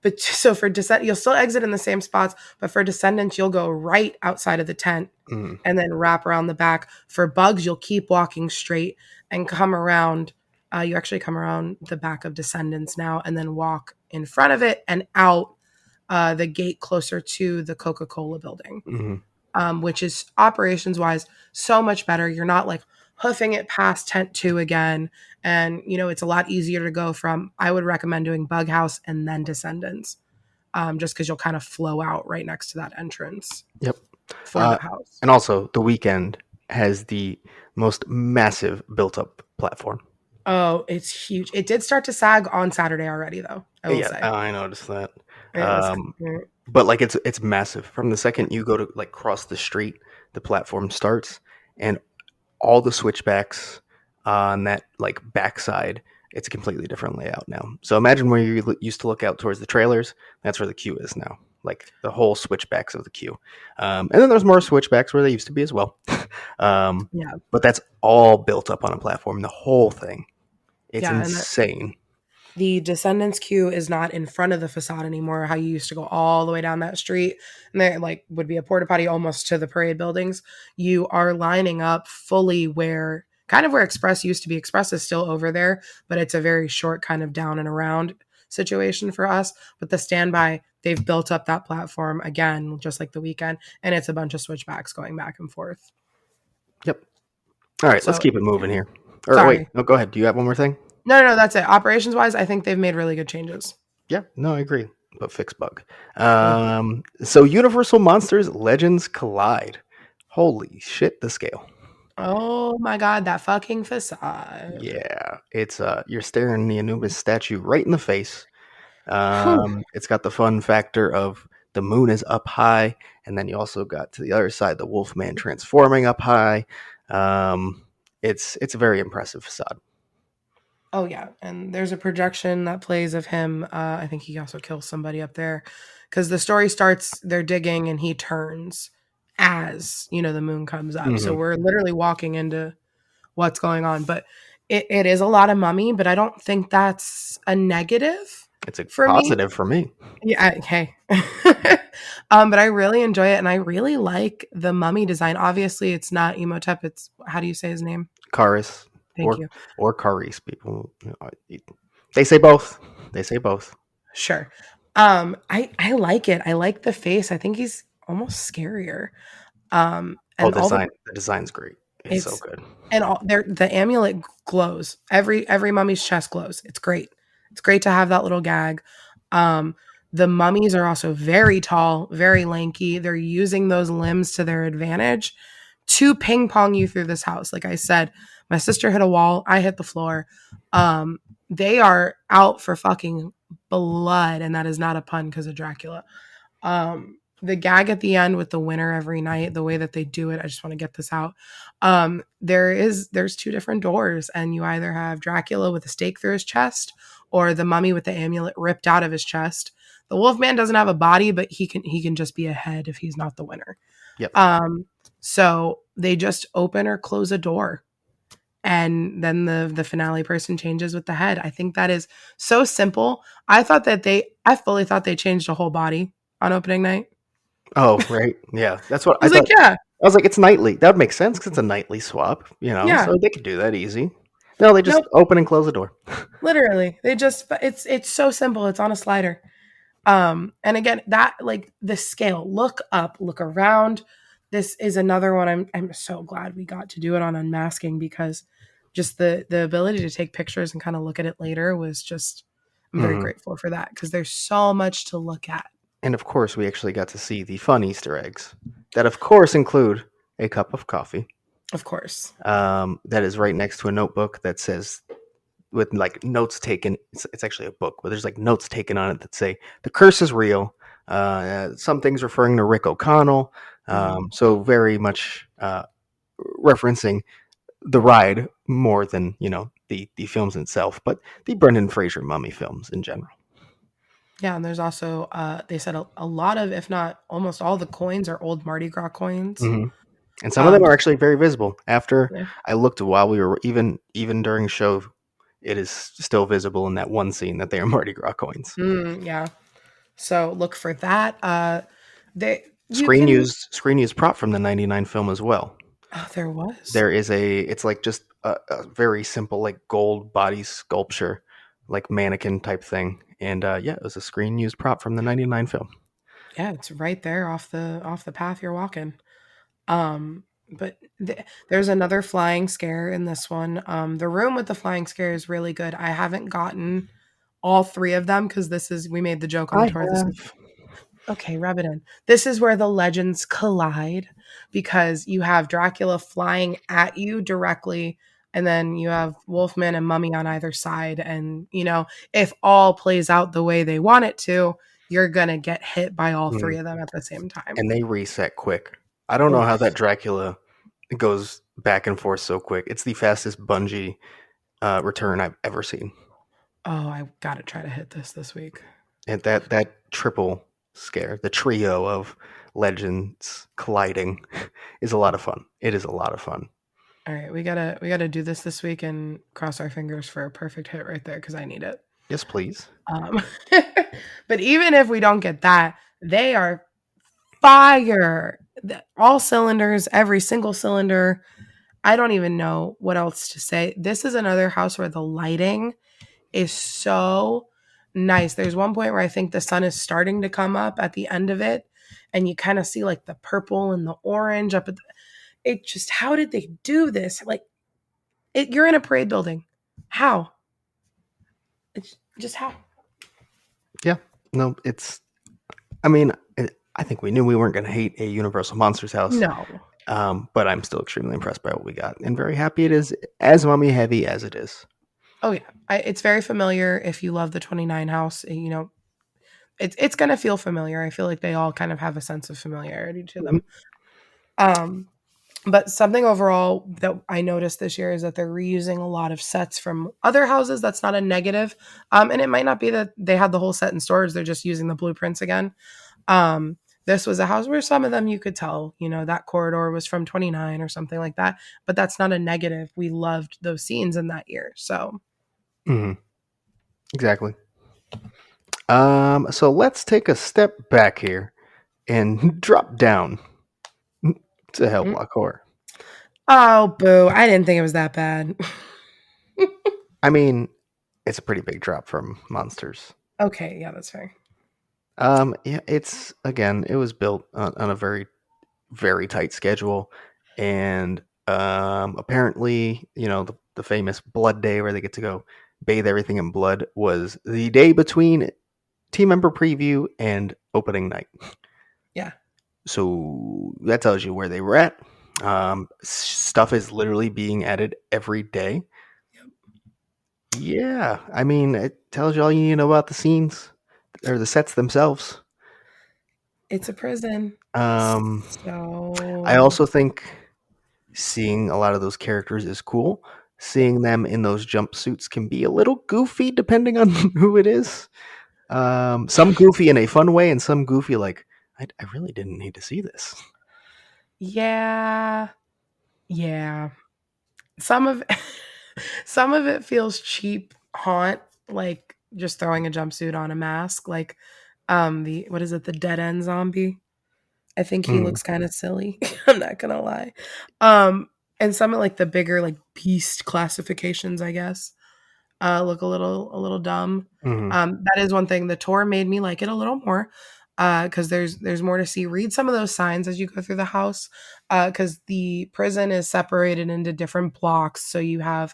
[SPEAKER 2] but so for descent, you'll still exit in the same spots, but for Descendants, you'll go right outside of the tent
[SPEAKER 1] Mm,
[SPEAKER 2] and then wrap around the back. For Bugs, you'll keep walking straight and come around. You actually come around the back of Descendants now and then walk in front of it and out the gate closer to the Coca-Cola building,
[SPEAKER 1] mm,
[SPEAKER 2] which is operations wise so much better. You're not like hoofing it past tent two again. And, you know, it's a lot easier to go from, I would recommend doing Bug House and then Descendants, just because you'll kind of flow out right next to that entrance
[SPEAKER 1] yep.
[SPEAKER 2] for
[SPEAKER 1] Uh,
[SPEAKER 2] the house.
[SPEAKER 1] and also, the weekend has the most massive built-up platform.
[SPEAKER 2] Oh, it's huge. It did start to sag on Saturday already, though, I will
[SPEAKER 1] Yeah,
[SPEAKER 2] say.
[SPEAKER 1] I noticed that.
[SPEAKER 2] It was,
[SPEAKER 1] Um, but like it's massive. From the second you go to like cross the street, the platform starts, and all the switchbacks on that like backside, it's a completely different layout now. So imagine where you used to look out towards the trailers. That's where the queue is now. Like the whole switchbacks of the queue, and then there's more switchbacks where they used to be as well. um,
[SPEAKER 2] yeah.
[SPEAKER 1] but that's all built up on a platform. The whole thing. It's
[SPEAKER 2] Yeah. And
[SPEAKER 1] insane.
[SPEAKER 2] the Descendants queue is not in front of the facade anymore, how you used to go all the way down that street and there like would be a porta potty almost to the parade buildings. You are lining up fully where kind of where Express used to be. Express is still over there, but it's a very short kind of down and around situation for us. But the standby, they've built up that platform again, just like the weekend, and it's a bunch of switchbacks going back and forth.
[SPEAKER 1] Yep. All right, let's
[SPEAKER 2] So
[SPEAKER 1] keep it moving here. Or wait,
[SPEAKER 2] sorry.
[SPEAKER 1] no, go ahead. Do you have one more thing?
[SPEAKER 2] No, that's it. Operations wise, I think they've made really good changes.
[SPEAKER 1] Yeah, no, I agree. But fix bug.
[SPEAKER 2] Thank you.
[SPEAKER 1] So Universal Monsters Legends Collide. Holy shit, the scale.
[SPEAKER 2] Oh my god, that fucking facade.
[SPEAKER 1] Yeah, it's you're staring the Anubis statue right in the face.
[SPEAKER 2] Whew.
[SPEAKER 1] It's got the fun factor of the moon is up high, and then you also got to the other side the Wolfman transforming up high. It's a very impressive facade.
[SPEAKER 2] Oh yeah, and there's a projection that plays of him. I think he also kills somebody up there because the story starts. They're digging, and he turns as you know the moon comes up. So
[SPEAKER 1] Hmm.
[SPEAKER 2] we're literally walking into what's going on. But it is a lot of mummy, but I don't think that's a negative
[SPEAKER 1] It's a
[SPEAKER 2] for me.
[SPEAKER 1] positive for me.
[SPEAKER 2] Yeah, okay. But I really enjoy it, and I really like the mummy design. Obviously, it's not Emotep. It's how do you say his name?
[SPEAKER 1] Karis
[SPEAKER 2] Thank
[SPEAKER 1] or
[SPEAKER 2] you.
[SPEAKER 1] Karis. People, they say both. They say both.
[SPEAKER 2] Sure. I like it. I like the face. I think he's almost scarier.
[SPEAKER 1] Oh,
[SPEAKER 2] And all the
[SPEAKER 1] the design's great. It's so
[SPEAKER 2] it's
[SPEAKER 1] good.
[SPEAKER 2] and all the amulet glows. Every mummy's chest glows. It's great. It's great to have that little gag. Um, The mummies are also very tall, very lanky. They're using those limbs to their advantage to ping pong you through this house. Like I said, my sister hit a wall, I hit the floor. Um, they are out for fucking blood, and that is not a pun because of Dracula. The gag at the end with the winner every night, the way that they do it, I just want to get this out. There's two different doors, and you either have Dracula with a stake through his chest or the mummy with the amulet ripped out of his chest. The Wolfman doesn't have a body, but he can just be a head if he's not the winner.
[SPEAKER 1] Yep.
[SPEAKER 2] Um, so they just open or close a door, and then the finale person changes with the head. I think that is so simple. I fully thought they changed a whole body on opening night.
[SPEAKER 1] Oh, right. Yeah, that's what
[SPEAKER 2] I
[SPEAKER 1] I
[SPEAKER 2] was like,
[SPEAKER 1] thought.
[SPEAKER 2] yeah,
[SPEAKER 1] I was like, it's nightly. That would make sense because it's a nightly swap,
[SPEAKER 2] yeah,
[SPEAKER 1] so they could do that easy. No, they just
[SPEAKER 2] nope,
[SPEAKER 1] open and close the door.
[SPEAKER 2] literally. It's so simple. It's on a slider. And again, that like the scale, look up, look around. This is another one. I'm so glad we got to do it on unmasking because just the ability to take pictures and kind of look at it later was just I'm very
[SPEAKER 1] Hmm.
[SPEAKER 2] grateful for that because there's so much to look at.
[SPEAKER 1] And of course, we actually got to see the fun Easter eggs that, of course, include a cup of coffee.
[SPEAKER 2] Of course.
[SPEAKER 1] That is right next to a notebook that says, with like notes taken. It's actually a book, but there's like notes taken on it that say the curse is real. Some things referring to Rick O'Connell.
[SPEAKER 2] Mm.
[SPEAKER 1] So very much referencing the ride more than the films itself, but the Brendan Fraser mummy films in general.
[SPEAKER 2] Yeah, and there's also they said a lot of, if not almost all the coins are old Mardi Gras coins.
[SPEAKER 1] Hmm. And some of them are
[SPEAKER 2] Just
[SPEAKER 1] actually very visible. After
[SPEAKER 2] yeah.
[SPEAKER 1] I looked while we were even during show, it is still visible in that one scene that they are Mardi Gras coins.
[SPEAKER 2] Yeah. So look for that. They you
[SPEAKER 1] Screen
[SPEAKER 2] can
[SPEAKER 1] used screen used prop from the '99 film as well.
[SPEAKER 2] oh there was.
[SPEAKER 1] There is it's like just a very simple like gold body sculpture, like mannequin type thing, and yeah, it was a screen used prop from the '99 film.
[SPEAKER 2] Yeah, it's right there off the path you're walking. But there's another flying scare in this one. The room with the flying scare is really good. I haven't gotten all three of them because this is we made the joke on the
[SPEAKER 1] I
[SPEAKER 2] tour. This is
[SPEAKER 1] have.
[SPEAKER 2] okay, rub it in. This is where the legends collide because you have Dracula flying at you directly, and then you have Wolfman and Mummy on either side. And, if all plays out the way they want it to, you're going to get hit by all
[SPEAKER 1] Mm,
[SPEAKER 2] three of them at the same time.
[SPEAKER 1] and they reset quick. I don't know how that
[SPEAKER 2] Oof.
[SPEAKER 1] Dracula goes back and forth so quick. It's the fastest bungee return I've ever seen.
[SPEAKER 2] Oh, I got to try to hit this week.
[SPEAKER 1] And that triple scare, the trio of legends colliding, is a lot of fun. It is a lot of fun.
[SPEAKER 2] All right, we gotta do this week and cross our fingers for a perfect hit right there because I need it.
[SPEAKER 1] Yes, please.
[SPEAKER 2] Um, but even if we don't get that, they are fire. All cylinders, every single cylinder. I don't even know what else to say. This is another house where the lighting is so nice. There's one point where I think the sun is starting to come up at the end of it, and you kind of see like the purple and the orange up at it. Just how did they do this? Like you're in a parade building. How? It's just how?
[SPEAKER 1] Yeah. No, it's. I mean, I think we knew we weren't going to hate a Universal Monsters house,
[SPEAKER 2] No.
[SPEAKER 1] but I'm still extremely impressed by what we got, and very happy it is as mummy heavy as it is.
[SPEAKER 2] Oh yeah, it's very familiar. If you love the 29 house, it's gonna feel familiar. I feel like they all kind of have a sense of familiarity to
[SPEAKER 1] Mhm.
[SPEAKER 2] them. Um, but something overall that I noticed this year is that they're reusing a lot of sets from other houses. That's not a negative. And it might not be that they had the whole set in storage. They're just using the blueprints again. Um, this was a house where some of them you could tell, that corridor was from 29 or something like that. But that's not a negative. We loved those scenes in that year. So
[SPEAKER 1] Mhm. Exactly. So let's take a step back here and drop down to
[SPEAKER 2] mm.
[SPEAKER 1] Hellblock Horror.
[SPEAKER 2] Oh, boo. I didn't think it was that bad.
[SPEAKER 1] I mean, it's a pretty big drop from Monsters.
[SPEAKER 2] Okay, yeah, that's fair.
[SPEAKER 1] Yeah, it was built on a very, very tight schedule, and apparently, the famous Blood Day where they get to go bathe everything in blood was the day between team member preview and opening night.
[SPEAKER 2] Yeah.
[SPEAKER 1] So that tells you where they were at. Stuff is literally being added every day.
[SPEAKER 2] Yep.
[SPEAKER 1] Yeah, I mean, it tells you all you need to know about the scenes or the sets themselves.
[SPEAKER 2] It's a prison.
[SPEAKER 1] Um, I
[SPEAKER 2] So
[SPEAKER 1] also think seeing a lot of those characters is cool. Seeing them in those jumpsuits can be a little goofy depending on who it is. Some goofy in a fun way, and some goofy like I really didn't need to see this.
[SPEAKER 2] yeah. Yeah. Some of some of it feels cheap haunt, like just throwing a jumpsuit on a mask, like the what is it, the dead end zombie? I think he
[SPEAKER 1] Mm,
[SPEAKER 2] looks kind of silly. I'm not gonna lie. Um, and some of like the bigger like beast classifications, I guess, look a little dumb.
[SPEAKER 1] mm,
[SPEAKER 2] That is one thing. The tour made me like it a little more because there's more to see. Read some of those signs as you go through the house because the prison is separated into different blocks. So you have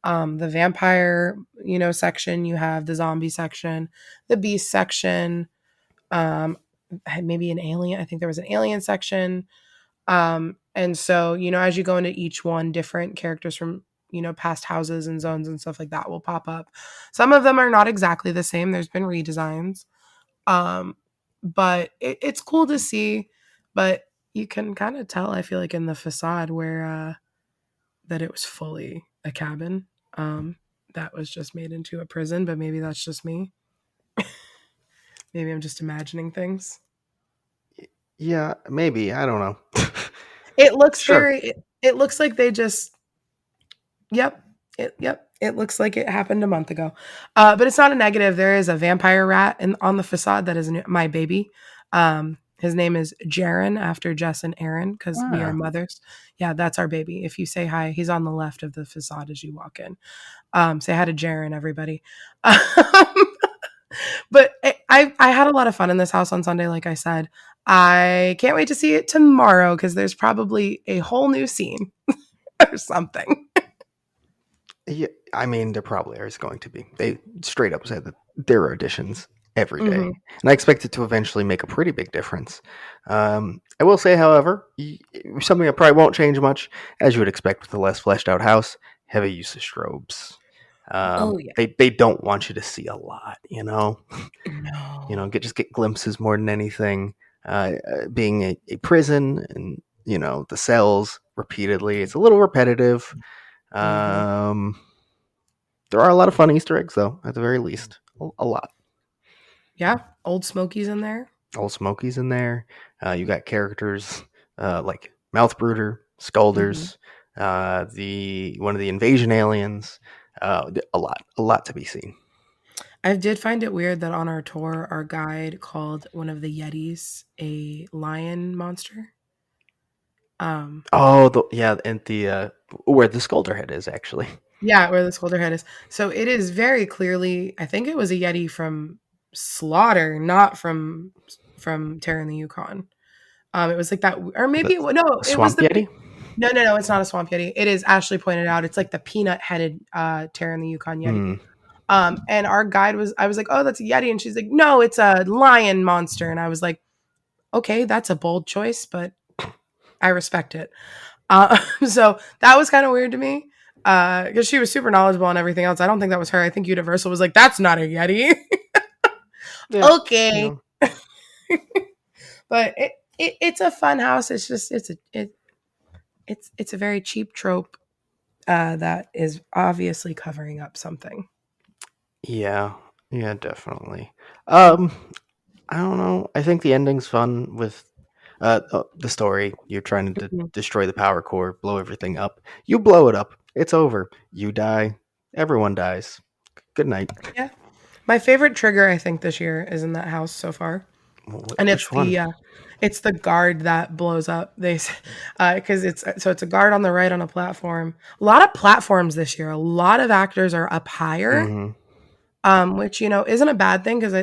[SPEAKER 2] the vampire, section. You have the zombie section, the beast section. Um, maybe an alien. I think there was an alien section. And so, as you go into each one, different characters from, past houses and zones and stuff like that will pop up. Some of them are not exactly the same. There's been redesigns. Um, but it's cool to see, but you can kind of tell, I feel like in the facade where, that it was fully a cabin. Um, that was just made into a prison, but maybe that's just me. Maybe I'm just imagining things.
[SPEAKER 1] yeah, maybe I don't know.
[SPEAKER 2] It looks
[SPEAKER 1] Sure.
[SPEAKER 2] it looks like they just Yep. It looks like it happened a month ago. But it's not a negative. There is a vampire rat on the facade that is my baby. His name is Jaren after Jess and Aaron because we are
[SPEAKER 1] Ah,
[SPEAKER 2] mothers. Yeah, that's our baby. If you say hi, he's on the left of the facade as you walk in. Say hi to Jaren, everybody. But I had a lot of fun in this house on Sunday, like I said. I can't wait to see it tomorrow because there's probably a whole new scene or something.
[SPEAKER 1] yeah. I mean, there probably is going to be. They straight up said that there are additions every day,
[SPEAKER 2] Hmm.
[SPEAKER 1] and I expect it to eventually make a pretty big difference. I will say, however, something that probably won't change much, as you would expect with a less fleshed out house, heavy use of strobes.
[SPEAKER 2] Oh yeah.
[SPEAKER 1] They don't want you to see a lot, you know.
[SPEAKER 2] No.
[SPEAKER 1] Get glimpses more than anything. Being a prison and the cells repeatedly, it's a little repetitive.
[SPEAKER 2] Mhm.
[SPEAKER 1] Um, there are a lot of fun Easter eggs, though, at the very least. A lot.
[SPEAKER 2] Yeah, Old Smoky's in there.
[SPEAKER 1] Old Smoky's in there. You got characters like Mouth Brooder,
[SPEAKER 2] Mhm.
[SPEAKER 1] Scolders, the one of the invasion aliens. A lot to be seen.
[SPEAKER 2] I did find it weird that on our tour, our guide called one of the Yetis a lion monster. Um,
[SPEAKER 1] Oh, yeah, and the where the Scolder head is actually.
[SPEAKER 2] yeah, where the Scolder head is. So it is very clearly, I think it was a Yeti from Slaughter, not from Terra in the Yukon. It was like that, or
[SPEAKER 1] The
[SPEAKER 2] maybe no, it was
[SPEAKER 1] Swamp
[SPEAKER 2] the
[SPEAKER 1] Yeti.
[SPEAKER 2] no, no, no. It's not a swamp Yeti. It is Ashley pointed out. It's like the peanut headed Terra in the Yukon Yeti.
[SPEAKER 1] Hmm.
[SPEAKER 2] And our guide I was like, oh, that's a Yeti. And she's like, no, it's a lion monster. And I was like, okay, that's a bold choice, but I respect it. So that was kind of weird to me because she was super knowledgeable on everything else. I don't think that was her. I think Universal was like, that's not a Yeti.
[SPEAKER 1] Yeah, you
[SPEAKER 2] Okay.
[SPEAKER 1] know.
[SPEAKER 2] But it's a fun house. It's just, it's a very cheap trope that is obviously covering up something.
[SPEAKER 1] Yeah, yeah, definitely. Um, I don't know. I think the ending's fun with the story. You're trying to
[SPEAKER 2] Mhm.
[SPEAKER 1] destroy the power core, blow everything up. You blow it up. It's over. You die. Everyone dies. Good night.
[SPEAKER 2] Yeah. My favorite trigger, I think, this year is in that house so far. And
[SPEAKER 1] Which one?
[SPEAKER 2] it's the guard that blows up. Because it's a guard on the right on a platform. A lot of platforms this year. A lot of actors are up higher,
[SPEAKER 1] Mm-hmm.
[SPEAKER 2] which isn't a bad thing because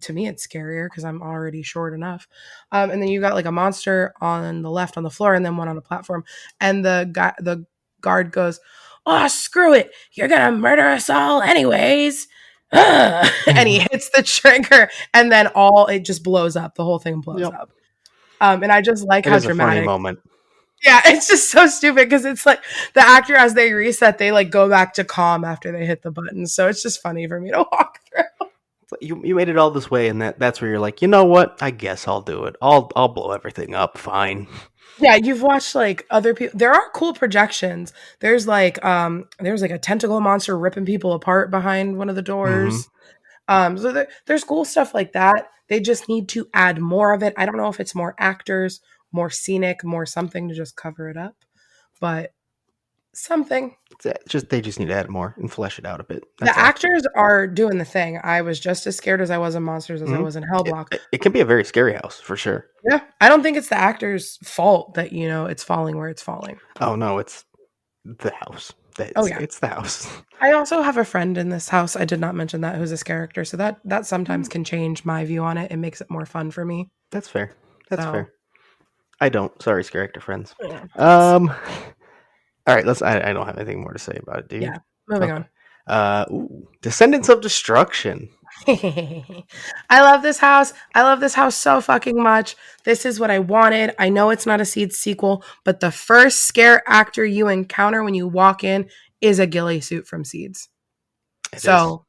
[SPEAKER 2] to me it's scarier because I'm already short enough. And then you got like a monster on the left on the floor, and then one on a platform. And the guard goes, "Oh, screw it! You're gonna murder us all anyways." and he hits the trigger, and then all it just blows up. The whole thing blows
[SPEAKER 1] Yep.
[SPEAKER 2] up. And I just like
[SPEAKER 1] It
[SPEAKER 2] how
[SPEAKER 1] is a funny
[SPEAKER 2] dramatic.
[SPEAKER 1] moment.
[SPEAKER 2] Yeah, it's just so stupid because it's like the actor as they reset, they like go back to calm after they hit the button. So it's just funny for me to walk through.
[SPEAKER 1] You made it all this way, and that's where you're like, you know what? I guess I'll do it. I'll blow everything up. Fine.
[SPEAKER 2] Yeah, you've watched like other people. There are cool projections. There's like a tentacle monster ripping people apart behind one of the
[SPEAKER 1] Mm-hmm.
[SPEAKER 2] doors. So there's cool stuff like that. They just need to add more of it. I don't know if it's more actors, more scenic, more something to just cover it up, but something.
[SPEAKER 1] Just they just need to add more and flesh it out a bit.
[SPEAKER 2] The
[SPEAKER 1] That's all.
[SPEAKER 2] actors are doing the thing. I was just as scared as I was in Monsters as I
[SPEAKER 1] Mm-hmm.
[SPEAKER 2] was in Hellblock.
[SPEAKER 1] It can be a very scary house for sure.
[SPEAKER 2] Yeah, I don't think it's the actor's fault that it's falling where it's falling.
[SPEAKER 1] Oh no, it's the house.
[SPEAKER 2] Oh yeah.
[SPEAKER 1] It's the house.
[SPEAKER 2] I also have a friend in this house. I did not mention that who's a scare actor, so that sometimes can change my view on it. It makes it more fun for me.
[SPEAKER 1] That's fair. That's
[SPEAKER 2] So
[SPEAKER 1] fair. I don't. Sorry, scare actor friends.
[SPEAKER 2] yeah,
[SPEAKER 1] Um. All right. Let's. I don't have anything more to say about it. Do you?
[SPEAKER 2] yeah. Moving
[SPEAKER 1] Okay.
[SPEAKER 2] on.
[SPEAKER 1] Descendants of Destruction.
[SPEAKER 2] I love this house. I love this house so fucking much. This is what I wanted. I know it's not a Seeds sequel, but the first scare actor you encounter when you walk in is a ghillie suit from Seeds.
[SPEAKER 1] It is.
[SPEAKER 2] So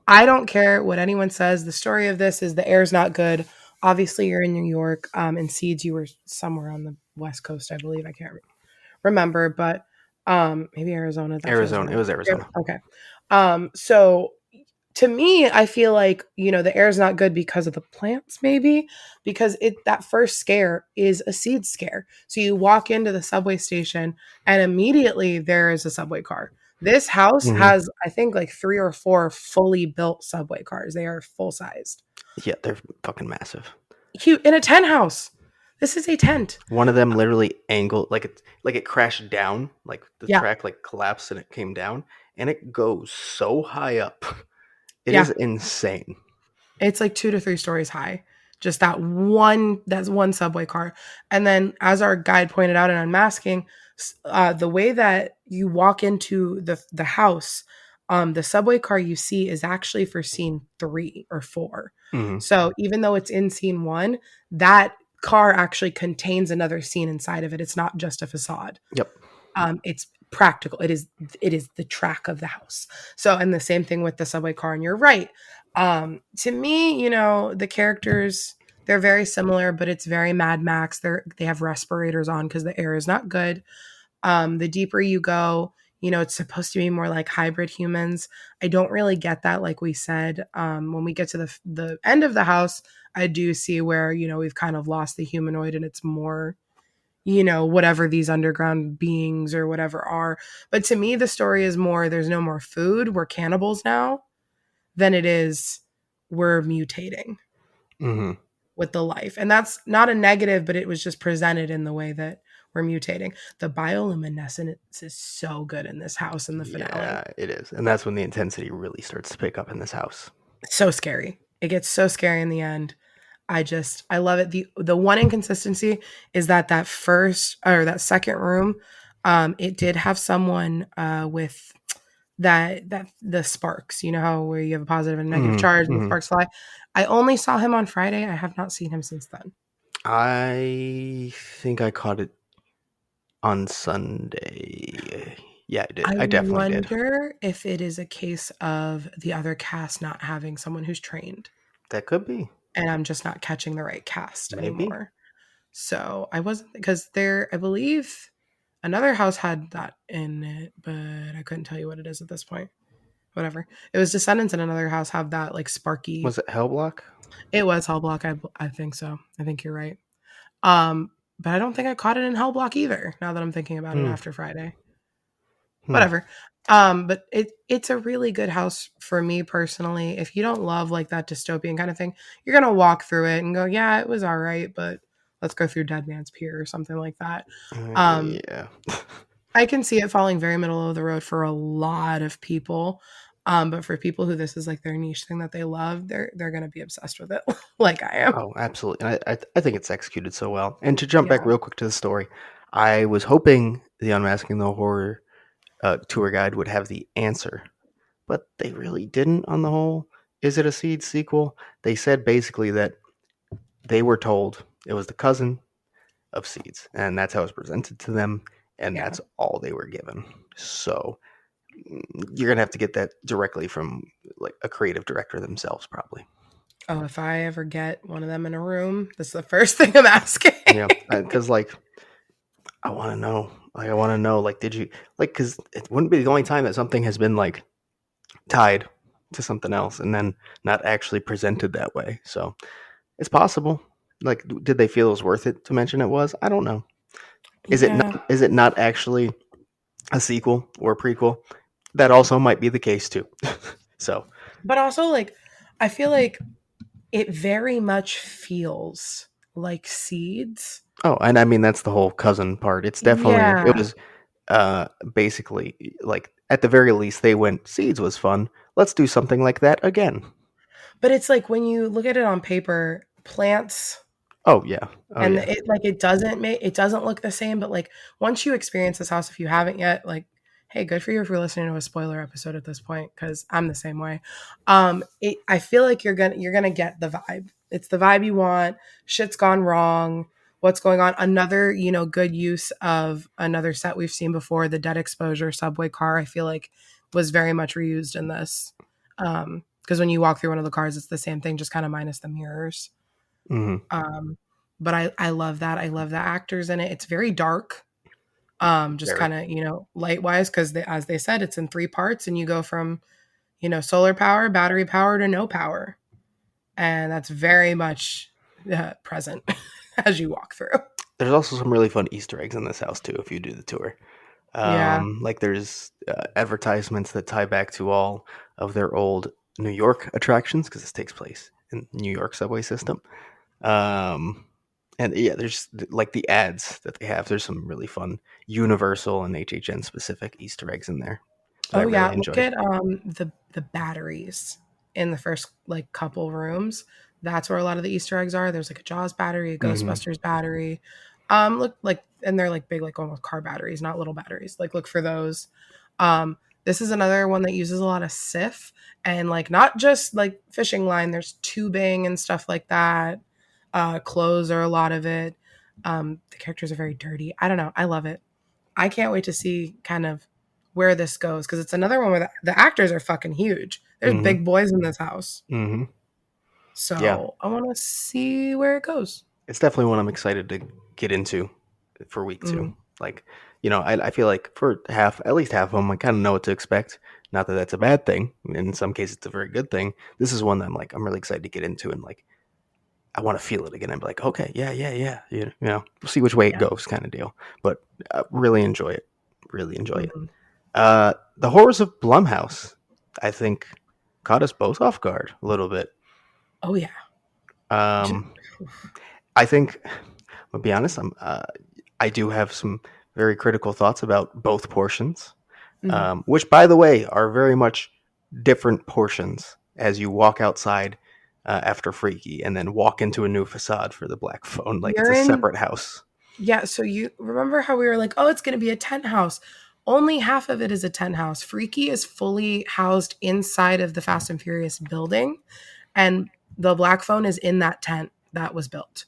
[SPEAKER 2] I don't care what anyone says. The story of this is the air's not good. Obviously, you're in New York. In Seeds, you were somewhere on the West Coast, I believe. I can't remember, but maybe Arizona. That feels
[SPEAKER 1] Arizona. It
[SPEAKER 2] right.
[SPEAKER 1] was Arizona.
[SPEAKER 2] Okay. So to me, I feel like the air is not good because of the plants, maybe because that first scare is a seed scare. So you walk into the subway station, and immediately there is a subway car. This house
[SPEAKER 1] Hmm.
[SPEAKER 2] has, I think, like 3 or 4 fully built subway cars. They are full sized.
[SPEAKER 1] Yeah, they're fucking massive.
[SPEAKER 2] Cute in a tent house. This is a tent.
[SPEAKER 1] One of them literally angled like it crashed down, like the
[SPEAKER 2] Yeah,
[SPEAKER 1] track like collapsed and it came down, and it goes so high up. It is
[SPEAKER 2] yeah.
[SPEAKER 1] insane.
[SPEAKER 2] It's like 2 to 3 stories high. Just that's one subway car. And then, as our guide pointed out in Unmasking, the way that you walk into the house, the subway car you see is actually for scene 3 or 4.
[SPEAKER 1] Hmm.
[SPEAKER 2] So even though it's in scene 1, that car actually contains another scene inside of it. It's not just a facade.
[SPEAKER 1] Yep.
[SPEAKER 2] It's practical. It is the track of the house. So, and the same thing with the subway car. And you're right. To me, the characters, they're very similar, but it's very Mad Max. They have respirators on because the air is not good. The deeper you go, it's supposed to be more like hybrid humans. I don't really get that, like we said. When we get to the end of the house, I do see where we've kind of lost the humanoid, and it's more whatever these underground beings or whatever are. But to me, the story is more there's no more food. We're cannibals now than it is we're mutating
[SPEAKER 1] Hmm.
[SPEAKER 2] with the life. And that's not a negative, but it was just presented in the way that we're mutating. The bioluminescence is so good in this house in the finale.
[SPEAKER 1] Yeah, it is, and that's when the intensity really starts to pick up in this house.
[SPEAKER 2] It's so scary. It gets so scary in the end. I love it. The one inconsistency is that first or that second room, it did have someone with that the sparks. You know how where you have a positive and negative
[SPEAKER 1] Hmm.
[SPEAKER 2] charge and the
[SPEAKER 1] Hmm.
[SPEAKER 2] sparks fly. I only saw him on Friday. I have not seen him since then.
[SPEAKER 1] I think I caught it on Sunday. Yeah, I did.
[SPEAKER 2] I
[SPEAKER 1] I definitely did.
[SPEAKER 2] wonder if it is a case of the other cast not having someone who's trained,
[SPEAKER 1] That could be.
[SPEAKER 2] and I'm just not catching the right cast
[SPEAKER 1] Maybe.
[SPEAKER 2] anymore. So I wasn't because I believe another house had that in it, but I couldn't tell you what it is at this point. Whatever. It was Descendants in another house have that like sparky.
[SPEAKER 1] Was it Hellblock?
[SPEAKER 2] It was Hellblock. I think so. I think you're right. Um, but I don't think I caught it in Hellblock either. Now that I'm thinking about it
[SPEAKER 1] Hmm.
[SPEAKER 2] after Friday.
[SPEAKER 1] Hmm.
[SPEAKER 2] Whatever. But it's a really good house for me personally. If you don't love like that dystopian kind of thing, you're gonna walk through it and go, yeah, it was all right, but let's go through Dead Man's Pier or something like that. Um,
[SPEAKER 1] Yeah.
[SPEAKER 2] I can see it falling very middle of the road for a lot of people. But for people who this is like their niche thing that they love, they're gonna be obsessed with it, like I am.
[SPEAKER 1] Oh, absolutely. I think it's executed so well. And to jump back
[SPEAKER 2] Yeah.
[SPEAKER 1] real quick to the story, I was hoping the Unmasking the Horror tour guide would have the answer, but they really didn't on the whole. is it a Seeds sequel? They said basically that they were told it was the cousin of Seeds, and that's how it was presented to them, and
[SPEAKER 2] Yeah.
[SPEAKER 1] that's all they were given. So you're gonna have to get that directly from like a creative director themselves, probably.
[SPEAKER 2] Oh, if I ever get one of them in a room, that's the first thing I'm asking.
[SPEAKER 1] Yeah, because like I want to know, like I want to know, like did you like because it wouldn't be the only time that something has been like tied to something else and then not actually presented that way. So it's possible. Like, did they feel it was worth it to mention it was? I don't know. Is it
[SPEAKER 2] Yeah.
[SPEAKER 1] not? Is it not actually a sequel or a prequel? That also might be the case too. So,
[SPEAKER 2] But also, like, I feel like it very much feels like Seeds.
[SPEAKER 1] oh, and I mean that's the whole cousin part. It's definitely it
[SPEAKER 2] Yeah.
[SPEAKER 1] was basically like at the very least they went Seeds was fun. Let's do something like that again.
[SPEAKER 2] But it's like when you look at it on paper, plants
[SPEAKER 1] Oh yeah. Oh
[SPEAKER 2] and
[SPEAKER 1] yeah.
[SPEAKER 2] it doesn't look the same, but like once you experience this house, if you haven't yet, like, hey, good for you if you're listening to a spoiler episode at this point, because I'm the same way. I feel like you're gonna get the vibe. It's the vibe you want. Shit's gone wrong. What's going on? Another, good use of another set we've seen before, the dead exposure subway car, I feel like was very much reused in this. Because when you walk through one of the cars, it's the same thing, just kind of minus the mirrors.
[SPEAKER 1] Mm-hmm.
[SPEAKER 2] Um, but I love that. I love the actors in it. It's very dark. Just
[SPEAKER 1] Very.
[SPEAKER 2] kind of, light wise, because as they said, it's in three parts, and you go from, solar power, battery power to no power. And that's very much present as you walk through.
[SPEAKER 1] There's also some really fun Easter eggs in this house too if you do the tour.
[SPEAKER 2] Yeah.
[SPEAKER 1] Like there's advertisements that tie back to all of their old New York attractions because this takes place in New York subway system. Um, and yeah, there's like the ads that they have. There's some really fun Universal and HHN specific Easter eggs in there that I
[SPEAKER 2] Oh
[SPEAKER 1] really
[SPEAKER 2] yeah, look
[SPEAKER 1] enjoyed.
[SPEAKER 2] at the batteries in the first like couple rooms. That's where a lot of the Easter eggs are. There's like a Jaws battery, a
[SPEAKER 1] Hmm.
[SPEAKER 2] Ghostbusters battery. Look like, and they're like big, like almost car batteries, not little batteries. Like look for those. Um, this is another one that uses a lot of SIF and like not just like fishing line. There's tubing and stuff like that. Clothes are a lot of it. The characters are very dirty. I don't know. I love it. I can't wait to see kind of where this goes because it's another one where the actors are fucking huge. There's
[SPEAKER 1] Hmm.
[SPEAKER 2] big boys in this house.
[SPEAKER 1] Hmm. Yeah,
[SPEAKER 2] So I want to see where it goes.
[SPEAKER 1] it's definitely one I'm excited to get into for week two.
[SPEAKER 2] Mm.
[SPEAKER 1] Like, I feel like for at least half of them, I kind of know what to expect. Not that that's a bad thing. In some cases, it's a very good thing. This is one that I'm really excited to get into and like, I want to feel it again. I'm like, okay, yeah, yeah, yeah. We'll see which way it
[SPEAKER 2] Yeah.
[SPEAKER 1] goes kind of deal. But really enjoy it. Really enjoy it.
[SPEAKER 2] Mhm.
[SPEAKER 1] The horrors of Blumhouse, I think, caught us both off guard a little bit.
[SPEAKER 2] Oh yeah. J-
[SPEAKER 1] Um, I think, I'll be honest, I do have some very critical thoughts about both portions,
[SPEAKER 2] Mhm.
[SPEAKER 1] which, by the way, are very much different portions as you walk outside after Freaky and then walk into a new facade for the Black Phone. Like it's
[SPEAKER 2] You're
[SPEAKER 1] a
[SPEAKER 2] in.
[SPEAKER 1] separate house.
[SPEAKER 2] Yeah. So you remember how we were like, oh, it's going to be a tent house. Only half of it is a tent house. Freaky is fully housed inside of the Fast and Furious building, and the Black Phone is in that tent that was built.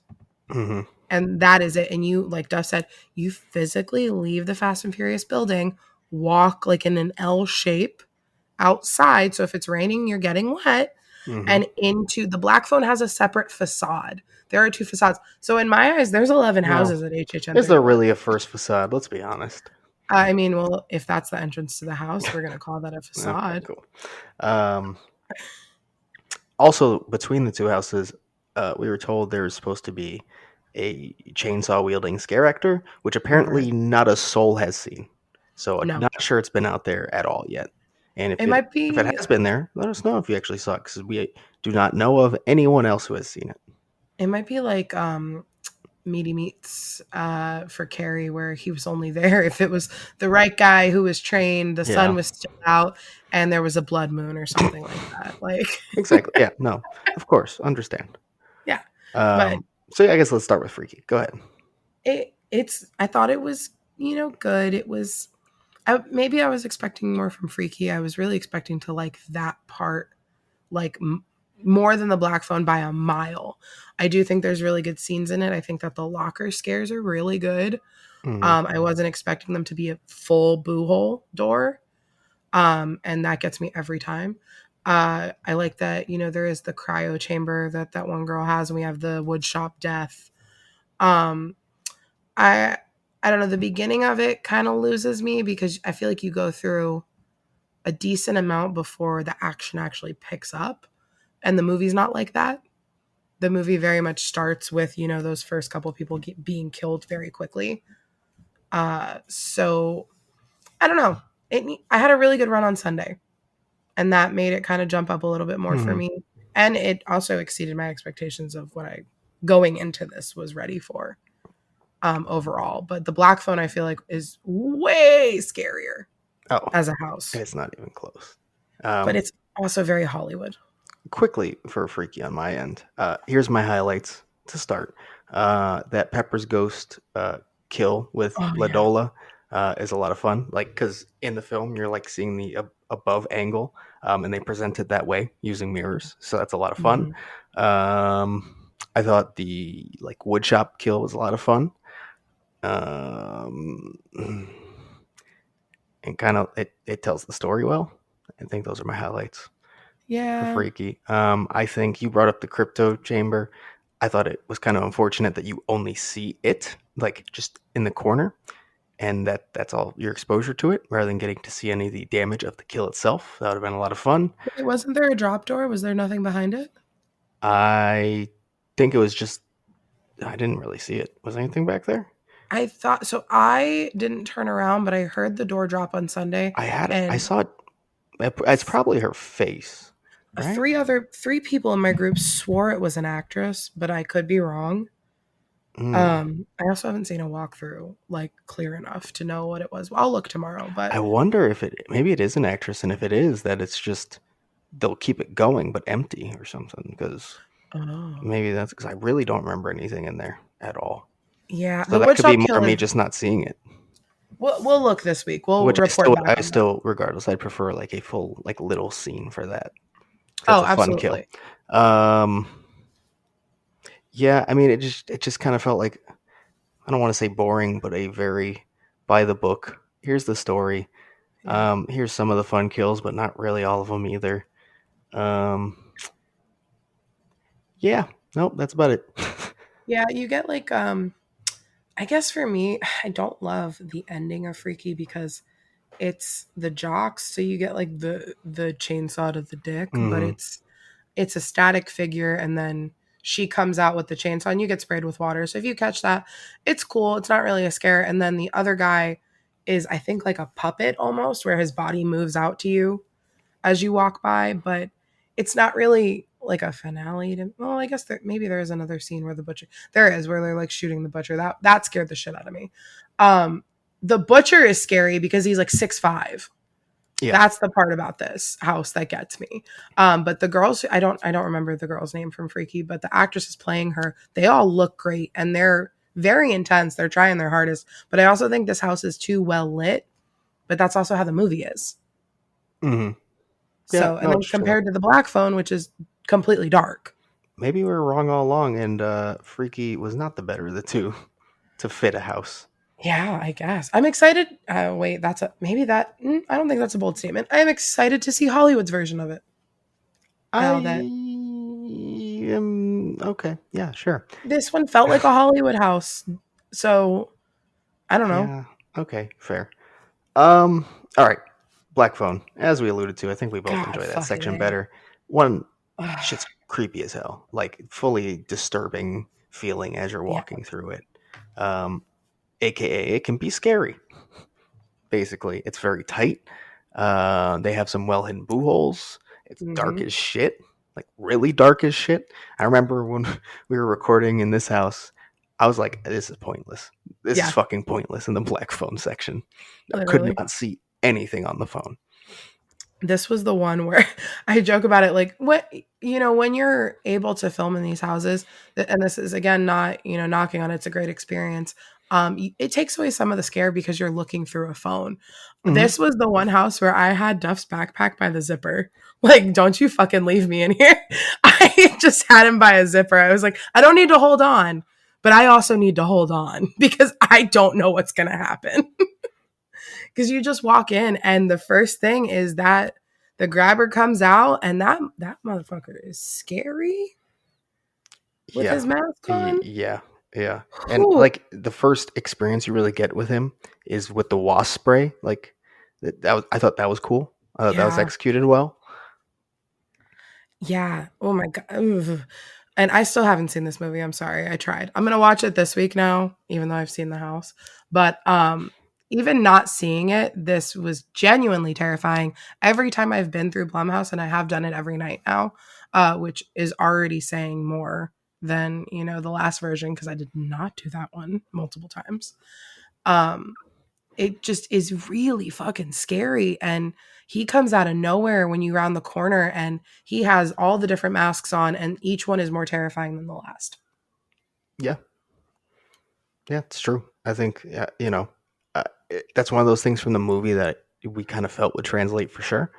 [SPEAKER 1] Hmm.
[SPEAKER 2] And that is it. And you, like Duff said, you physically leave the Fast and Furious building, walk like in an L shape outside. So if it's raining, you're getting wet.
[SPEAKER 1] Hmm.
[SPEAKER 2] And into the Black Phone has a separate facade. There are two facades. So in my eyes, there's 11
[SPEAKER 1] Now,
[SPEAKER 2] houses at HHN
[SPEAKER 1] is there
[SPEAKER 2] 31.
[SPEAKER 1] really a first facade? Let's be honest.
[SPEAKER 2] I mean, well, if that's the entrance to the house, we're going to call that a
[SPEAKER 1] Okay,
[SPEAKER 2] facade.
[SPEAKER 1] cool. Um, Also, between the two houses, we were told there's supposed to be a chainsaw wielding scare actor, which
[SPEAKER 2] Right.
[SPEAKER 1] apparently not a soul has seen. So I'm
[SPEAKER 2] No,
[SPEAKER 1] not sure it's been out there at all yet. And
[SPEAKER 2] it might
[SPEAKER 1] if it
[SPEAKER 2] be.
[SPEAKER 1] has been there, let us know if you actually saw it because we do not know of anyone else who has seen it.
[SPEAKER 2] It might be like Meaty Meats for Carrie, where he was only there if it was the right guy who was trained, the sun
[SPEAKER 1] Yeah,
[SPEAKER 2] was still out, and there was a blood moon or something like that. Like,
[SPEAKER 1] exactly. Yeah, no, of course, understand.
[SPEAKER 2] yeah, but
[SPEAKER 1] Um, so yeah, I guess let's start with Freaky. Go ahead.
[SPEAKER 2] I thought it was good. It was maybe I was expecting more from Freaky. I was really expecting to like that part like more than the Black Phone by a mile. I do think there's really good scenes in it. I think that the locker scares are really good.
[SPEAKER 1] Mm-hmm.
[SPEAKER 2] I wasn't expecting them to be a full boo hole door. And that gets me every time. I like that, there is the cryo chamber that one girl has, and we have the wood shop death. Um, I I don't know, the beginning of it kind of loses me because I feel like you go through a decent amount before the action actually picks up, and the movie's not like that. The movie very much starts with, those first couple people being killed very quickly. So I don't know. I had a really good run on Sunday, and that made it kind of jump up a little bit more for
[SPEAKER 1] Mm-hmm.
[SPEAKER 2] me. And it also exceeded my expectations of what I going into this was ready for overall. But the Black Phone I feel like is way scarier
[SPEAKER 1] Oh,
[SPEAKER 2] as a house,
[SPEAKER 1] it's not even close.
[SPEAKER 2] but
[SPEAKER 1] Um,
[SPEAKER 2] it's also very Hollywood.
[SPEAKER 1] quickly for Freaky on my end. Here's my highlights to start. That Pepper's Ghost kill with
[SPEAKER 2] Oh yeah.
[SPEAKER 1] Ladola is a lot of fun. Like, because in the film, you're like seeing the above angle, and they present it that way using mirrors. So that's a lot of fun.
[SPEAKER 2] Mhm.
[SPEAKER 1] I thought the like woodshop kill was a lot of fun. Um, and kind of it tells the story well. I think those are my highlights for
[SPEAKER 2] Yeah.
[SPEAKER 1] Freaky. I think you brought up the crypto chamber. I thought it was kind of unfortunate that you only see it like just in the corner, and that's all your exposure to it, rather than getting to see any of the damage of the kill itself. That would have been a lot of fun.
[SPEAKER 2] Wait, wasn't there a drop door? Was there nothing behind it?
[SPEAKER 1] I think it was just I didn't really see it. Was anything back there?
[SPEAKER 2] I thought so. I didn't turn around, but I heard the door drop on Sunday,
[SPEAKER 1] I
[SPEAKER 2] and
[SPEAKER 1] saw it. It's probably her face, right?
[SPEAKER 2] three people in my group swore it was an actress, but I could be wrong.
[SPEAKER 1] Mm.
[SPEAKER 2] I also haven't seen a walkthrough like clear enough to know what it was. I'll look tomorrow,
[SPEAKER 1] I
[SPEAKER 2] but
[SPEAKER 1] wonder if it maybe it is an actress, and if it is, that it's just they'll keep it going but empty or something. Because
[SPEAKER 2] oh
[SPEAKER 1] maybe that's because I really don't remember anything in there at all.
[SPEAKER 2] yeah,
[SPEAKER 1] So
[SPEAKER 2] the
[SPEAKER 1] that could be
[SPEAKER 2] woodshop
[SPEAKER 1] more me
[SPEAKER 2] killer.
[SPEAKER 1] just not seeing it.
[SPEAKER 2] We'll look this week. We'll
[SPEAKER 1] Which
[SPEAKER 2] report back
[SPEAKER 1] I
[SPEAKER 2] on that.
[SPEAKER 1] still, regardless, I'd prefer like a full like little scene for that. That's
[SPEAKER 2] Oh,
[SPEAKER 1] a fun kill.
[SPEAKER 2] absolutely.
[SPEAKER 1] Um, yeah, I mean, it just kind of felt like I don't want to say boring, but a very by the book. Here's the story.
[SPEAKER 2] Yeah,
[SPEAKER 1] Here's some of the fun kills, but not really all of them either. Um, yeah, nope, that's about it.
[SPEAKER 2] yeah. You get like I guess for me, I don't love the ending of Freaky because it's the jocks, so you get like the chainsaw to the dick, but
[SPEAKER 1] Hmm.
[SPEAKER 2] it's a static figure, and then she comes out with the chainsaw and you get sprayed with water. So if you catch that, it's cool. It's not really a scare. And then the other guy is, I think, like a puppet almost, where his body moves out to you as you walk by, but it's not really like a finale to, well, I guess maybe there is another scene where the butcher, there is, where they're like shooting the butcher. That scared the shit out of me. Um the butcher is scary because he's like 6'5".
[SPEAKER 1] Yeah.
[SPEAKER 2] That's the part about this house that gets me. But the girls, I don't remember the girl's name from Freaky, but the actress is playing her. They all look great and they're very intense. They're trying their hardest. But I also think this house is too well lit. But that's also how the movie is.
[SPEAKER 1] Hmm. Yeah.
[SPEAKER 2] So, and
[SPEAKER 1] No,
[SPEAKER 2] then
[SPEAKER 1] it's true.
[SPEAKER 2] compared to the Black Phone, which is completely dark.
[SPEAKER 1] Maybe we were wrong all along, and Freaky was not the better of the two to fit a house.
[SPEAKER 2] Yeah, I guess. I'm excited. Wait, that's a maybe that. I don't think that's a bold statement. I am excited to see Hollywood's version of it.
[SPEAKER 1] I
[SPEAKER 2] Now that
[SPEAKER 1] am okay. Yeah, sure.
[SPEAKER 2] this one felt like a Hollywood house, so I don't know.
[SPEAKER 1] Yeah. Okay. Fair. Um. All right. Black Phone. As we alluded to, I think we both
[SPEAKER 2] God
[SPEAKER 1] enjoy that
[SPEAKER 2] fucking
[SPEAKER 1] section
[SPEAKER 2] A.
[SPEAKER 1] better. One
[SPEAKER 2] Ugh.
[SPEAKER 1] shit's creepy as hell. Like fully disturbing feeling as you're
[SPEAKER 2] Yeah.
[SPEAKER 1] walking through it. Um. AKA, it can be scary. Basically, it's very tight. They have some well hidden boo holes. It's dark
[SPEAKER 2] Mhm.
[SPEAKER 1] as shit, like really dark as shit. I remember when we were recording in this house, I was like, "This is pointless. This is
[SPEAKER 2] Yeah,
[SPEAKER 1] fucking pointless." In the black phone section, I could
[SPEAKER 2] literally.
[SPEAKER 1] not see anything on the phone.
[SPEAKER 2] This was the one where I joke about it like what when you're able to film in these houses, and this is again not, knocking on it, it's a great experience. It takes away some of the scare because you're looking through a phone.
[SPEAKER 1] Hmm.
[SPEAKER 2] This was the one house where I had Duff's backpack by the zipper. Like, don't you fucking leave me in here. I just had him by a zipper. I was like, I don't need to hold on, but I also need to hold on because I don't know what's going to happen. Because you just walk in and the first thing is that the grabber comes out and that motherfucker is scary with
[SPEAKER 1] Yeah.
[SPEAKER 2] his mask on.
[SPEAKER 1] Yeah. Yeah. And
[SPEAKER 2] Whew.
[SPEAKER 1] like the first experience you really get with him is with the wasp spray. Like I thought that was cool. I thought that was
[SPEAKER 2] Yeah.
[SPEAKER 1] executed well.
[SPEAKER 2] Yeah. Oh my god. Ugh. And I still haven't seen this movie. I'm sorry. I tried. I'm gonna watch it this week now, even though I've seen the house. But even not seeing it, this was genuinely terrifying. Every time I've been through Blumhouse, and I have done it every night now, which is already saying more than the last version because I did not do that one multiple times. Um, it just is really fucking scary. And he comes out of nowhere when you round the corner and he has all the different masks on, and each one is more terrifying than the last.
[SPEAKER 1] Yeah. Yeah, it's true. I think that's one of those things from the movie that we kind of felt would translate for sure.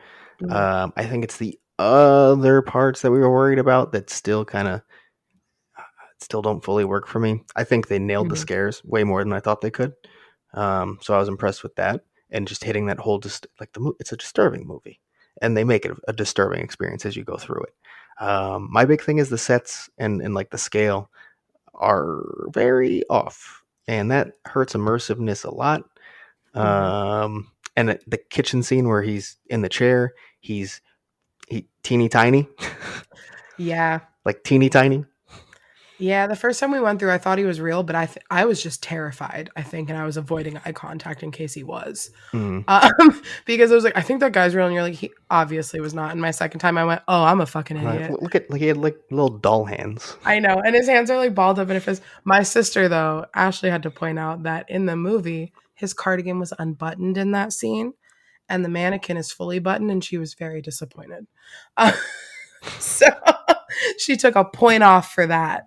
[SPEAKER 2] Mm,
[SPEAKER 1] I think it's the other parts that we were worried about that still kind of still don't fully work for me. I think they nailed the
[SPEAKER 2] mhm.
[SPEAKER 1] scares way more than I thought they could. So I was impressed with that, and just hitting that whole it's a disturbing movie, and they make it a disturbing experience as you go through it. My big thing is the sets and like the scale are very off, and that hurts immersiveness a lot.
[SPEAKER 2] Mhm.
[SPEAKER 1] And the kitchen scene where he's in the chair, he teeny tiny,
[SPEAKER 2] Yeah.
[SPEAKER 1] like teeny tiny.
[SPEAKER 2] Yeah, the first time we went through, I thought he was real, but I was just terrified, I think, and I was avoiding eye contact in case he was.
[SPEAKER 1] Mm.
[SPEAKER 2] Um, because I was like, I think that guy's real, and you're like, he obviously was not. And my second time, I went, oh, I'm a fucking idiot.
[SPEAKER 1] Look at like he had like little doll hands.
[SPEAKER 2] I know, and his hands are like balled up in a fist. My sister, though, Ashley had to point out that in the movie, his cardigan was unbuttoned in that scene, and the mannequin is fully buttoned, and she was very disappointed. Uh, so she took a point off for that.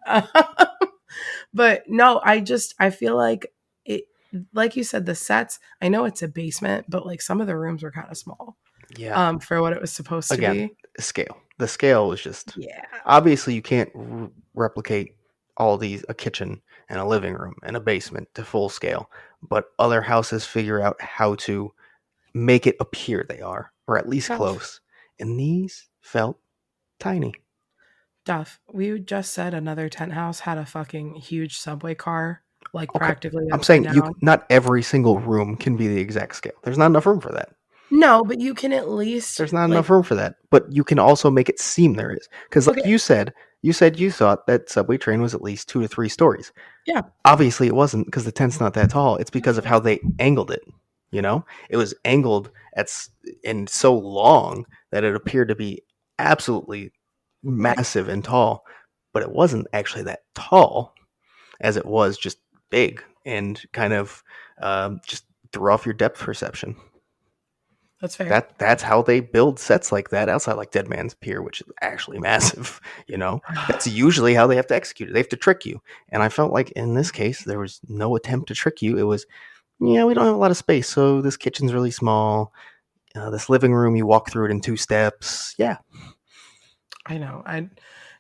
[SPEAKER 2] But no, I feel like it, like you said, the sets. I know it's a basement, but like some of the rooms were kind of small,
[SPEAKER 1] Yeah.
[SPEAKER 2] for what it was supposed to
[SPEAKER 1] Again,
[SPEAKER 2] be.
[SPEAKER 1] scale. The scale is just
[SPEAKER 2] Yeah,
[SPEAKER 1] obviously you can't replicate all these a kitchen and a living room and a basement to full scale, but other houses figure out how to make it appear they are, or at least
[SPEAKER 2] Duff.
[SPEAKER 1] close. And these felt tiny.
[SPEAKER 2] Duff. We just said another tent house had a fucking huge subway car, like
[SPEAKER 1] Okay.
[SPEAKER 2] practically
[SPEAKER 1] I'm
[SPEAKER 2] upside
[SPEAKER 1] saying
[SPEAKER 2] down.
[SPEAKER 1] not every single room can be the exact scale. There's not enough room for that.
[SPEAKER 2] No, but you can at least
[SPEAKER 1] There's not enough
[SPEAKER 2] like
[SPEAKER 1] room for that. But you can also make it seem there is. Because like
[SPEAKER 2] okay,
[SPEAKER 1] you said you thought that subway train was at least 2 to 3 stories.
[SPEAKER 2] yeah,
[SPEAKER 1] Obviously it wasn't because the tent's not that tall. It's because of how they angled it. It was angled and so long that it appeared to be absolutely
[SPEAKER 2] right.
[SPEAKER 1] massive and tall, but it wasn't actually that tall as it was just big and kind of just threw off your depth perception.
[SPEAKER 2] That's fair.
[SPEAKER 1] That's how they build sets like that outside like Dead Man's Pier, which is actually massive. That's usually how they have to execute it. They have to trick you, and I felt like in this case there was no attempt to trick you. It was, yeah, we don't have a lot of space, so this kitchen's really small. This living room, you walk through it in 2 steps. Yeah.
[SPEAKER 2] I know.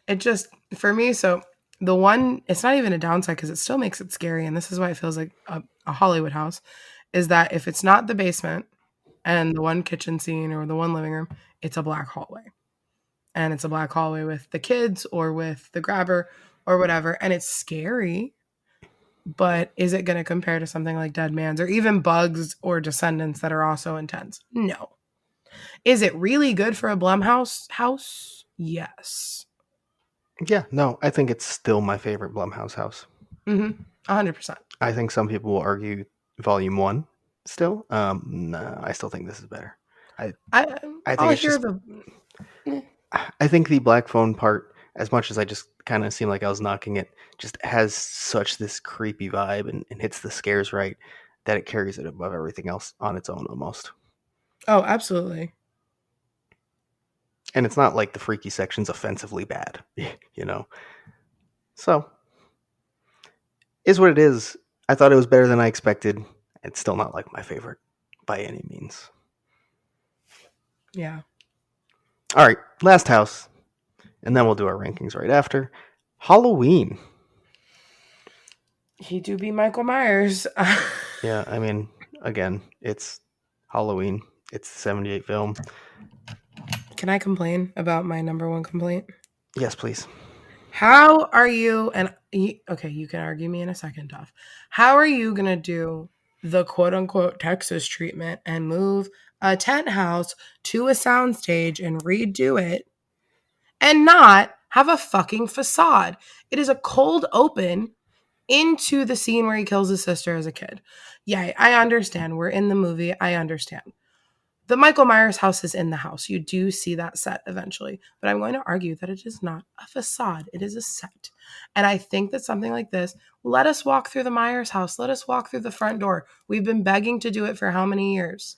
[SPEAKER 2] It just for me. So the one, it's not even a downside because it still makes it scary, and this is why it feels like a Hollywood house. Is that if it's not the basement and the one kitchen scene or the one living room, it's a black hallway, and it's a black hallway with the kids or with the grabber or whatever, and it's scary. But is it going to compare to something like Dead Man's or even Bugs or Descendants that are also intense? No. Is it really good for a Blumhouse house? Yes.
[SPEAKER 1] Yeah, no, I think it's still my favorite Blumhouse house.
[SPEAKER 2] 100%.
[SPEAKER 1] I think some people will argue Volume 1 still. No, I still think this is better. I
[SPEAKER 2] I
[SPEAKER 1] I
[SPEAKER 2] I'll
[SPEAKER 1] think it's
[SPEAKER 2] hear
[SPEAKER 1] just
[SPEAKER 2] the eh,
[SPEAKER 1] I think the black phone part, as much as I just kind of seemed like I was knocking it, just has such this creepy vibe and hits the scares right that it carries it above everything else on its own almost.
[SPEAKER 2] oh, absolutely.
[SPEAKER 1] And it's not like the freaky section's offensively bad, you know. So is what it is. I thought it was better than I expected. It's still not like my favorite by any means.
[SPEAKER 2] Yeah.
[SPEAKER 1] All right, last house, and then we'll do our rankings right after. Halloween.
[SPEAKER 2] He do be Michael Myers.
[SPEAKER 1] Yeah, I mean, again, it's Halloween. It's the 78 film.
[SPEAKER 2] Can I complain about my number one complaint?
[SPEAKER 1] Yes, please.
[SPEAKER 2] How are you? Okay, you can argue me in a second, Duff. How are you gonna do the quote unquote Texas treatment and move a tent house to a soundstage and redo it and not have a fucking facade? It is a cold open into the scene where he kills his sister as a kid. Yeah, I understand. We're in the movie. I understand. The Michael Myers house is in the house. You do see that set eventually. But I'm going to argue that it is not a facade, it is a set. And I think that something like this, let us walk through the Myers house. Let us walk through the front door. We've been begging to do it for how many years?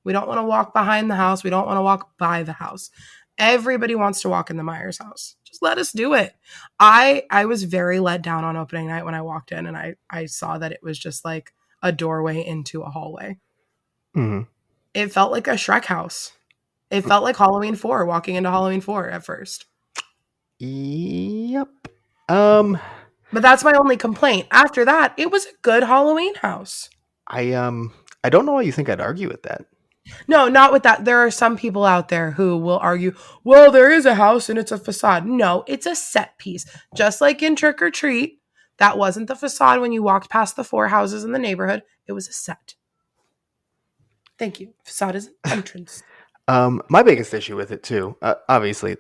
[SPEAKER 2] We don't want to walk behind the house. We don't want to walk by the house. Everybody wants to walk in the Myers house. Just let us do it. I was very let down on opening night when I walked in and I saw that it was just like a doorway into a hallway.
[SPEAKER 1] Mm-hmm.
[SPEAKER 2] It felt like a Shrek house. It felt like Halloween 4, walking into Halloween 4 at first.
[SPEAKER 1] Yep. Um,
[SPEAKER 2] But that's my only complaint. After that, it was a good Halloween house.
[SPEAKER 1] I don't know why you think I'd argue with that.
[SPEAKER 2] No, not with that. There are some people out there who will argue, well, there is a house and it's a facade. No, it's a set piece. Just like in Trick or Treat, that wasn't the facade when you walked past the 4 houses in the neighborhood. It was a set. Thank you. Facade is an entrance.
[SPEAKER 1] My biggest issue with it too, obviously,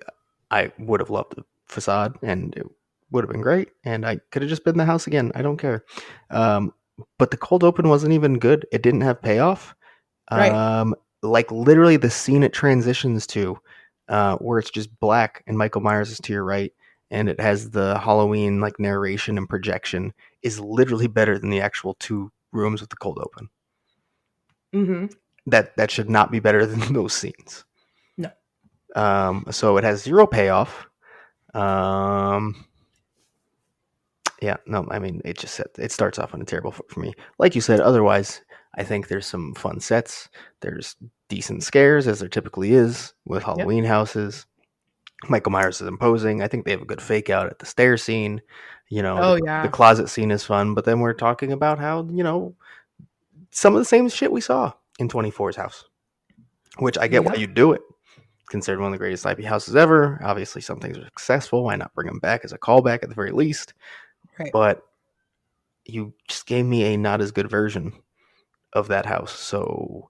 [SPEAKER 1] I would have loved the facade, and it would have been great, and I could have just been in the house again. I don't care. Um, but the cold open wasn't even good. It didn't have payoff.
[SPEAKER 2] Right.
[SPEAKER 1] Like literally the scene it transitions to, where it's just black and Michael Myers is to your right, and it has the Halloween like narration and projection, is literally better than the actual 2 rooms with the cold open.
[SPEAKER 2] Mm-hmm.
[SPEAKER 1] That should not be better than those scenes.
[SPEAKER 2] No.
[SPEAKER 1] So it has 0 payoff. Yeah, no, I mean, it starts off on a terrible foot for me. Like you said, otherwise, I think there's some fun sets. There's decent scares, as there typically is with
[SPEAKER 2] Yep.
[SPEAKER 1] Halloween houses. Michael Myers is imposing. I think they have a good fake out at the stair scene.
[SPEAKER 2] Oh,
[SPEAKER 1] The
[SPEAKER 2] yeah.
[SPEAKER 1] closet scene is fun, but then we're talking about how, some of the same shit we saw in 24's house, which I get why
[SPEAKER 2] Yep.
[SPEAKER 1] you do it. Considered one of the greatest IP houses ever. Obviously, some things are successful. Why not bring them back as a callback at the very least?
[SPEAKER 2] Right.
[SPEAKER 1] But you just gave me a not as good version of that house. So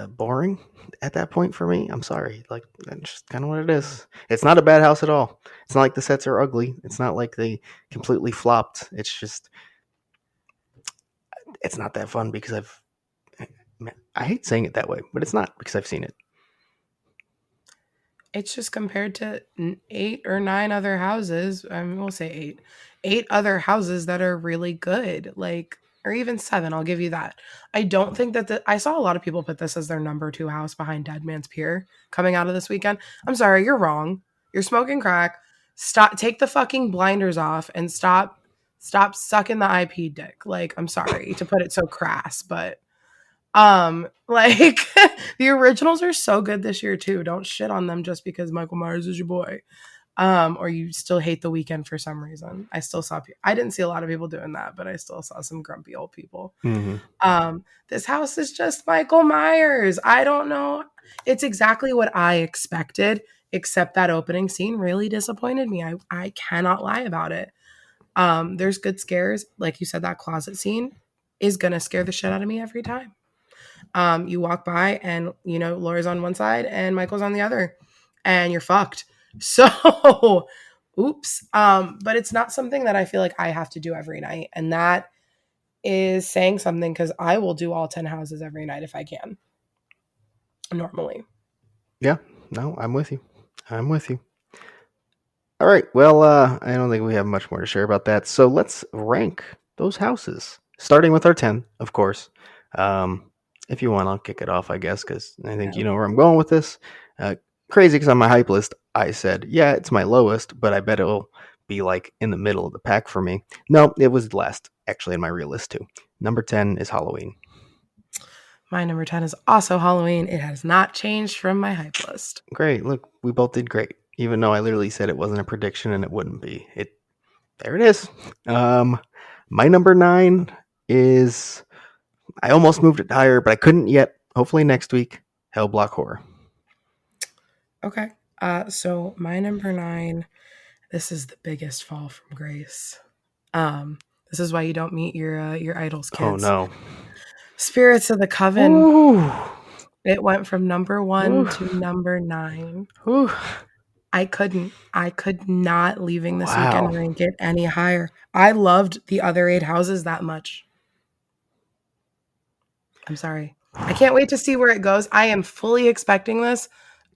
[SPEAKER 1] boring at that point for me. I'm sorry. Like, that's just kind of what it is. It's not a bad house at all. It's not like the sets are ugly. It's not like they completely flopped. It's just, it's not that fun because I hate saying it that way, but it's not because I've seen it.
[SPEAKER 2] It's just compared to 8 or 9 other houses. I mean, we'll say 8. 8 other houses that are really good, like, or even 7. I'll give you that. I don't think that I saw a lot of people put this as their number 2 house behind Dead Man's Pier coming out of this weekend. I'm sorry, you're wrong. You're smoking crack. Stop. Take the fucking blinders off and stop sucking the IP dick. Like, I'm sorry to put it so crass, but like the originals are so good this year too. Don't shit on them just because Michael Myers is your boy. Or you still hate the weekend for some reason. I didn't see a lot of people doing that, but I still saw some grumpy old people.
[SPEAKER 1] Mm-hmm.
[SPEAKER 2] This house is just Michael Myers. I don't know. It's exactly what I expected, except that opening scene really disappointed me. I cannot lie about it. There's good scares. Like you said, that closet scene is gonna scare the shit out of me every time. You walk by and Laura's on one side and Michael's on the other, and you're fucked. So, oops. But it's not something that I feel like I have to do every night, and that is saying something because I will do all 10 houses every night if I can. Normally,
[SPEAKER 1] Yeah, no, I'm with you. I'm with you. All right. Well, I don't think we have much more to share about that. So let's rank those houses, starting with our 10, of course. If you want, I'll kick it off, I guess, because I think
[SPEAKER 2] yeah.
[SPEAKER 1] you know where I'm going with this. Crazy, because on my hype list, I said, yeah, it's my lowest, but I bet it'll be like in the middle of the pack for me. No, it was last actually in my real list too. Number 10 is Halloween.
[SPEAKER 2] My number 10 is also Halloween. It has not changed from my hype list.
[SPEAKER 1] Great. Look, we both did great. Even though I literally said it wasn't a prediction and it wouldn't be. It there it is. My number 9 is I almost moved it higher, but I couldn't yet. Hopefully next week. Hell Block Horror.
[SPEAKER 2] Okay. So my number 9, this is the biggest fall from grace. This is why you don't meet your idols,
[SPEAKER 1] Oh
[SPEAKER 2] kids.
[SPEAKER 1] no.
[SPEAKER 2] Spirits of the Coven.
[SPEAKER 1] Ooh.
[SPEAKER 2] It went from number 1
[SPEAKER 1] Ooh.
[SPEAKER 2] to number 9.
[SPEAKER 1] Ooh.
[SPEAKER 2] I could not leaving this
[SPEAKER 1] Wow.
[SPEAKER 2] weekend rank it any higher. I loved the other 8 houses that much. I'm sorry. I can't wait to see where it goes. I am fully expecting this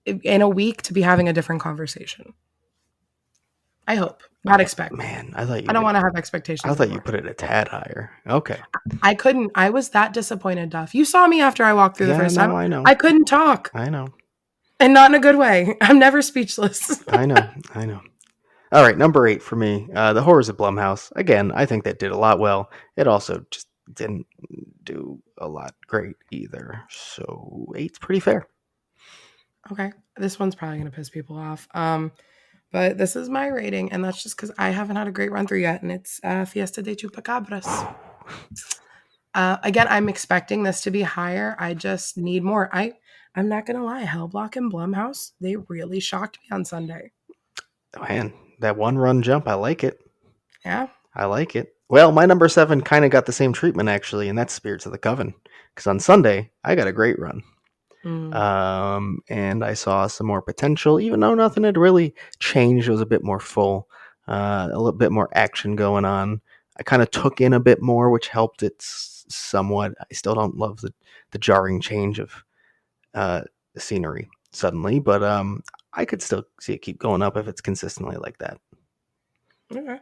[SPEAKER 2] in a week to be having a different conversation. I hope. Not expect.
[SPEAKER 1] Man,
[SPEAKER 2] I don't want to have expectations
[SPEAKER 1] I thought you
[SPEAKER 2] anymore.
[SPEAKER 1] put it a tad higher. Okay.
[SPEAKER 2] I couldn't. I was that disappointed, Duff. You saw me after I walked through the
[SPEAKER 1] Yeah,
[SPEAKER 2] first time.
[SPEAKER 1] no, I know.
[SPEAKER 2] I couldn't talk.
[SPEAKER 1] I know.
[SPEAKER 2] And not in a good way. I'm never speechless.
[SPEAKER 1] I know. I know. All right, number 8 for me. The Horrors of Blumhouse. Again, I think that did a lot well. It also just didn't do a lot great either. So 8's pretty fair.
[SPEAKER 2] Okay. This one's probably going to piss people off. But this is my rating, and that's just because I haven't had a great run through yet, and it's Fiesta de Chupacabras. Again, I'm expecting this to be higher. I just need more. I'm not going to lie. Hellblock and Blumhouse, they really shocked me on Sunday.
[SPEAKER 1] Man, that one run jump, I like it.
[SPEAKER 2] Yeah.
[SPEAKER 1] I like it. Well, my number 7 kind of got the same treatment, actually, and that's Spirits of the Coven. Because on Sunday, I got a great run. And I saw some more potential, even though nothing had really changed. It was a bit more full, a little bit more action going on. I kind of took in a bit more, which helped it somewhat. I still don't love the jarring change of scenery suddenly, but I could still see it keep going up if it's consistently like that.
[SPEAKER 2] Okay.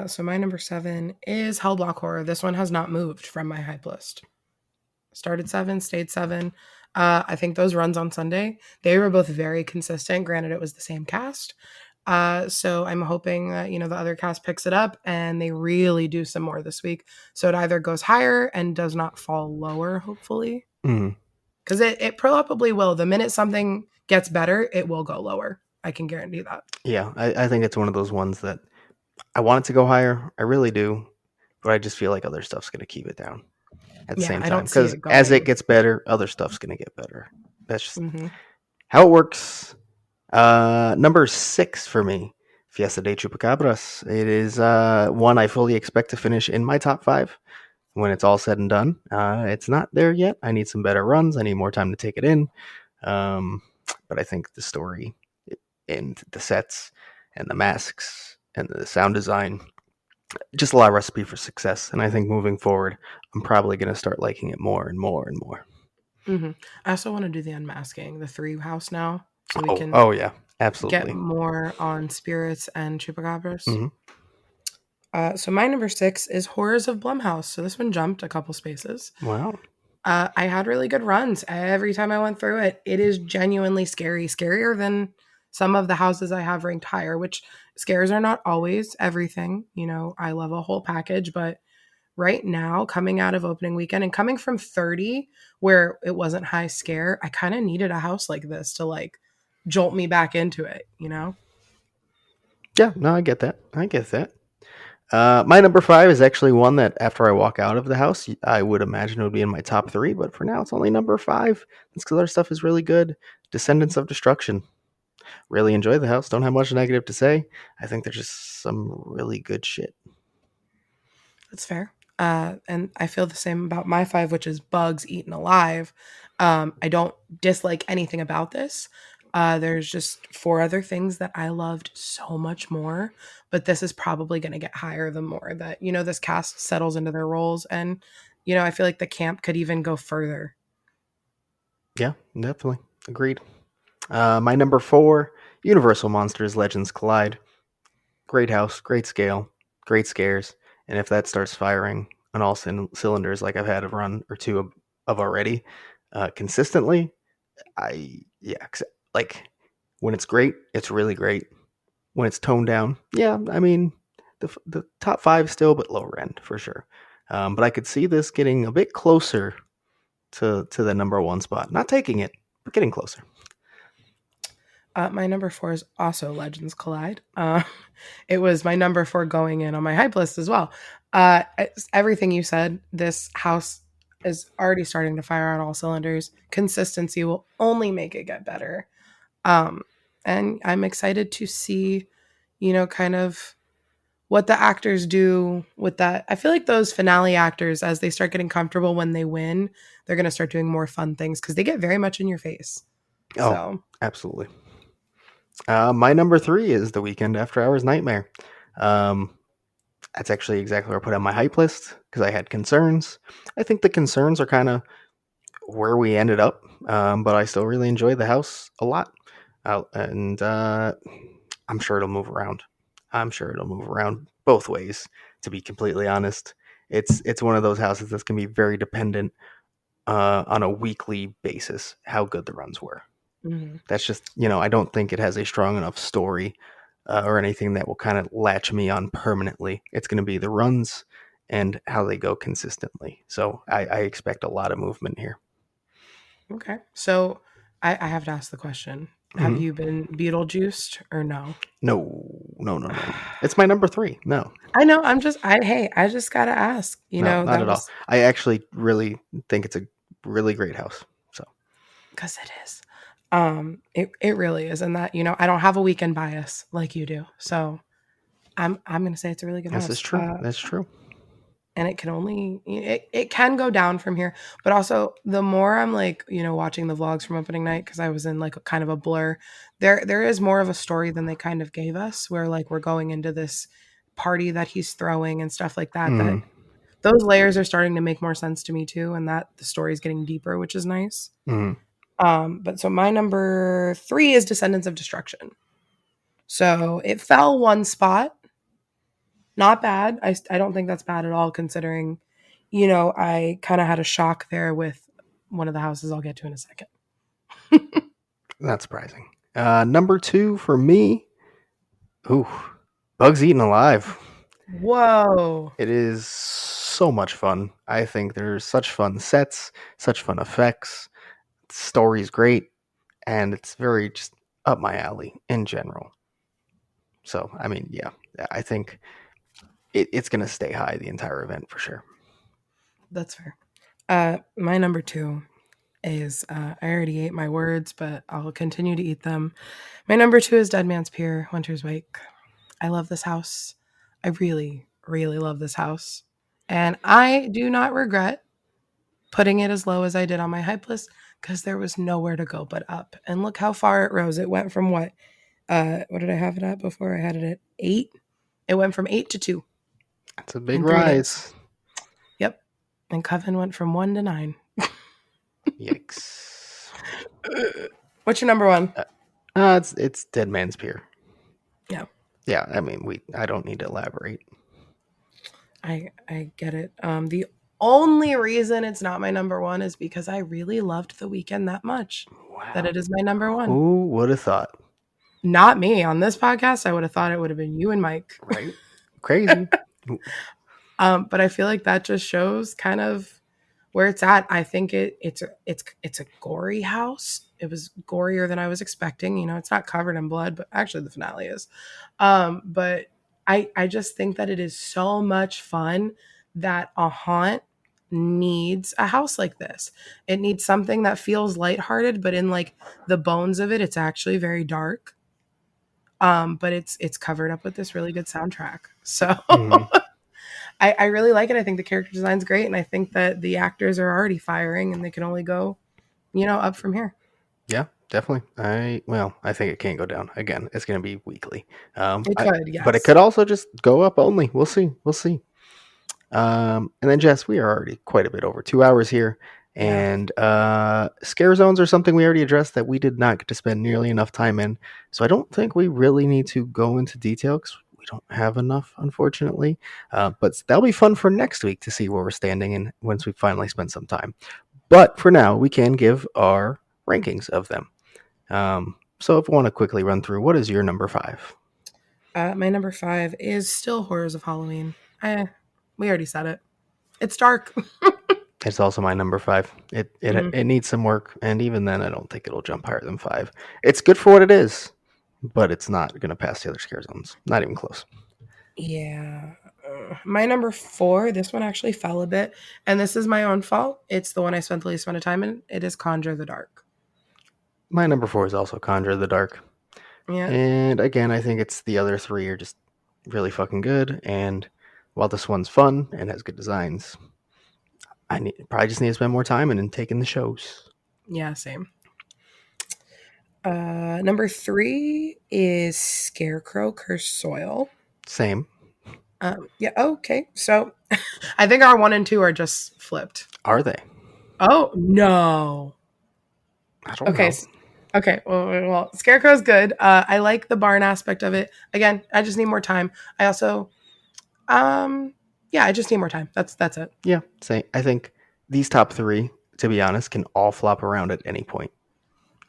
[SPEAKER 2] So my number 7 is Hellblock Horror. This one has not moved from my hype list. Started 7, stayed 7. I think those runs on Sunday, they were both very consistent. Granted, it was the same cast. So I'm hoping that, the other cast picks it up and they really do some more this week. So it either goes higher and does not fall lower, hopefully. Because it probably will. The minute something gets better, it will go lower. I can guarantee that.
[SPEAKER 1] Yeah, I think it's one of those ones that I want it to go higher. I really do. But I just feel like other stuff's going to keep it down at the same time. Because as it gets better, other stuff's going to get better. That's just how it works. Number 6 for me, Fiesta de Chupacabras. It is one I fully expect to finish in my top 5 when it's all said and done. It's not there yet. I need some better runs. I need more time to take it in. But I think the story and the sets and the masks and the sound design, just a lot of recipe for success. And I think moving forward, I'm probably going to start liking it more and more and more.
[SPEAKER 2] I also want to do the unmasking, the 3 house now. So we can
[SPEAKER 1] yeah, absolutely
[SPEAKER 2] get more on spirits and chupacabras. So my number 6 is Horrors of Blumhouse. So this one jumped a couple spaces.
[SPEAKER 1] Wow.
[SPEAKER 2] I had really good runs every time I went through it. It is genuinely scary, scarier than some of the houses I have ranked higher, which scares are not always everything. I love a whole package, but right now, coming out of opening weekend and coming from 30 where it wasn't high scare, I kind of needed a house like this to jolt me back into it,
[SPEAKER 1] Yeah, no, I get that. My number 5 is actually one that after I walk out of the house, I would imagine it would be in my top 3, but for now it's only number 5. It's because our stuff is really good. Descendants of Destruction. Really enjoy the house. Don't have much negative to say. I think there's just some really good shit.
[SPEAKER 2] That's fair. And I feel the same about my 5, which is Bugs Eaten Alive. I don't dislike anything about this. There's just 4 other things that I loved so much more, but this is probably going to get higher the more that, this cast settles into their roles. And, I feel like the camp could even go further.
[SPEAKER 1] Yeah, definitely. Agreed. My number 4, Universal Monsters Legends Collide. Great house, great scale, great scares. And if that starts firing on all cylinders like I've had a run or 2 of already, consistently, when it's great, it's really great. when it's toned down, yeah, I mean, the top five still, but lower end for sure. But I could see this getting a bit closer to the number one spot. Not taking it, but getting closer.
[SPEAKER 2] My number four is also Legends Collide. It was my number four going in on my hype list as well. Everything you said, this house is already starting to fire on all cylinders. Consistency will only make it get better. Um, and I'm excited to see, kind of what the actors do with that. I feel like those finale actors, as they start getting comfortable when they win, they're going to start doing more fun things because they get very much in your face.
[SPEAKER 1] Oh,
[SPEAKER 2] So,
[SPEAKER 1] absolutely. My number three is The Weekend After Hours Nightmare. Um, that's actually exactly where I put on my hype list because I had concerns. I think the concerns are kind of where we ended up, but I still really enjoy the house a lot. And I'm sure it'll move around. I'm sure it'll move around both ways. To be completely honest, it's one of those houses that's gonna be very dependent on a weekly basis how good the runs were.
[SPEAKER 2] mhm.
[SPEAKER 1] That's just I don't think it has a strong enough story or anything that will kind of latch me on permanently. It's going to be the runs and how they go consistently. So I expect a lot of movement here.
[SPEAKER 2] Okay. So I have to ask the question. Have
[SPEAKER 1] Mhm.
[SPEAKER 2] you been Beetlejuiced or no?
[SPEAKER 1] No, no, no, no. It's my number three. No,
[SPEAKER 2] I know. I just gotta ask.
[SPEAKER 1] no, not
[SPEAKER 2] That
[SPEAKER 1] at all.
[SPEAKER 2] was
[SPEAKER 1] I actually really think it's a really great house. So
[SPEAKER 2] because it is. It really is, and that I don't have a weekend bias like you do. So I'm gonna say it's a really good
[SPEAKER 1] this is
[SPEAKER 2] house.
[SPEAKER 1] true. That's true.
[SPEAKER 2] And it can only it can go down from here, but also the more I'm like watching the vlogs from opening night, because I was in like a kind of a blur, there is more of a story than they kind of gave us, where like we're going into this party that he's throwing and stuff like that,
[SPEAKER 1] Mm,
[SPEAKER 2] that those layers are starting to make more sense to me too, and that the story is getting deeper, which is nice.
[SPEAKER 1] mm.
[SPEAKER 2] But so my number three is Descendants of Destruction. So it fell one spot. Not bad. I don't think that's bad at all, considering, I kind of had a shock there with one of the houses I'll get to in a second.
[SPEAKER 1] Not surprising. Number two for me. Ooh, Bugs Eaten Alive.
[SPEAKER 2] Whoa.
[SPEAKER 1] It is so much fun. I think there's such fun sets, such fun effects. The story's great, and it's very just up my alley in general. So, I mean, yeah, I think it's going to stay high the entire event for sure.
[SPEAKER 2] That's fair. My number two is I already ate my words, but I'll continue to eat them. My number two is Dead Man's Pier, Winter's Wake. I love this house. I really, really love this house. And I do not regret putting it as low as I did on my hype list, because there was nowhere to go but up. And look how far it rose. It went from what did I have it at before? I had it at 8. It went from 8 to 2
[SPEAKER 1] It's a big
[SPEAKER 2] in 3 days.
[SPEAKER 1] rise.
[SPEAKER 2] Yep. And Coven went from 1 to 9.
[SPEAKER 1] Yikes.
[SPEAKER 2] What's your number one?
[SPEAKER 1] It's Dead Man's Pier.
[SPEAKER 2] Yeah.
[SPEAKER 1] Yeah, I mean, I don't need to elaborate.
[SPEAKER 2] I get it. The only reason it's not my number one is because I really loved The Weekend that much that
[SPEAKER 1] Wow.
[SPEAKER 2] it is my number one.
[SPEAKER 1] Who would have thought?
[SPEAKER 2] Not me. On this podcast, I would have thought it would have been you and Mike.
[SPEAKER 1] Right? Crazy.
[SPEAKER 2] But I feel like that just shows kind of where it's at. I think it's a gory house. It was gorier than I was expecting. It's not covered in blood, but actually the finale is. But I just think that it is so much fun that a haunt needs a house like this. It needs something that feels lighthearted, but in like the bones of it, it's actually very dark. But it's covered up with this really good soundtrack. So
[SPEAKER 1] Mhm.
[SPEAKER 2] I really like it. I think the character design's great, and I think that the actors are already firing, and they can only go, up from here.
[SPEAKER 1] Yeah, definitely. I think it can't go down again. It's going to be weekly.
[SPEAKER 2] It could,
[SPEAKER 1] But it
[SPEAKER 2] yes.
[SPEAKER 1] could also just go up only. We'll see. We'll see. And then Jess, we are already quite a bit over 2 hours here,
[SPEAKER 2] Yeah.
[SPEAKER 1] and scare zones are something we already addressed that we did not get to spend nearly enough time in. So I don't think we really need to go into detail because we don't have enough, unfortunately. But that'll be fun for next week to see where we're standing and once we finally spend some time. But for now, we can give our rankings of them. So if we want to quickly run through, what is your number five?
[SPEAKER 2] My number 5 is still Horrors of Halloween. We already said it. It's dark.
[SPEAKER 1] It's also my number 5. It it
[SPEAKER 2] Mhm.
[SPEAKER 1] it needs some work, and even then, I don't think it'll jump higher than 5. It's good for what it is, but it's not going to pass the other scare zones. Not even close.
[SPEAKER 2] Yeah. My number 4, this one actually fell a bit, and this is my own fault. It's the one I spent the least amount of time in. It is Conjure the Dark.
[SPEAKER 1] My number 4 is also Conjure the Dark.
[SPEAKER 2] Yeah.
[SPEAKER 1] And again, I think it's the other 3 are just really fucking good. And while this one's fun and has good designs, probably just need to spend more time in and taking the shows.
[SPEAKER 2] Yeah, same. Number 3 is Scarecrow Cursed Soil.
[SPEAKER 1] Same.
[SPEAKER 2] Yeah, okay. So I think our 1 and 2 are just flipped.
[SPEAKER 1] Are they?
[SPEAKER 2] Oh, no.
[SPEAKER 1] I don't
[SPEAKER 2] Okay.
[SPEAKER 1] know.
[SPEAKER 2] Okay. Well, Scarecrow's good. I like the barn aspect of it. Again, I just need more time. I also, yeah, I just need more time. That's it.
[SPEAKER 1] Yeah, same. I think these top 3, to be honest, can all flop around at any point.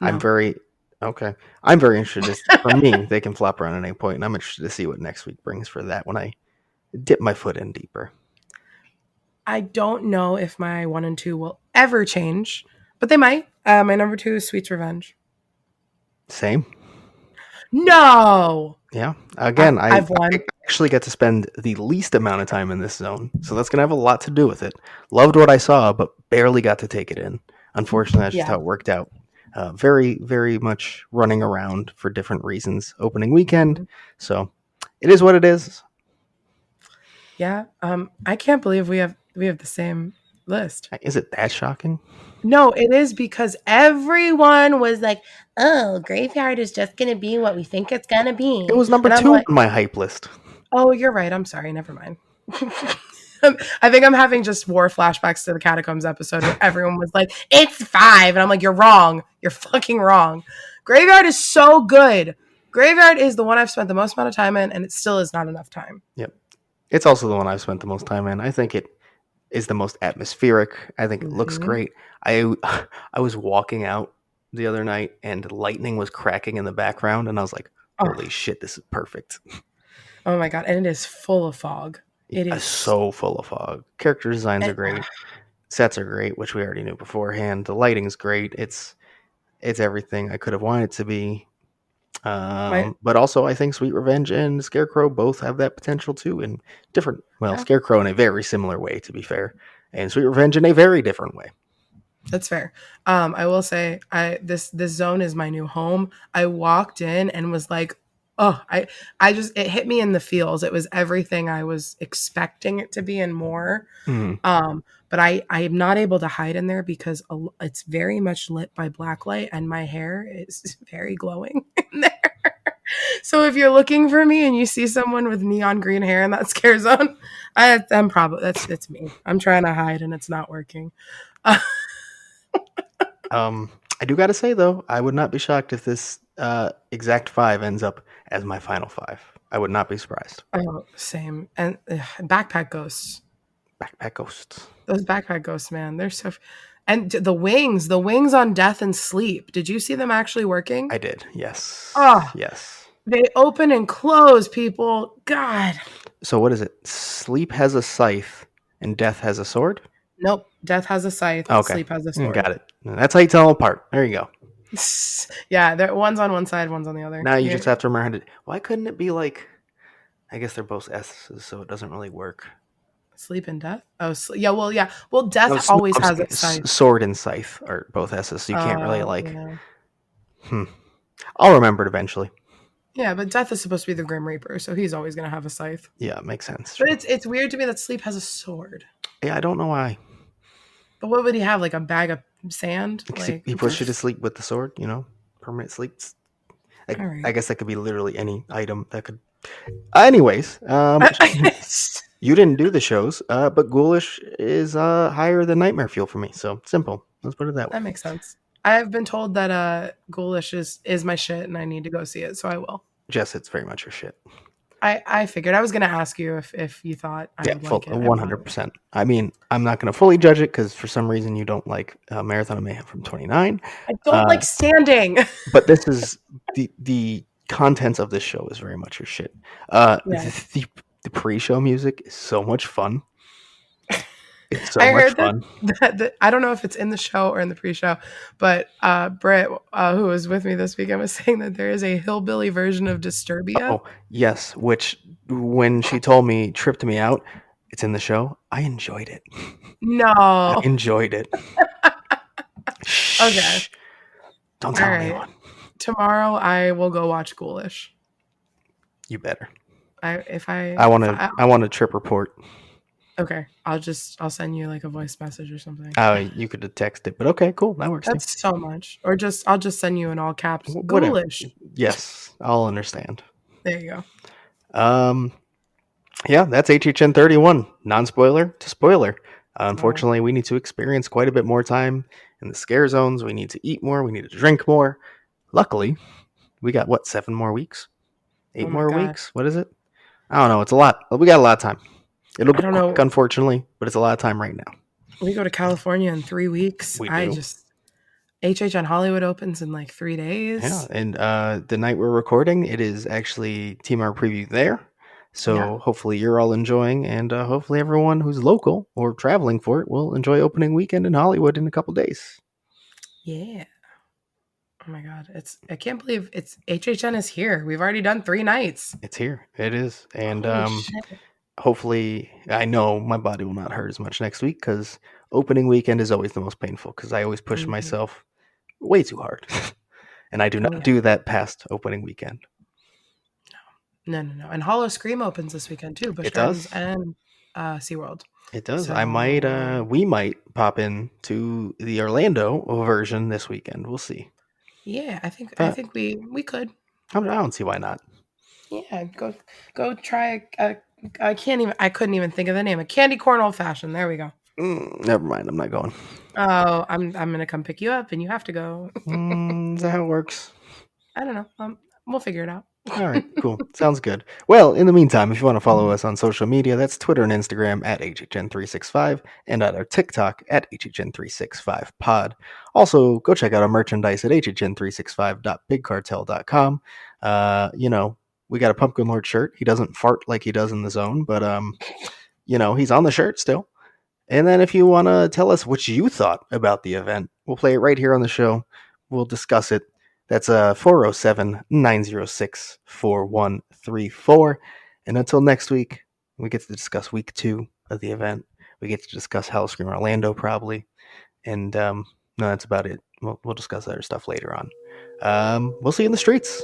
[SPEAKER 1] I'm
[SPEAKER 2] No,
[SPEAKER 1] very okay. I'm very interested. For me, they can flop around at any point, and I'm interested to see what next week brings for that when I dip my foot in deeper.
[SPEAKER 2] I don't know if my 1 and 2 will ever change, but they might. My number 2 is Sweet's Revenge.
[SPEAKER 1] Same.
[SPEAKER 2] No,
[SPEAKER 1] Yeah. Again,
[SPEAKER 2] I've
[SPEAKER 1] I
[SPEAKER 2] won.
[SPEAKER 1] actually get to spend the least amount of time in this zone, so that's gonna have a lot to do with it. Loved what I saw, but barely got to take it in. Unfortunately, that's just
[SPEAKER 2] Yeah,
[SPEAKER 1] how it worked out. Very, very much running around for different reasons. Opening weekend, so it is what it is.
[SPEAKER 2] yeah. I can't believe we have the same list.
[SPEAKER 1] Is it that shocking?
[SPEAKER 2] No, it is because everyone was like, "Oh, Graveyard is just gonna be what we think it's gonna
[SPEAKER 1] It
[SPEAKER 2] be,"
[SPEAKER 1] was number
[SPEAKER 2] and I'm
[SPEAKER 1] 2
[SPEAKER 2] like,
[SPEAKER 1] on my hype list.
[SPEAKER 2] "Oh, you're right. I'm sorry. Never mind." I think I'm having just war flashbacks to the Catacombs episode where everyone was like, "It's 5," and I'm like, "You're wrong. You're fucking wrong." Graveyard is so good. Graveyard is the one I've spent the most amount of time in, and it still is not enough time.
[SPEAKER 1] Yep. It's also the one I've spent the most time in. I think it is the most atmospheric. I think it looks
[SPEAKER 2] Mm-hmm.
[SPEAKER 1] great. I I was walking out the other night and lightning was cracking in the background and I was like, "Holy
[SPEAKER 2] Oh,
[SPEAKER 1] shit, this is perfect."
[SPEAKER 2] oh my god, and it is full of fog. It
[SPEAKER 1] Yeah,
[SPEAKER 2] is,
[SPEAKER 1] so full of fog. Character designs are
[SPEAKER 2] and,
[SPEAKER 1] great. Sets are great, which we already knew beforehand. The lighting's great. It's everything I could have wanted it to be.
[SPEAKER 2] my
[SPEAKER 1] But also, I think Sweet Revenge and Scarecrow both have that potential too, in different. Well,
[SPEAKER 2] yeah.
[SPEAKER 1] Scarecrow in a very similar way, to be fair, and Sweet Revenge in a very different way.
[SPEAKER 2] That's fair. I will say, this zone is my new home. I walked in and was like, oh, I just it hit me in the feels. It was everything I was expecting it to be and more.
[SPEAKER 1] Mm.
[SPEAKER 2] But I am not able to hide in there because it's very much lit by black light, and my hair is very glowing in there. So if you're looking for me and you see someone with neon green hair in that scare zone, I'm probably it's me. I'm trying to hide and it's not working.
[SPEAKER 1] I do got to say though, I would not be shocked if this exact 5 ends up as my final 5. I would not be surprised.
[SPEAKER 2] Oh, same. And backpack ghosts.
[SPEAKER 1] Backpack Ghosts.
[SPEAKER 2] Those backpack ghosts, man, they're so. And the wings on Death and Sleep. Did you see them actually working?
[SPEAKER 1] I did. Yes.
[SPEAKER 2] Oh,
[SPEAKER 1] Yes.
[SPEAKER 2] they open and close, people. God.
[SPEAKER 1] So what is it? Sleep has a scythe and Death has a sword?
[SPEAKER 2] Nope. Death has a scythe.
[SPEAKER 1] Okay.
[SPEAKER 2] Sleep has a sword.
[SPEAKER 1] Got it. That's how you tell them apart. There you go.
[SPEAKER 2] Yeah, they're one's on one side, one's on the other.
[SPEAKER 1] Now you
[SPEAKER 2] Yeah.
[SPEAKER 1] just have to remember why couldn't it be like I guess they're both S's, so it doesn't really work.
[SPEAKER 2] Sleep and Death. Oh, yeah. Well, yeah. Well,
[SPEAKER 1] No,
[SPEAKER 2] Death always
[SPEAKER 1] I'm
[SPEAKER 2] has
[SPEAKER 1] saying
[SPEAKER 2] a scythe.
[SPEAKER 1] sword and scythe are both S's, so you can't really
[SPEAKER 2] Yeah.
[SPEAKER 1] hmm. I'll remember it eventually.
[SPEAKER 2] Yeah, but Death is supposed to be the Grim Reaper, so he's always gonna have a scythe.
[SPEAKER 1] Yeah, it makes sense.
[SPEAKER 2] But it's weird to me that Sleep has a sword.
[SPEAKER 1] Yeah, I don't know why.
[SPEAKER 2] But what would he have? Like a bag of sand? Like
[SPEAKER 1] He puts you to sleep with the sword, permanent sleeps.
[SPEAKER 2] all right.
[SPEAKER 1] I guess that could be literally any item that could. Anyways, you didn't do the shows, but Ghoulish is higher than Nightmare Fuel for me. So simple. Let's put it that way.
[SPEAKER 2] That makes sense. I've been told that Ghoulish is my shit and I need to go see it, so I will.
[SPEAKER 1] Jess, it's very much your shit.
[SPEAKER 2] I figured I was gonna ask you if you thought I would like it.
[SPEAKER 1] 100%. I mean, I'm not going to fully judge it because for some reason you don't like Marathon of Mayhem from 29.
[SPEAKER 2] I don't like standing.
[SPEAKER 1] But this is the contents of this show is very much your shit.
[SPEAKER 2] Yeah.
[SPEAKER 1] The pre-show music is so much fun. It's so
[SPEAKER 2] I
[SPEAKER 1] much
[SPEAKER 2] heard that,
[SPEAKER 1] fun.
[SPEAKER 2] I don't know if it's in the show or in the pre-show, but Britt, who was with me this weekend, was saying that there is a hillbilly version of Disturbia.
[SPEAKER 1] Oh yes, which when she told me, tripped me out. It's in the show. I enjoyed it. I
[SPEAKER 2] No.
[SPEAKER 1] enjoyed it.
[SPEAKER 2] Okay.
[SPEAKER 1] Shh! Don't
[SPEAKER 2] All
[SPEAKER 1] tell
[SPEAKER 2] right.
[SPEAKER 1] anyone.
[SPEAKER 2] Tomorrow I will go watch Ghoulish.
[SPEAKER 1] You better.
[SPEAKER 2] I if I
[SPEAKER 1] I want
[SPEAKER 2] if
[SPEAKER 1] to.
[SPEAKER 2] I
[SPEAKER 1] I want a trip report.
[SPEAKER 2] okay, I'll send you like a voice message or something.
[SPEAKER 1] You could have texted it, but okay, cool. That works too.
[SPEAKER 2] That's so much. Or I'll just send you in all caps
[SPEAKER 1] Whatever.
[SPEAKER 2] Ghoulish.
[SPEAKER 1] Yes, I'll understand.
[SPEAKER 2] There you go.
[SPEAKER 1] Um, yeah, that's HHN 31. Non spoiler to spoiler.
[SPEAKER 2] Wow.
[SPEAKER 1] Unfortunately, we need to experience quite a bit more time in the scare zones. We need to eat more. We need to drink more. Luckily, we got what, 7 more weeks?
[SPEAKER 2] Oh
[SPEAKER 1] Eight
[SPEAKER 2] my
[SPEAKER 1] more
[SPEAKER 2] god.
[SPEAKER 1] weeks? What is it? I don't know. It's a lot. We got a lot of time. It'll
[SPEAKER 2] I
[SPEAKER 1] go
[SPEAKER 2] don't
[SPEAKER 1] quick,
[SPEAKER 2] know.
[SPEAKER 1] unfortunately, but it's a lot of time right now.
[SPEAKER 2] We go to California in 3 weeks.
[SPEAKER 1] We
[SPEAKER 2] I
[SPEAKER 1] do.
[SPEAKER 2] just HHN Hollywood opens in like three
[SPEAKER 1] Yeah,
[SPEAKER 2] days.
[SPEAKER 1] and the night we're recording, it is actually Team Our Preview there.
[SPEAKER 2] Yeah.
[SPEAKER 1] So hopefully you're all enjoying, and hopefully everyone who's local or traveling for it will enjoy opening weekend in Hollywood in a couple days.
[SPEAKER 2] Yeah. Oh my god. I can't believe it's HHN is here. We've already done 3 nights.
[SPEAKER 1] It's here. It is, and
[SPEAKER 2] Holy shit.
[SPEAKER 1] hopefully, I know my body will not hurt as much next week because opening weekend is always the most painful because I always push
[SPEAKER 2] Mhm.
[SPEAKER 1] myself way too hard, and I do
[SPEAKER 2] Oh
[SPEAKER 1] not
[SPEAKER 2] yeah.
[SPEAKER 1] do that past opening weekend.
[SPEAKER 2] No, no, no. And Hollow Scream opens this weekend too, Busch
[SPEAKER 1] It
[SPEAKER 2] Gardens
[SPEAKER 1] does.
[SPEAKER 2] and SeaWorld.
[SPEAKER 1] It does. I might
[SPEAKER 2] So
[SPEAKER 1] we might pop in to the Orlando version this weekend. We'll see.
[SPEAKER 2] yeah, I
[SPEAKER 1] But
[SPEAKER 2] think we could.
[SPEAKER 1] I don't see why not.
[SPEAKER 2] Yeah, go try I couldn't even think of the name. A candy corn old fashioned. There we go.
[SPEAKER 1] Never mind. I'm not going.
[SPEAKER 2] Oh, I'm gonna come pick you up and you have to go.
[SPEAKER 1] Is that how it works?
[SPEAKER 2] I don't know. We'll figure it out.
[SPEAKER 1] All right, cool. Sounds good. Well, in the meantime, if you want to follow us on social media, that's Twitter and Instagram at HHN365 and at our TikTok at HHN365pod. Also, go check out our merchandise at HHN365.bigcartel.com. We got a Pumpkin Lord shirt. He doesn't fart like he does in the zone, but he's on the shirt still. And then if you want to tell us what you thought about the event, we'll play it right here on the show. We'll discuss it. That's 407 906 4134. And until next week, we get to discuss week 2 of the event. We get to discuss Hellscream Orlando probably. And no, that's about it. We'll discuss other stuff later on. We'll see you in the streets.